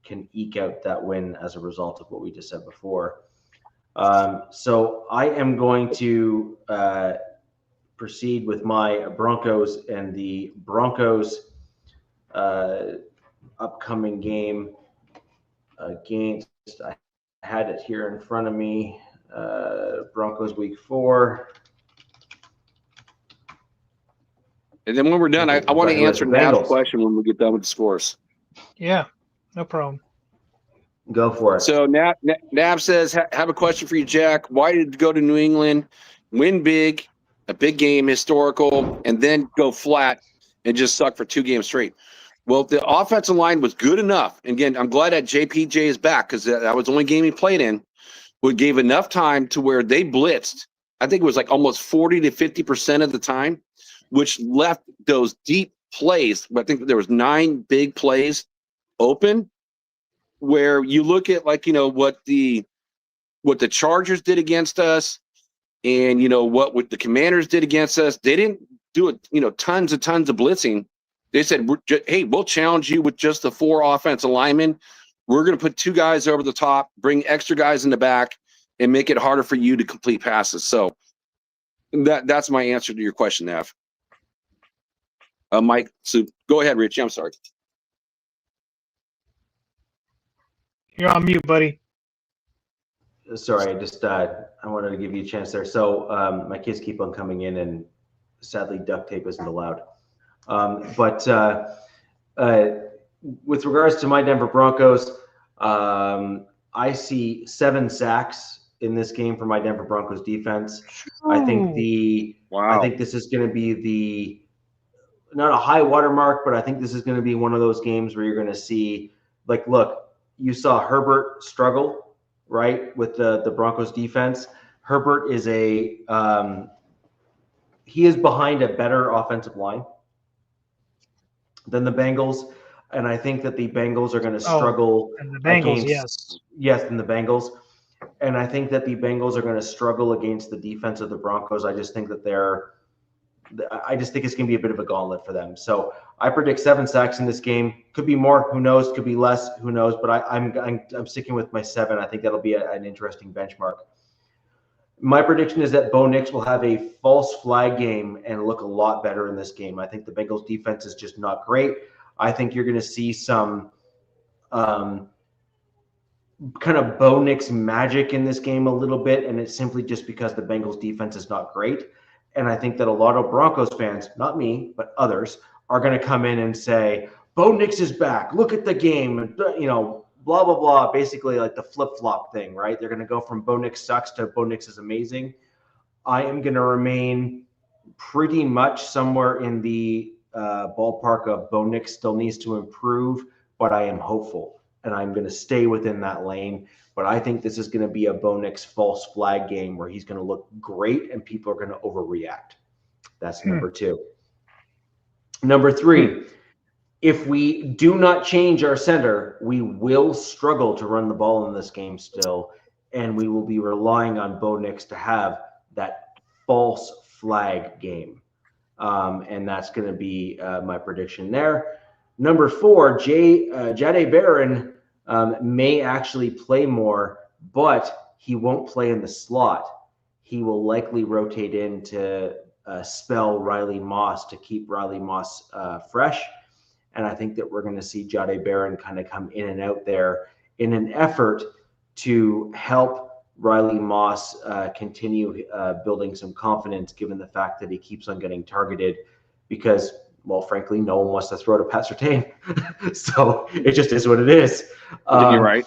can eke out that win as a result of what we just said before. So I am going to proceed with my Broncos and the Broncos upcoming game against, I had it here in front of me, Broncos week 4. And then when we're done, I want to answer Nav's question when we get done with the scores. Yeah, no problem. Go for it. So Nav says, have a question for you, Jack. Why did you go to New England, win big, a big game, historical, and then go flat and just suck for 2 games straight? Well, the offensive line was good enough. And again, I'm glad that JPJ is back because that was the only game he played in. But gave enough time to where they blitzed. I think it was like almost 40 to 50% of the time, which left those deep plays. I think there was 9 big plays open where you look at what the Chargers did against us and, what the Commanders did against us. They didn't do it, tons of blitzing. They said, hey, we'll challenge you with just the 4 offensive linemen. We're going to put 2 guys over the top, bring extra guys in the back, and make it harder for you to complete passes. So that's my answer to your question, Nav. Mike, so go ahead, Richie. I'm sorry. You're on mute, buddy. Sorry, I wanted to give you a chance there. So my kids keep on coming in, and sadly, duct tape isn't allowed. But with regards to my Denver Broncos, I see 7 sacks in this game for my Denver Broncos defense. I think this is going to be not a high watermark, but I think this is going to be one of those games where you're going to see, look, you saw Herbert struggle, right, with the Broncos defense. Herbert is he is behind a better offensive line than the Bengals, and I think that the Bengals are going to struggle. And the Bengals, yes, than the Bengals, and I think that the Bengals are going to struggle against the defense of the Broncos. I just think that it's going to be a bit of a gauntlet for them. So I predict 7 sacks in this game. Could be more, who knows? Could be less, who knows? But I'm sticking with my 7. I think that'll be an interesting benchmark. My prediction is that Bo Nix will have a false flag game and look a lot better in this game. I think the Bengals defense is just not great. I think you're going to see some kind of Bo Nix magic in this game a little bit, and it's simply just because the Bengals defense is not great. And I think that a lot of Broncos fans, not me, but others, are going to come in and say, Bo Nix is back. Look at the game. Blah, blah, blah, basically like the flip-flop thing, right? They're going to go from Bo Nix sucks to Bo Nix is amazing. I am going to remain pretty much somewhere in the ballpark of Bo Nix still needs to improve, but I am hopeful, and I'm going to stay within that lane. But I think this is going to be a Bo Nix false flag game where he's going to look great and people are going to overreact. That's number 2. Number 3. If we do not change our center, we will struggle to run the ball in this game still, and we will be relying on Bo Nix to have that false flag game. And that's going to be my prediction there. Number 4, Jahdae Barron may actually play more, but he won't play in the slot. He will likely rotate in to spell Riley Moss to keep Riley Moss fresh. And I think that we're going to see Jahdae Barron kind of come in and out there in an effort to help Riley Moss continue building some confidence, given the fact that he keeps on getting targeted. Because well, frankly, no one wants to throw to Pat Surtain. So it just is what it is. You're right.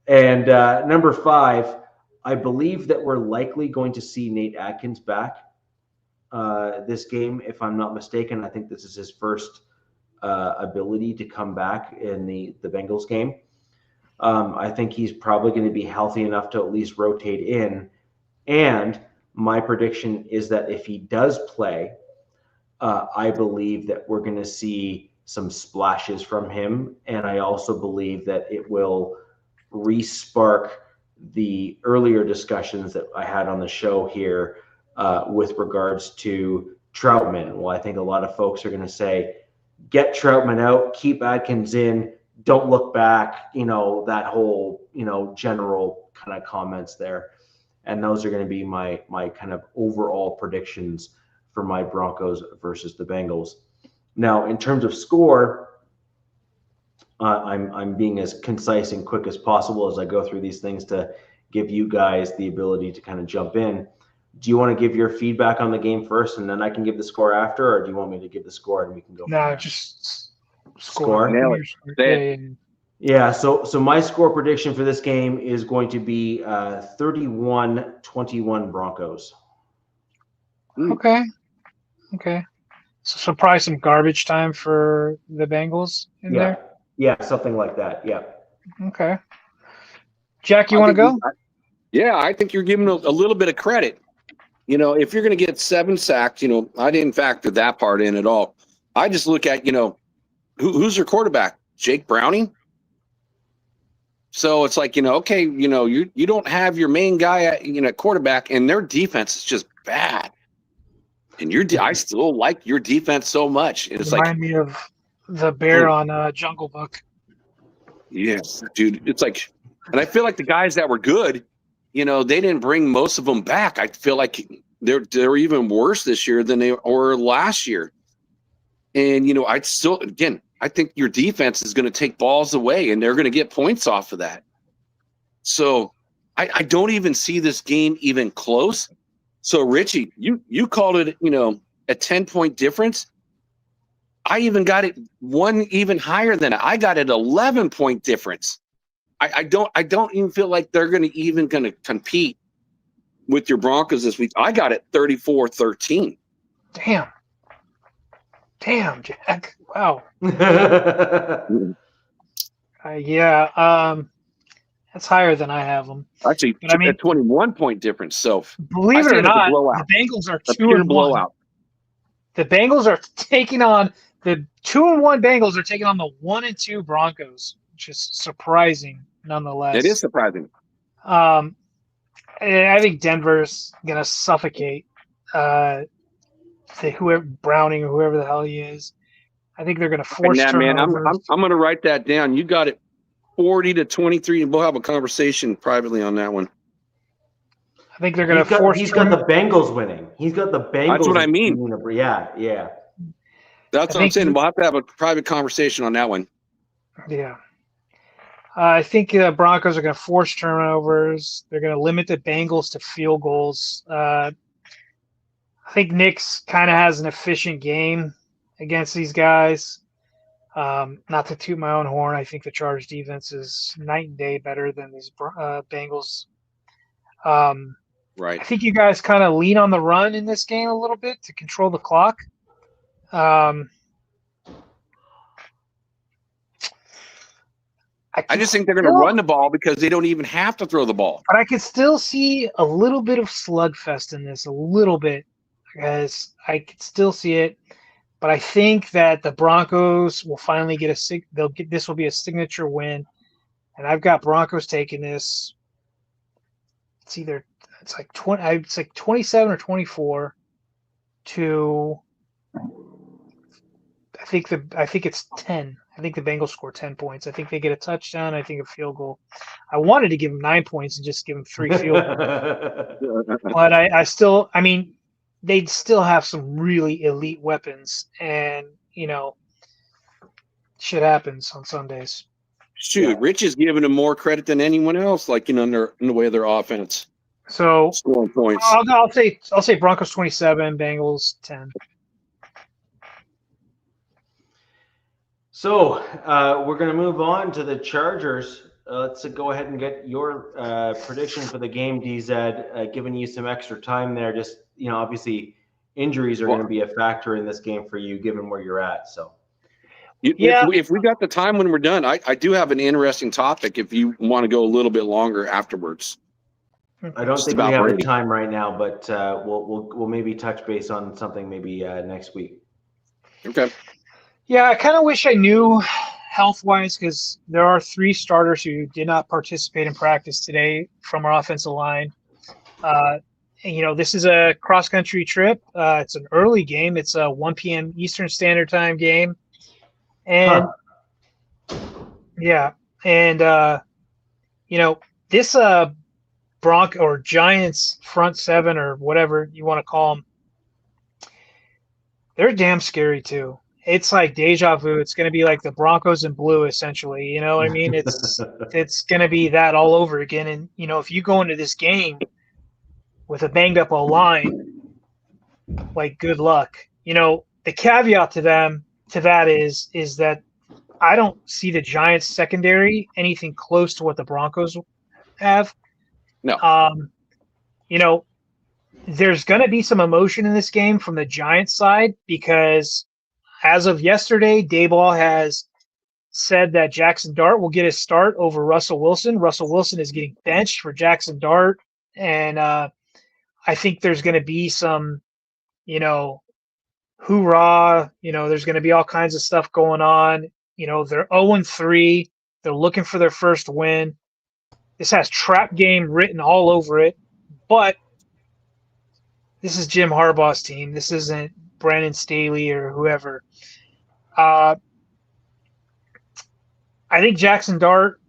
And number 5, I believe that we're likely going to see Nate Atkins back this game, if I'm not mistaken. I think this is his first ability to come back in the Bengals game. I think he's probably going to be healthy enough to at least rotate in. And my prediction is that if he does play, I believe that we're going to see some splashes from him. And I also believe that it will re-spark the earlier discussions that I had on the show here with regards to Troutman. Well, I think a lot of folks are going to say, get Troutman out, keep Atkins in, don't look back, that whole, general kind of comments there. And those are going to be my kind of overall predictions for my Broncos versus the Bengals. Now, in terms of score, I'm being as concise and quick as possible as I go through these things to give you guys the ability to kind of jump in. Do you want to give your feedback on the game first, and then I can give the score after, or do you want me to give the score and we can go? No, just score. Yeah. So my score prediction for this game is going to be 31-21 Broncos. Okay. So probably some garbage time for the Bengals in there. Yeah, something like that. Yeah. Okay. Jack, you want to go? I think you're giving a little bit of credit. If you're going to get 7 sacks, I didn't factor that part in at all. I just look at, who's your quarterback? Jake Browning? So it's like, okay, you don't have your main guy at, quarterback, and their defense is just bad. And I still like your defense so much. It's Remind me of the bear on Jungle Book. Yes, dude. It's like, and I feel like the guys that were good, they didn't bring most of them back. I feel like they're even worse this year than they were last year. And I think your defense is going to take balls away, and they're going to get points off of that. So I don't even see this game even close. So Richie, you called it, a 10-point difference. I even got it one even higher than it. I got it 11-point difference. I don't even feel like they're going to compete with your Broncos this week. I got it 34-13. Damn, Jack. Wow. That's higher than I have them. Actually, a 21-point difference. So believe it or not, the Bengals are 2-1. The Bengals are taking on the 2-1 Bengals are taking on the 1-2 Broncos, which is surprising nonetheless. It is surprising. I think Denver's gonna suffocate whoever Browning or whoever the hell he is. I think they're gonna force turnovers. Man, I'm gonna write that down. You got it 40-23, and we'll have a conversation privately on that one. I think they're gonna force. He's got the Bengals winning. He's got the Bengals. That's what I mean. Yeah. That's what I'm saying. We'll have to have a private conversation on that one. Yeah. I think the Broncos are going to force turnovers. They're going to limit the Bengals to field goals. I think Nick's kind of has an efficient game against these guys. Not to toot my own horn, I think the Chargers defense is night and day better than these Bengals. Right. I think you guys kind of lean on the run in this game a little bit to control the clock. I just think they're going to run the ball because they don't even have to throw the ball. But I could still see a little bit of slugfest in this, a little bit, because I could still see it. But I think that the Broncos will finally get this will be a signature win, and I've got Broncos taking this. It's like 27 or 24 to. I think it's 10. I think the Bengals score 10 points. I think they get a touchdown. I think a field goal. I wanted to give them 9 points and just give them 3 field goals. But they'd still have some really elite weapons. And, shit happens on Sundays. Shoot, yeah. Rich is giving them more credit than anyone else, in the way of their offense. So scoring points. I'll say Broncos 27, Bengals 10. So we're going to move on to the Chargers. Let's go ahead and get your prediction for the game, DZ. Giving you some extra time there. Just, obviously injuries are going to be a factor in this game for you, given where you're at. So, if we got the time when we're done, I do have an interesting topic. If you want to go a little bit longer afterwards. I don't think we have the time right now, but we'll maybe touch base on something maybe next week. Okay. Yeah, I kind of wish I knew health-wise, because there are 3 starters who did not participate in practice today from our offensive line. This is a cross-country trip. It's an early game. It's a 1 p.m. Eastern Standard Time game. And, this Bronco or Giants front 7 or whatever you want to call them, they're damn scary too. It's like deja vu. It's going to be like the Broncos in blue, essentially. You know what I mean? It's going to be that all over again. And, if you go into this game with a banged up O-line, like, good luck. The caveat to that is that I don't see the Giants secondary anything close to what the Broncos have. No. There's going to be some emotion in this game from the Giants side, because as of yesterday, Daboll has said that Jackson Dart will get his start over Russell Wilson. Russell Wilson is getting benched for Jackson Dart. And I think there's going to be some, hoorah. There's going to be all kinds of stuff going on. They're 0-3. They're looking for their first win. This has trap game written all over it. But this is Jim Harbaugh's team. This isn't Brandon Staley or whoever. I think Jackson Dart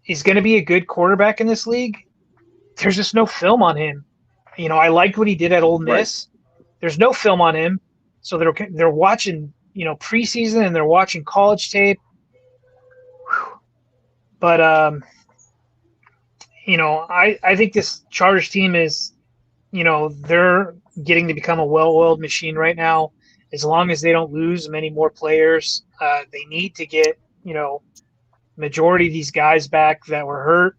is going to be a good quarterback in this league. There's just no film on him. I liked what he did at Ole Miss. Right. There's no film on him. So they're watching, preseason, and they're watching college tape. Whew. But, I think this Chargers team is, they're getting to become a well-oiled machine right now. As long as they don't lose many more players, they need to get, majority of these guys back that were hurt.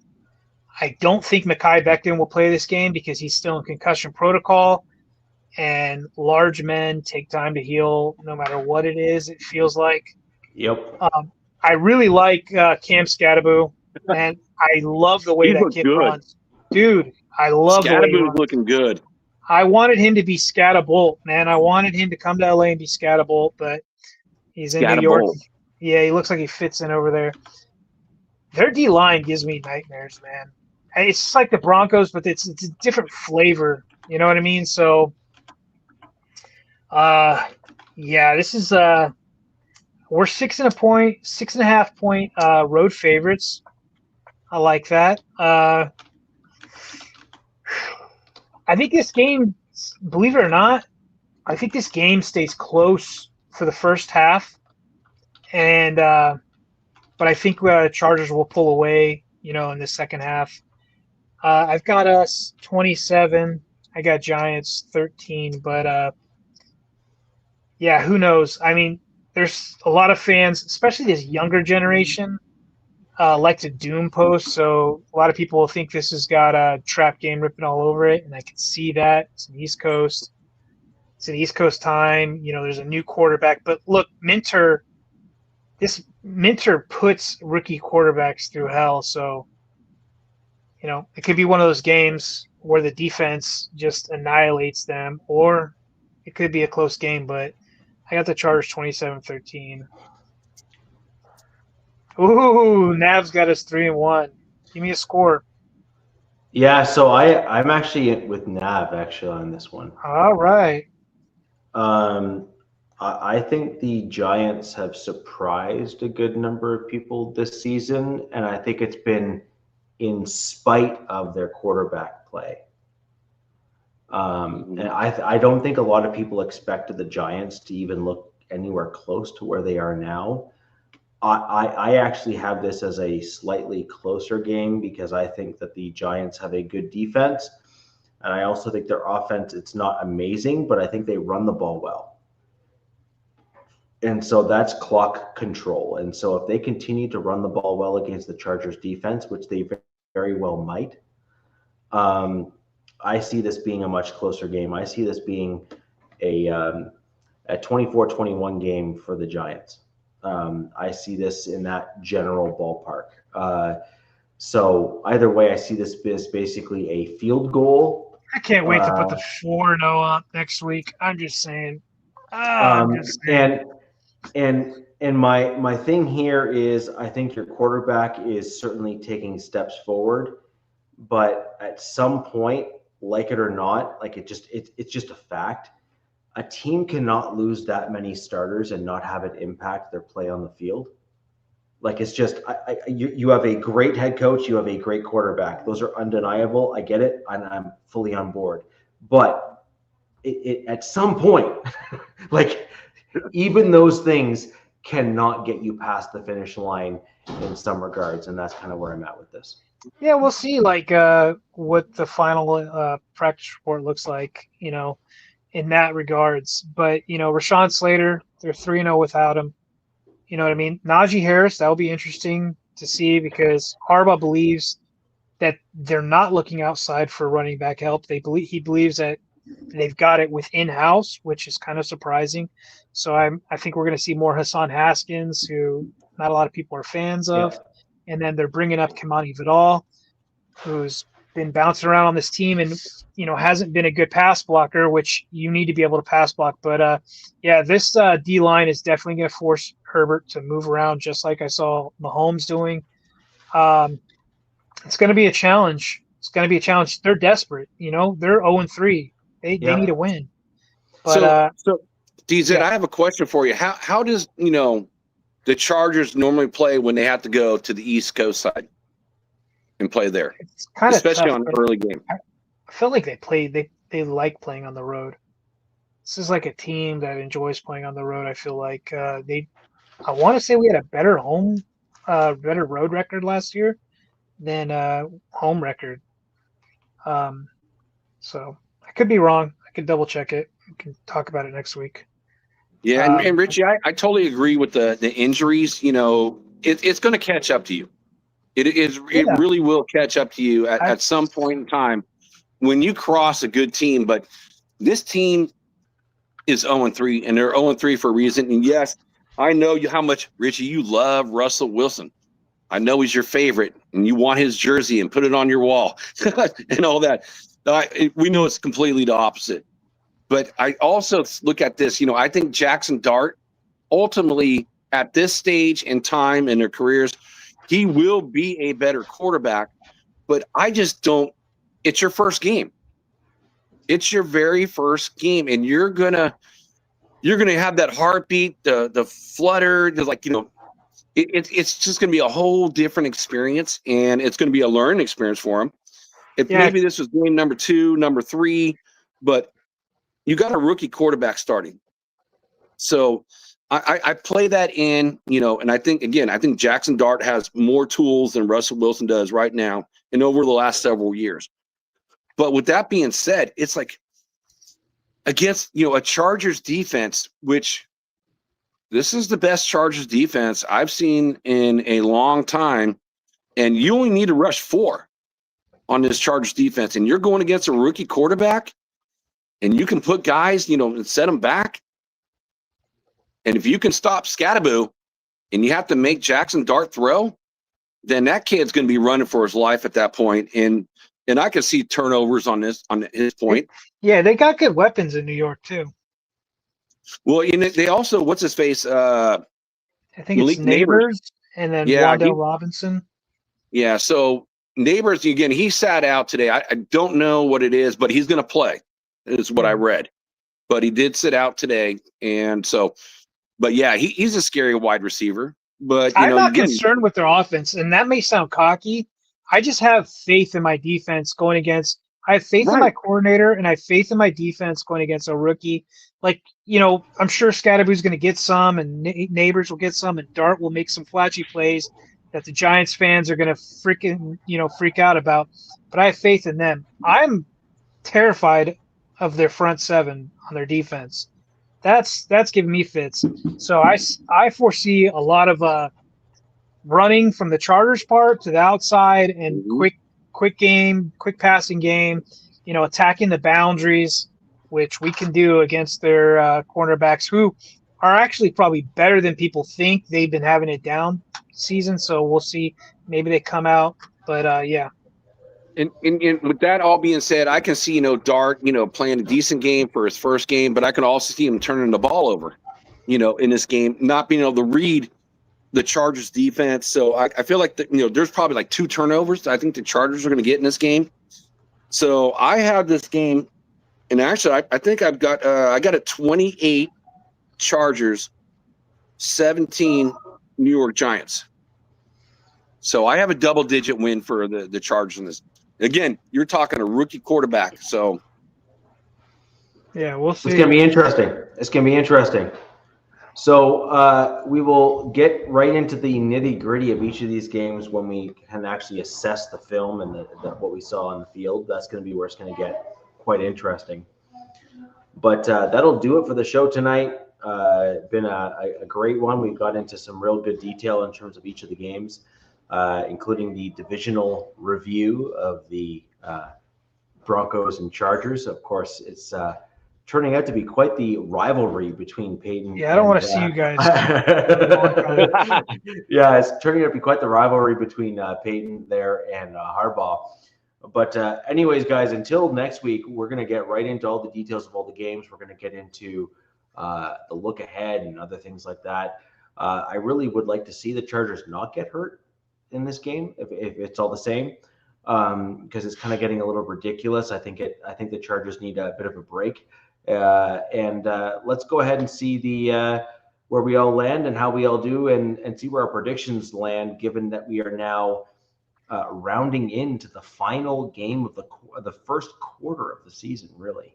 I don't think Mekhi Becton will play this game because he's still in concussion protocol, and large men take time to heal no matter what it is, it feels like. Yep. I really like Cam Scatterbo, and I love the way that kid runs. Dude, I love the way he runs. Looking good. I wanted him to be Scatterbolt, man. I wanted him to come to LA and be Scatterbolt, but he's in New York. Yeah, he looks like he fits in over there. Their D-line gives me nightmares, man. It's just like the Broncos, but it's a different flavor. You know what I mean? So, this is we're 6.5 point road favorites. I like that. I think this game, believe it or not, I think this game stays close for the first half, and but I think Chargers will pull away, in the second half. I've got us 27. I got Giants 13, but who knows? I mean, there's a lot of fans, especially this younger generation, like to doom post. So a lot of people think this has got a trap game written all over it, and I can see that. It's an East Coast. It's an East Coast time. There's a new quarterback. But look, Minter puts rookie quarterbacks through hell. So, it could be one of those games where the defense just annihilates them, or it could be a close game. But I got the Chargers 27-13. Ooh, Nav's got us 3-1. Give me a score. Yeah, so I'm actually with Nav on this one. All right. I think the Giants have surprised a good number of people this season, and I think it's been in spite of their quarterback play. And I don't think a lot of people expected the Giants to even look anywhere close to where they are now. I actually have this as a slightly closer game because I think that the Giants have a good defense. And I also think their offense, it's not amazing, but I think they run the ball well. And so that's clock control. And so if they continue to run the ball well against the Chargers defense, which they very well might, I see this being a much closer game. I see this being a 24-21 game for the Giants. I see this in that general ballpark. So either way, I see this as basically a field goal. I can't wait to put the 4-0 up next week. I'm just saying. I'm just saying. And my thing here is I think your quarterback is certainly taking steps forward, but at some point, like it or not, like it's just a fact. A team cannot lose that many starters and not have it impact their play on the field. Like it's just you have a great head coach, you have a great quarterback. Those are undeniable. I get it, and I'm fully on board. But it at some point, like even those things cannot get you past the finish line in some regards, and that's kind of where I'm at with this. Yeah, we'll see like what the final practice report looks like, in that regards. But, Rashawn Slater, they're 3-0 without him. You know what I mean? Najee Harris, that'll be interesting to see because Harbaugh believes that they're not looking outside for running back help. He believes that they've got it within house, which is kind of surprising. So I think we're going to see more Hassan Haskins, who not a lot of people are fans of. Yeah. And then they're bringing up Kimani Vidal, who's been bouncing around on this team and, hasn't been a good pass blocker, which you need to be able to pass block. But, this D-line is definitely going to force Herbert to move around just like I saw Mahomes doing. It's going to be a challenge. They're desperate. They're 0-3. They need a win. But, so DZ, I have a question for you. How does, the Chargers normally play when they have to go to the East Coast side and play there, especially on an early game? I feel like they like playing on the road. This is like a team that enjoys playing on the road. I feel like I want to say we had a better better road record last year than home record. So I could be wrong. I could double check it. We can talk about it next week. Yeah, and Richie, I totally agree with the injuries. It's going to catch up to you. It really will catch up to you at some point in time when you cross a good team. But this team is 0-3, and they're 0-3 for a reason. And yes, I know how much, Richie, you love Russell Wilson. I know he's your favorite, and you want his jersey and put it on your wall and all that. We know it's completely the opposite. But I also look at this, I think Jackson Dart, ultimately at this stage in time in their careers, he will be a better quarterback. But I just don't – it's your first game. It's your very first game, and you're gonna have that heartbeat, the flutter, it's just gonna be a whole different experience, and it's gonna be a learning experience for him. Maybe this was game number 2, number 3, but you got a rookie quarterback starting. So I play that in, and I think Jackson Dart has more tools than Russell Wilson does right now and over the last several years. But with that being said, it's like against, a Chargers defense, which this is the best Chargers defense I've seen in a long time. And you only need to rush 4 on this Chargers defense. And you're going against a rookie quarterback, and you can put guys, and set them back. And if you can stop Scatterboo and you have to make Jackson Dart throw, then that kid's going to be running for his life at that point. And I can see turnovers on his point. Yeah, they got good weapons in New York too. Well, they also, what's his face? I think it's Neighbors and then Wandale Robinson. Yeah, so Neighbors, again, he sat out today. I don't know what it is, but he's going to play, is what I read. But he did sit out today. And so, but yeah, he's a scary wide receiver. But I'm not concerned with their offense, and that may sound cocky. I just have faith in my defense going against – I have faith in my coordinator, and I have faith in my defense going against a rookie. Like, I'm sure Scatterboo's going to get some, and Neighbors will get some, and Dart will make some flashy plays that the Giants fans are going to freak out about. But I have faith in them. I'm terrified of their front seven on their defense. that's giving me fits. So I foresee a lot of running from the Chargers part to the outside and quick passing game, attacking the boundaries, which we can do against their cornerbacks, who are actually probably better than people think. They've been having it down season, so we'll see. Maybe they come out, but yeah. And with that all being said, I can see, Dart, playing a decent game for his first game, but I can also see him turning the ball over, in this game, not being able to read the Chargers defense. So I feel like, there's probably like 2 turnovers I think the Chargers are going to get in this game. So I have this game, and actually I think I got a 28 Chargers, 17 New York Giants. So I have a double-digit win for the Chargers in this. Again, you're talking a rookie quarterback, so. Yeah, we'll see. It's going to be interesting. So we will get right into the nitty-gritty of each of these games when we can actually assess the film and what we saw on the field. That's going to be where it's going to get quite interesting. But that'll do it for the show tonight. Been a great one. We got into some real good detail in terms of each of the games, including the divisional review of the Broncos and Chargers. Of course, it's turning out to be quite the rivalry between Peyton. Yeah, I don't want to see you guys. Yeah, it's turning out to be quite the rivalry between Peyton there and Harbaugh. But anyways, guys, until next week, we're going to get right into all the details of all the games. We're going to get into the look ahead and other things like that. I really would like to see the Chargers not get hurt in this game if it's all the same, because it's kind of getting a little ridiculous. I think the Chargers need a bit of a break. And let's go ahead and see the where we all land and how we all do, and see where our predictions land, given that we are now rounding into the final game of the first quarter of the season. Really,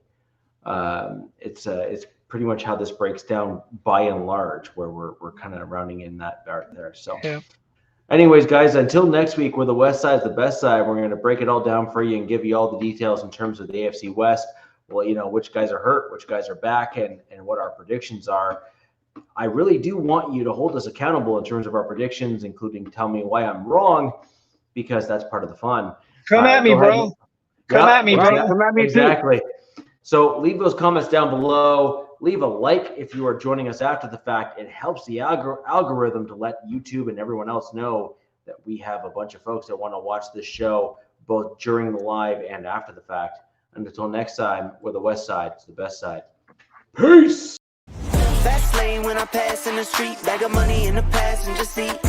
it's pretty much how this breaks down by and large, where we're kind of rounding in that part there. So. Yeah. Anyways, guys, until next week, where the West Side's the best side, we're going to break it all down for you and give you all the details in terms of the AFC West. Well, which guys are hurt, which guys are back, and what our predictions are. I really do want you to hold us accountable in terms of our predictions, including tell me why I'm wrong, because that's part of the fun. Come at me, bro. Come at me, bro. Come at me, exactly. So leave those comments down below. Leave a like if you are joining us after the fact. It helps the algorithm to let YouTube and everyone else know that we have a bunch of folks that want to watch this show both during the live and after the fact. And until next time, we're the West Side. It's the best side. Peace. Fast lane when I pass in the street. Bag of money in the passenger seat.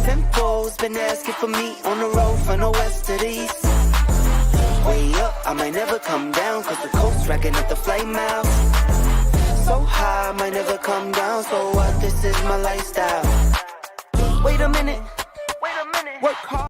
Tempo's been asking for me on the road from the west to the east. Way up, I might never come down, cause the coast racking up the flame out. So high, I might never come down, so what? This is my lifestyle. Wait a minute. Work hard.